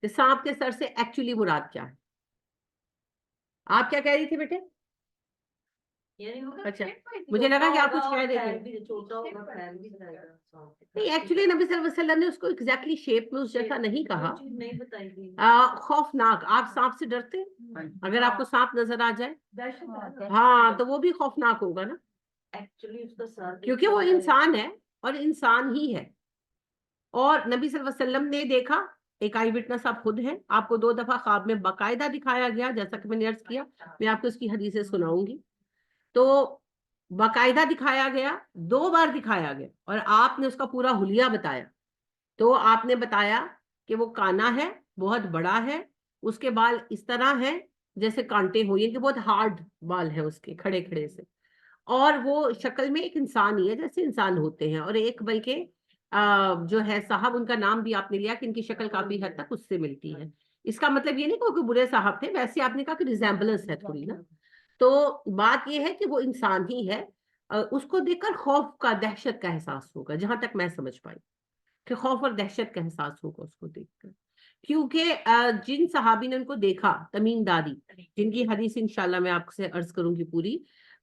کہ سانپ کے سر سے ایکچولی مراد کیا ہے. آپ کیا کہہ رہی تھی بیٹے؟ اچھا, مجھے لگا کہ آپ کچھ کہہ رہے تھے. نہیں, ایکچولی نبی صلی اللہ علیہ وسلم نے اس کو ایگزیکٹلی شیپ میں اس جیسا نہیں کہا. نہیں بتائی گئی. خوفناک. آپ سانپ سے ڈرتے ہیں؟ اگر آپ کو سانپ نظر آ جائے, ہاں, تو وہ بھی خوفناک ہوگا نا, ایکچولی اس کا سر کیونکہ وہ انسان ہے اور انسان ہی ہے. اور نبی صلی اللہ علیہ وسلم نے دیکھا, ایک آئی وٹنس آپ خود ہیں, آپ کو 2 دفعہ خواب میں باقاعدہ دکھایا گیا, جیسا کہ میں نے عرض کیا, میں آپ کو اس کی حدیثیں سناؤں گی. تو باقاعدہ دکھایا گیا, 2 بار دکھایا گیا, اور آپ نے اس کا پورا حلیہ بتایا. تو آپ نے بتایا کہ وہ کانا ہے, بہت بڑا ہے, اس کے بال اس طرح ہیں جیسے کانٹے ہو, یہ کہ بہت ہارڈ بال ہیں اس کے, کھڑے کھڑے سے, اور وہ شکل میں ایک انسان ہی ہے جیسے انسان ہوتے ہیں. اور ایک بلکہ جو ہے صاحب, ان کا نام بھی آپ نے لیا کہ ان کی شکل کافی حد تک اس سے ملتی ہے. اس کا مطلب یہ نہیں کہ وہ کوئی برے صاحب تھے, ویسے آپ نے کہا کہ ریزیمبلنس ہے تھوڑی نا. تو بات یہ ہے کہ وہ انسان ہی ہے. اس کو دیکھ کر خوف کا, دہشت کا احساس ہوگا, جہاں تک میں سمجھ پائی کہ خوف اور دہشت کا احساس ہوگا اس کو دیکھ کر. کیونکہ جن صحابی نے ان کو دیکھا, تمیم داری, جن کی حدیث انشاءاللہ میں آپ سے عرض کروں گی پوری,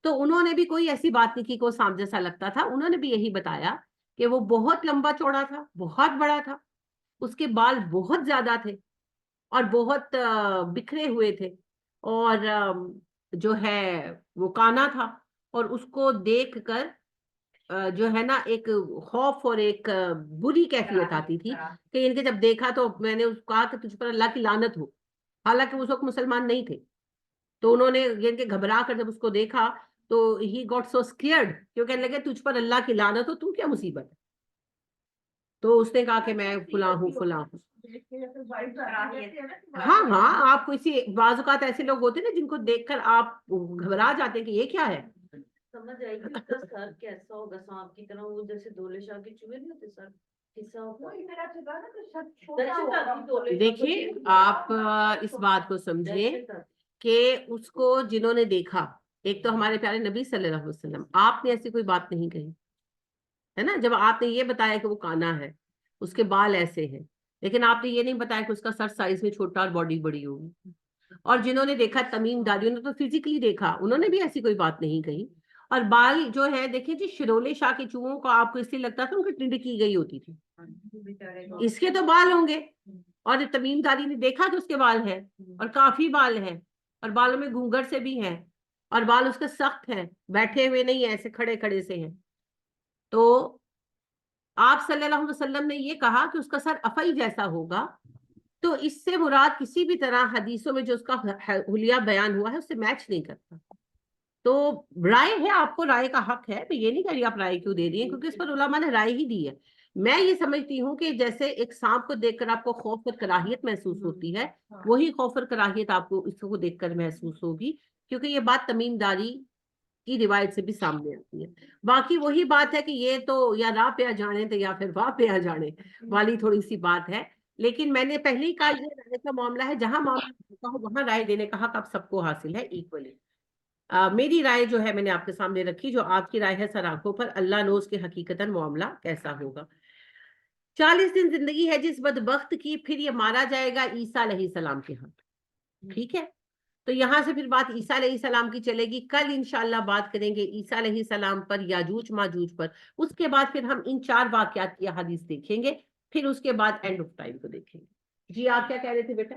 تو انہوں نے بھی کوئی ایسی بات نہیں کی کہ وہ سانپ جیسا لگتا تھا. انہوں نے بھی یہی بتایا کہ وہ بہت لمبا چوڑا تھا, بہت بڑا تھا, اس کے بال بہت زیادہ تھے اور بہت بکھرے ہوئے تھے، اور جو ہے وہ کانا تھا، اور اس کو دیکھ کر جو ہے نا ایک خوف اور ایک بری کیفیت آتی تھی کہ ان کے جب دیکھا تو میں نے اس کو کہا کہ تجھ پر اللہ کی لعنت ہو، حالانکہ اس وقت مسلمان نہیں تھے. تو انہوں نے ان کے گھبرا کر جب اس کو دیکھا تو ہی گاٹ سو اسکیئرڈ، کیوں کہنے لگے تجھ پر اللہ کی لعنت ہو، تو کیا مصیبت ہے. تو اس نے کہا کہ میں فلاں ہوں فلاں ہوں. ہاں ہاں، آپ کسی بعض اوقات ایسے لوگ ہوتے ہیں نا جن کو دیکھ کر آپ گھبرا جاتے ہیں کہ یہ کیا ہے. سمجھ آئی کہ اس کا سر کیسا ہوگا، سانپ کی طرح، وہ جیسے دولے شاہ کے چوہے نہیں ہوتے سر کیسا ہوتا ہے. دیکھیے آپ اس بات کو سمجھیں کہ اس کو جنہوں نے دیکھا، ایک تو ہمارے پیارے نبی صلی اللہ علیہ وسلم، آپ نے ایسی کوئی بات نہیں کہی ہے نا. جب آپ نے یہ بتایا کہ وہ کانا ہے، اس کے بال ایسے ہیں، لیکن آپ نے یہ نہیں بتایا کہ اس کا سر سائز میں چھوٹا اور باڈی بڑی ہوگی. اور جنہوں نے دیکھا تمیم داریوں نے تو فزیکلی دیکھا، انہوں نے بھی ایسی کوئی بات نہیں کہی. اور بال جو ہے دیکھیں جی، شرولے شاہ کے چوہوں کو آپ کو اس لیے لگتا تھا ان کی ٹنڈ کی گئی ہوتی تھی، اس کے تو بال ہوں گے. اور تمیم داری نے دیکھا کہ اس کے بال ہیں اور کافی بال ہیں، اور بالوں میں گھونگھر سے بھی ہیں، اور بال اس کے سخت ہیں، بیٹھے ہوئے نہیں ہیں، ایسے کھڑے کھڑے سے ہیں. تو آپ صلی اللہ علیہ وسلم نے یہ کہا کہ اس کا سر افعی جیسا ہوگا. تو اس سے مراد کسی بھی طرح حدیثوں میں جو اس کا حلیہ بیان ہوا ہے اس سے میچ نہیں کرتا. تو رائے ہے، آپ کو رائے کا حق ہے، میں یہ نہیں کہہ رہی آپ رائے کیوں دے رہی ہیں، کیونکہ اس پر علماء نے رائے ہی دی ہے. میں یہ سمجھتی ہوں کہ جیسے ایک سانپ کو دیکھ کر آپ کو خوف اور کراہیت محسوس ہوتی ہے، وہی خوف اور کراہیت آپ کو اس کو دیکھ کر محسوس ہوگی، کیونکہ یہ بات تمیم داری کی روایت سے بھی سامنے آتی ہے. باقی وہی بات ہے کہ یہ تو یا راہ پہ آ جانے تھے یا پھر واہ پہ آ جانے والی تھوڑی سی بات ہے. لیکن میں نے پہلے ہی کہا یہ رائے کا معاملہ ہے، جہاں معاملہ ہو وہاں رائے دینے کا حق آپ سب کو حاصل ہے ایکولی. میری رائے جو ہے میں نے آپ کے سامنے رکھی، جو آپ کی رائے ہے سر آنکھوں پر، اللہ نوز کے حقیقتاً معاملہ کیسا ہوگا. 40 دن زندگی ہے جس بدبخت کی، پھر یہ مارا جائے گا عیسیٰ علیہ السلام کے ہاتھ. ٹھیک ہے، تو یہاں سے پھر بات عیسیٰ علیہ السلام کی چلے گی. کل انشاءاللہ بات کریں گے عیسیٰ علیہ السلام پر، یاجوج ماجوج پر. اس کے بعد پھر ہم ان 4 واقعات کی حدیث دیکھیں گے، پھر اس کے بعد اینڈ آف ٹائم کو دیکھیں گے. جی آپ کیا کہہ رہے تھے بیٹا؟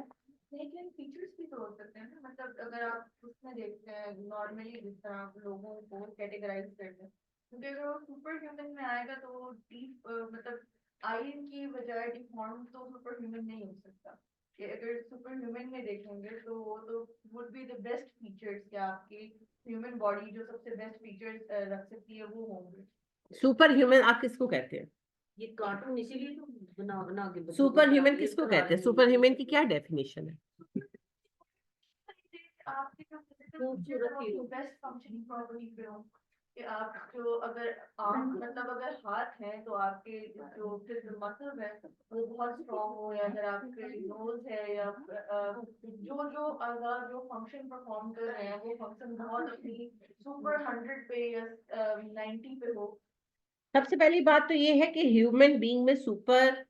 لیکن فیچرز بھی تو ہو سکتے ہیں نا، مطلب اگر آپ اس میں دیکھتے ہیں نارملی جس طرح آپ لوگوں کو کیٹیگرائز کرتے ہیں، کیونکہ اگر وہ سپر ہیومن میں آئے گا تو وہ ڈیپ مطلب آئین کی بجائے ڈیفارم تو سپر ہیومن نہیں ہو سکتا. کہ اگر سپر ہیومن میں دیکھیں گے تو وہ تو would be the best features, کیا آپ کی ہیومن باڈی جو سب سے بیسٹ فیچرز رکھ سکتی ہے وہ ہوں گے. سپر ہیومن آپ کس کو کہتے ہیں؟ یہ کارٹون اسی لیے تو بنا بنا کے سپر ہیومن کس کو کہتے ہیں؟ سپر ہیومن کی کیا ڈیفینیشن ہے؟ آپ کی جو بیسٹ فنکشننگ پراپرٹی پہ ہو، کہ آپ جو اگر مطلب اگر ہاتھ ہیں تو آپ کے جو مسل ہے وہ بہت اسٹرانگ ہو، یا اگر آپ کے نوز ہے یا جو اعضاء جو فنکشن پرفارم کر رہے ہیں وہ فنکشن بہت اپنی سپر 100 پہ یا 90 پہ ہو. سب سے پہلی بات تو یہ ہے کہ ہیومن بینگ میں سپر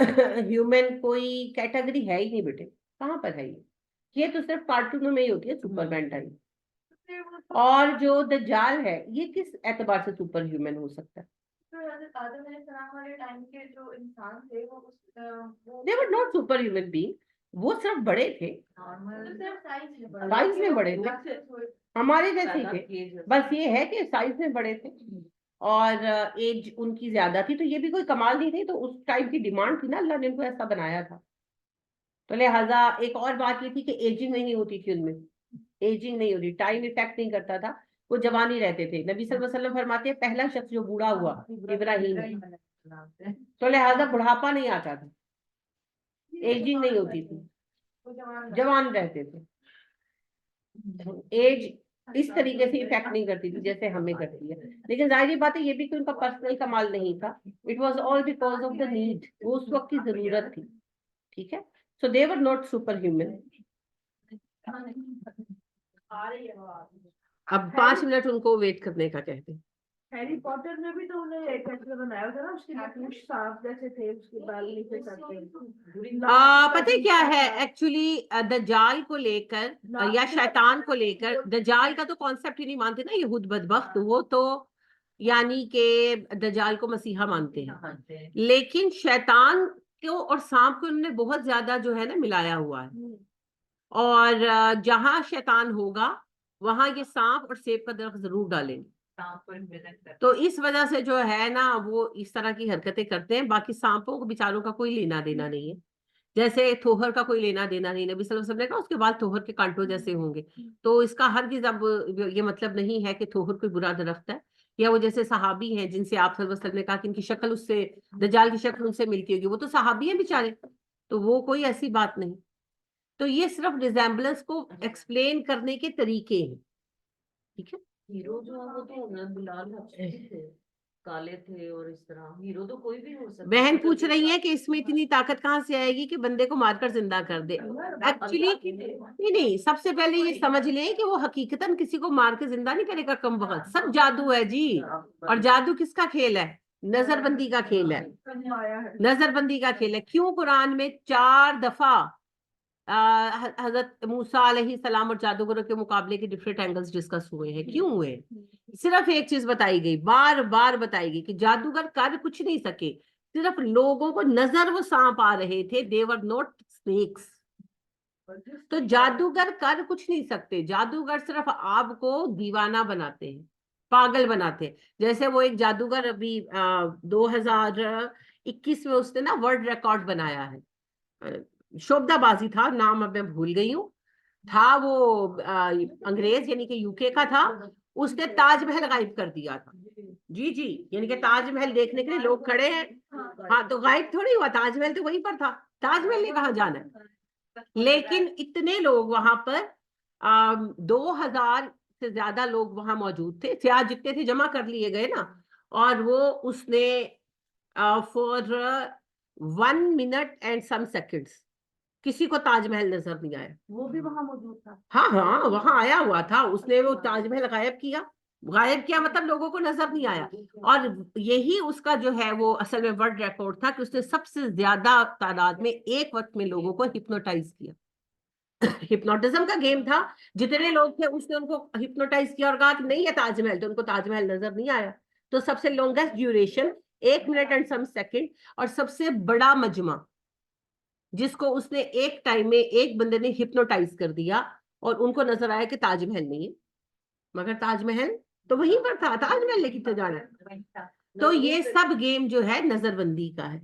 ہیومن کوئی کیٹیگری ہے ہی نہیں بیٹے، کہاں پر ہے یہ تو صرف کارٹونوں میں ہی ہوتی ہے سپر مین ٹائپ. اور جو دجال ہے یہ کس اعتبار سے سپر ہیومن ہو سکتا ہے؟ آدم علیہ السلام والے ٹائم کے جو انسان تھے وہ they were not super human being، وہ صرف بڑے تھے، سائز میں بڑے تھے، ہمارے جیسے ہی تھے، بس یہ ہے کہ سائز میں بڑے تھے اور ایج ان کی زیادہ تھی. تو یہ بھی کوئی کمال نہیں تھی، تو اس ٹائم کی ڈیمانڈ تھی نا، اللہ نے ان کو ایسا بنایا تھا. تو لہٰذا ایک اور بات یہ تھی کہ ایجنگ نہیں ہوتی تھی ان میں، ایجنگ نہیں ہوتی، ٹائم افیکٹ نہیں کرتا تھا، وہ جوان ہی رہتے تھے. نبی صلی اللہ علیہ وسلم فرماتے ہیں پہلا شخص جو بوڑھا ہوا ابراہیم، تو لہٰذا بڑھاپا نہیں آتا تھا، ایجنگ نہیں ہوتی تھی، جوان رہتے تھے. ایج اس طریقے سے افیکٹ نہیں کرتی تھی جیسے ہمیں کرتی ہے. لیکن ظاہری بات ہے یہ بھی کہ ان کا پرسنل کمال نہیں تھا، it was all because of the need, وہ اس وقت کی ضرورت تھی. ٹھیک ہے، سو دے ور ناٹ سپر ہیومن. اب 5 منٹ ان کو ویٹ کرنے کا کہتے ہیں. ہیری پوٹر میں بھی تو انہیں ایک ایسا بنایا تھا نا، اس کے ناخن صاف جیسے تھے، اس کے بال نیچے کرتے. پتہ کیا ہے ایکچولی دجال کو لے کر یا شیطان کو لے کر، دجال کا تو کانسیپٹ ہی نہیں مانتے نا یہود بدبخت، وہ تو یعنی کہ دجال کو مسیحا مانتے ہیں. لیکن شیطان کو اور سانپ کو انہوں نے بہت زیادہ جو ہے نا ملایا ہوا ہے. اور جہاں شیطان ہوگا وہاں یہ سانپ اور سیب کا درخت ضرور ڈالیں گے. تو اس وجہ سے جو ہے نا وہ اس طرح کی حرکتیں کرتے ہیں. باقی سانپوں کو بیچاروں کا کوئی لینا دینا نہیں ہے. جیسے تھوہر کا کوئی لینا دینا نہیں. نبی صلی اللہ علیہ وسلم نے کہا اس کے بال تھوہر کے کانٹوں جیسے ہوں گے. تو اس کا ہرگز اب یہ مطلب نہیں ہے کہ تھوہر کوئی برا درخت ہے. یا وہ جیسے صحابی ہیں جن سے آپ صلی اللہ علیہ وسلم نے کہا کہ ان کی شکل اس سے دجال کی شکل ان سے ملتی ہوگی, وہ تو صحابی ہیں بیچارے, تو وہ کوئی ایسی بات نہیں. تو یہ صرف ریزیمبلنس کو ایکسپلین کرنے کے طریقے ہیں. ٹھیک ہے. ہیرو جو ہے وہ تو حضرت بلال حبشی تھے, کالے تھے, اور اس طرح ہیرو تو کوئی بھی ہو سکتا ہے. بہن پوچھ رہی ہے کہ اس میں اتنی طاقت کہاں سے آئے گی کہ بندے کو مار کر زندہ کر دے. ایکچولی نہیں, سب سے پہلے یہ سمجھ لیں کہ وہ حقیقتاً کسی کو مار کے زندہ نہیں کرے گا کم وقت. سب جادو ہے جی. اور جادو کس کا کھیل ہے؟ نظر بندی کا کھیل ہے. نظر بندی کا کھیل ہے. کیوں قرآن میں 4 دفعہ حضرت موسیٰ علیہ السلام اور جادوگروں کے مقابلے کے ڈفرینٹ اینگلز ڈسکس ہوئے ہیں؟ کیوں ہوئے؟ صرف ایک چیز بتائی گئی, بار بار بتائی گئی کہ جادوگر کر کچھ نہیں سکے, صرف لوگوں کو نظر وہ سانپ آ رہے تھے. they were not snakes. تو جادوگر کر کچھ نہیں سکتے. جادوگر صرف آپ کو دیوانہ بناتے ہیں, پاگل بناتے ہیں. جیسے وہ ایک جادوگر ابھی 2021 میں اس نے نا ورلڈ ریکارڈ بنایا ہے, شوبدہ بازی تھا, نام اب میں بھول گئی ہوں, تھا وہ انگریز یعنی کہ یو کے کا تھا. اس نے تاج محل غائب کر دیا تھا. جی جی, یعنی کہ تاج محل دیکھنے کے لیے لوگ کھڑے ہیں. ہاں تو غائب تھوڑی ہوا, تاج محل تو وہیں پر تھا. تاج محل نے کہاں جانا ہے؟ لیکن اتنے لوگ وہاں پر 2000 سے زیادہ لوگ وہاں موجود تھے. سیاح جتنے تھے جمع کر لیے گئے نا, اور وہ اس نے for 1 minute and some seconds کسی کو تاج محل نظر نہیں آیا. وہ بھی وہاں موجود تھا. ہاں ہاں, وہاں آیا ہوا تھا. اس نے وہ تاج محل غائب کیا. غائب کیا مطلب لوگوں کو نظر نہیں آیا. اور یہی اس کا جو ہے وہ اصل میں ورلڈ ریکارڈ تھا کہ اس نے سب سے زیادہ تعداد میں ایک وقت میں لوگوں کو ہپنوٹائز کیا. ہپنوٹزم کا گیم تھا. جتنے لوگ تھے اس نے ان کو ہپنوٹائز کیا اور کہا کہ نہیں ہے تاج محل, تو ان کو تاج محل نظر نہیں آیا. تو سب سے longest duration 1 minute and some second, اور سب سے بڑا مجمع جس کو اس نے ایک ٹائم میں ایک بندے نے ہپنوٹائز کر دیا, اور ان کو نظر آیا کہ تاج محل نہیں ہے, مگر تاج محل تو وہیں پر تھا. تاج محل نے کتنے جانا ہے؟ تو یہ سب گیم جو ہے نظر بندی کا ہے.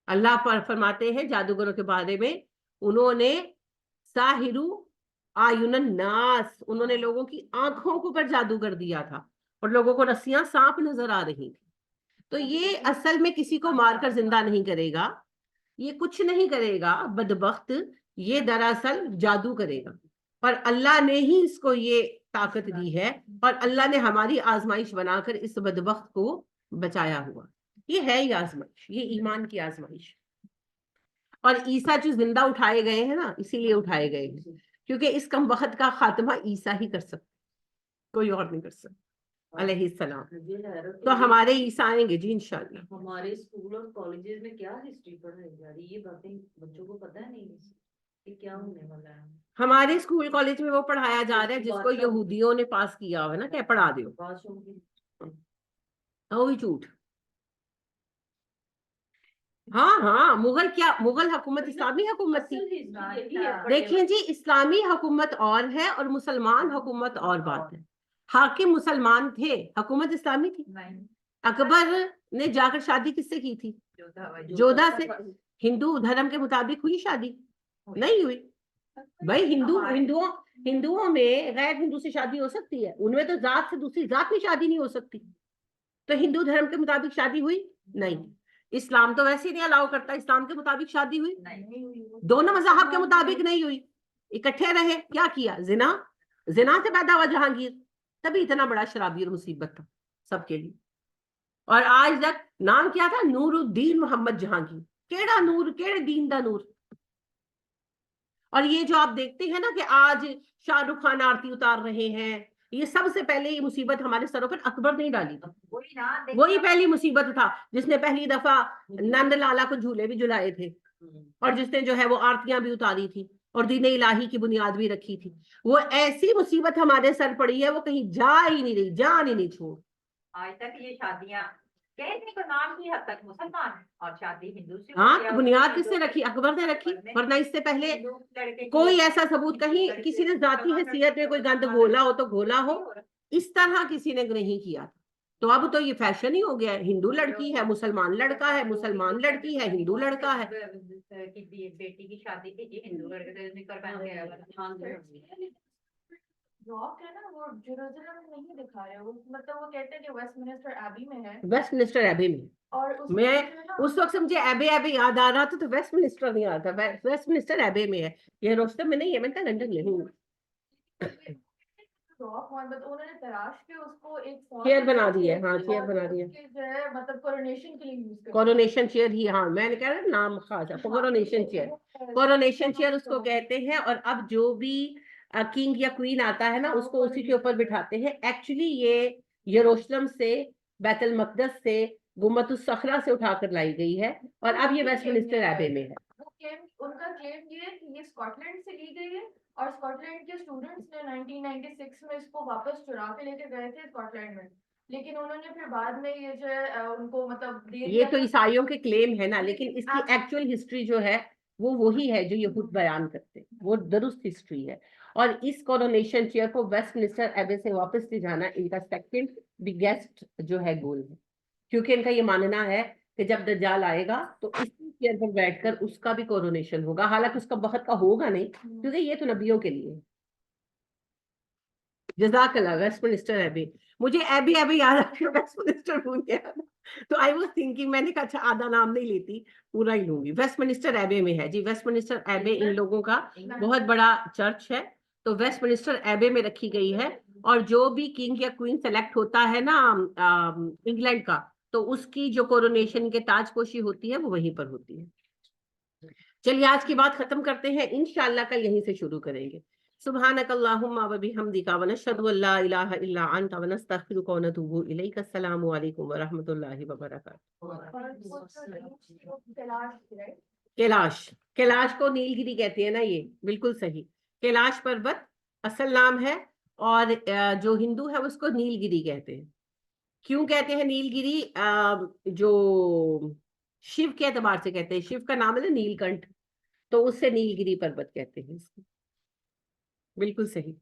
اللہ پر فرماتے ہیں جادوگروں کے بارے میں, انہوں نے ساحرو آیون الناس, انہوں نے لوگوں کی آنکھوں کو پر جادو کر دیا تھا, اور لوگوں کو رسیاں سانپ نظر آ رہی تھی. تو یہ اصل میں کسی کو مار کر زندہ نہیں کرے گا, یہ کچھ نہیں کرے گا بدبخت. یہ دراصل جادو کرے گا, اور اللہ نے ہی اس کو یہ طاقت دی ہے, اور اللہ نے ہماری آزمائش بنا کر اس بدبخت کو بچایا ہوا. یہ ہے ہی آزمائش, یہ ایمان کی آزمائش. اور عیسیٰ جو زندہ اٹھائے گئے ہیں نا, اسی لیے اٹھائے گئے ہیں کیونکہ اس کم وقت کا خاتمہ عیسیٰ ہی کر سکتے, کوئی اور نہیں کر سکتا علیہ السلام. تو ہمارے عیسیٰ آئیں گے جی انشاءاللہ. ہمارے اسکول اور کالجز میں کیا ہسٹری پڑھائی جا رہی ہے, یہ باتیں بچوں کو پتہ نہیں کہ کیا ہونے والا ہے. ہمارے اسکول کالج میں وہ پڑھایا جا رہا ہے جس کو یہودیوں نے پاس کیا ہوا ہے نا, کہ پڑھا دیو. وہی جھوٹ. ہاں ہاں, مغل کیا, مغل حکومت اسلامی حکومت تھی. دیکھیں جی, اسلامی حکومت اور ہے اور مسلمان حکومت اور بات ہے. حاکم مسلمان تھے, حکومت اسلامی تھی. اکبر نے جا کر شادی کس سے کی تھی؟ جودھا سے. ہندو دھرم کے مطابق ہوئی شادی؟ نہیں ہوئی. بھائی ہندوؤں میں غیر ہندو سے شادی ہو سکتی ہے, ان میں تو ذات سے دوسری ذات میں شادی نہیں ہو سکتی. تو ہندو دھرم کے مطابق شادی ہوئی نہیں. اسلام تو ویسے ہی نہیں الاؤ کرتا, اسلام کے مطابق شادی ہوئی؟ دونوں مذاہب کے مطابق نہیں ہوئی, اکٹھے رہے. کیا کیا؟ زنا. زنا سے پیدا ہوا جہانگیر, تبھی اتنا بڑا شرابی اور مصیبت تھا سب کے لیے. اور آج تک نام کیا تھا؟ نور الدین محمد جہانگیر. کیڑا نور, کیڑے دین دا نور. اور یہ جو آپ دیکھتے ہیں نا کہ آج شاہ رخ خان آرتی اتار رہے ہیں, یہ سب سے پہلے یہ مصیبت ہمارے سروں پر اکبر نہیں ڈالی تھی. وہی پہلی مصیبت تھا جس نے پہلی دفعہ نند لالا کو جھولے بھی جھلائے تھے, اور جس نے جو ہے وہ آرتیاں بھی اتاری تھی, اور دین الہی کی بنیاد بھی رکھی تھی. وہ ایسی مصیبت ہمارے سر پڑی ہے, وہ کہیں جا ہی نہیں رہی, جان ہی نہیں چھوڑ. آج تک یہ شادیاں کہنے کو نام کی حد تک مسلمان ہے اور شادی ہندو سے ہاں تو بنیاد کس نے رکھی؟ اکبر نے رکھی، ورنہ اس سے پہلے کوئی ایسا ثبوت کہیں کسی نے ذاتی حیثیت میں کوئی گند گھولا ہو تو گھولا ہو، اس طرح کسی نے نہیں کیا. تو اب تو یہ فیشن ہی ہو گیا ہے، ہندو لڑکی ہے مسلمان لڑکا ہے، مسلمان لڑکی ہے ہندو لڑکا ہے. بیٹی کی شادی تھی جی ہندو لڑکے سے نکل پہن کے آیا ہوا. راک ہے نا وہ جیروزلم میں نہیں دکھا رہے، وہ مطلب وہ کہتے ہیں کہ ویسٹ منسٹر ایبی میں ہے، ویسٹ منسٹر ایبے میں. اور اس میں جو ہے نا اس وقت مجھے ایبے یاد آ رہا تھا تو ویسٹ منسٹر نہیں آتا، ویسٹ منسٹر ایبے میں ہے، یہ روسٹر میں نہیں ہے. میں نے کہا لنڈن میں ہوں. راک محمد انہوں نے تراش کے اس کو ایک چیئر بنا دی ہے، ہاں چیئر بنا دی ہے، جو ہے مطلب کورونیشن کے لیے یوز کرتے ہیں. کورونیشن چیئر ہی. ہاں میں نے کہا نا نام خاص ہے کورونیشن چیئر. کورونیشن چیئر اس کو کہتے ہیں. اور اب جو بھی کنگ یا کوئین آتا ہے نا اس کو اسی کے اوپر بٹھاتے ہیں. ایکچولی یہ یروشلم سے، بیت المقدس سے، گنبد الصخرہ سے اٹھا کر لائی گئی ہے، اور اب یہ ویسٹ منسٹر ایبے میں ہے. ان کا کلیم یہ ہے کہ یہ اسکاٹ لینڈ سے لی گئی ہے، اور اسکاٹ لینڈ کے اسٹوڈنٹس نے 1996 میں اس کو واپس چرا کے لے کے گئے تھے اسکاٹ لینڈ میں، لیکن انہوں نے پھر بعد میں یہ جو ہے ان کو مطلب دے یہ دیا تو تھا. عیسائیوں کے کلیم ہے نا، لیکن اس کی ایکچوئل ہسٹری جو ہے وہ وہی ہے جو یہود بیان کرتے ہیں، وہ درست ہسٹری ہے. اور اس کورونیشن چیئر کو ویسٹ منسٹر ایبے سے واپس لے جانا ان کا سیکنڈ بگیسٹ جو ہے گول ہے، کیونکہ ان کا یہ ماننا ہے کہ جب دجال آئے گا تو اسی چیئر پر بیٹھ کر اس کا بھی کورونیشن ہوگا. حالانکہ اس کا بہت کا ہوگا نہیں، کیونکہ یہ تو نبیوں کے لیے. جزاک اللہ. ویسٹ منسٹر ایبے، مجھے ایبی یاد آ گیا، ویسٹ منسٹر بھول گیا. تو آئی واز تھنکنگ، میں نے کہا اچھا آدھا نام نہیں لیتی، پورا ہی لوں گی. ویسٹ منسٹر ایبے میں ہے جی. ویسٹ منسٹر ایبے ان لوگوں کا بہت بڑا چرچ ہے، تو ویسٹ منسٹر ایبے میں رکھی گئی ہے. اور جو بھی کنگ یا کوئین سلیکٹ ہوتا ہے نا انگلینڈ کا، تو اس کی جو کورونیشن کے تاج پوشی ہوتی ہے وہ وہیں پر ہوتی ہے. چلیے آج کی بات ختم کرتے ہیں، انشاءاللہ کل یہیں سے شروع کریں گے. سبحانک اللہم و بحمدک ونشہد ان لا الہ الا انت ونستغفرک ونتوب الیک. السلام علیکم ورحمۃ اللہ وبرکاتہ. کیلاش، کیلاش کو نیل گری کہتے ہیں نا، یہ بالکل صحیح. کیلاش پروت اصل نام ہے، اور جو ہندو ہے اس کو نیل گری کہتے ہیں. کیوں کہتے ہیں نیل گری؟ جو شیو کے اعتبار سے کہتے ہیں، شیو کا نام ہے نا نیل کنٹھ، تو اس سے نیل گری پروت کہتے ہیں اس کو. بالکل صحیح.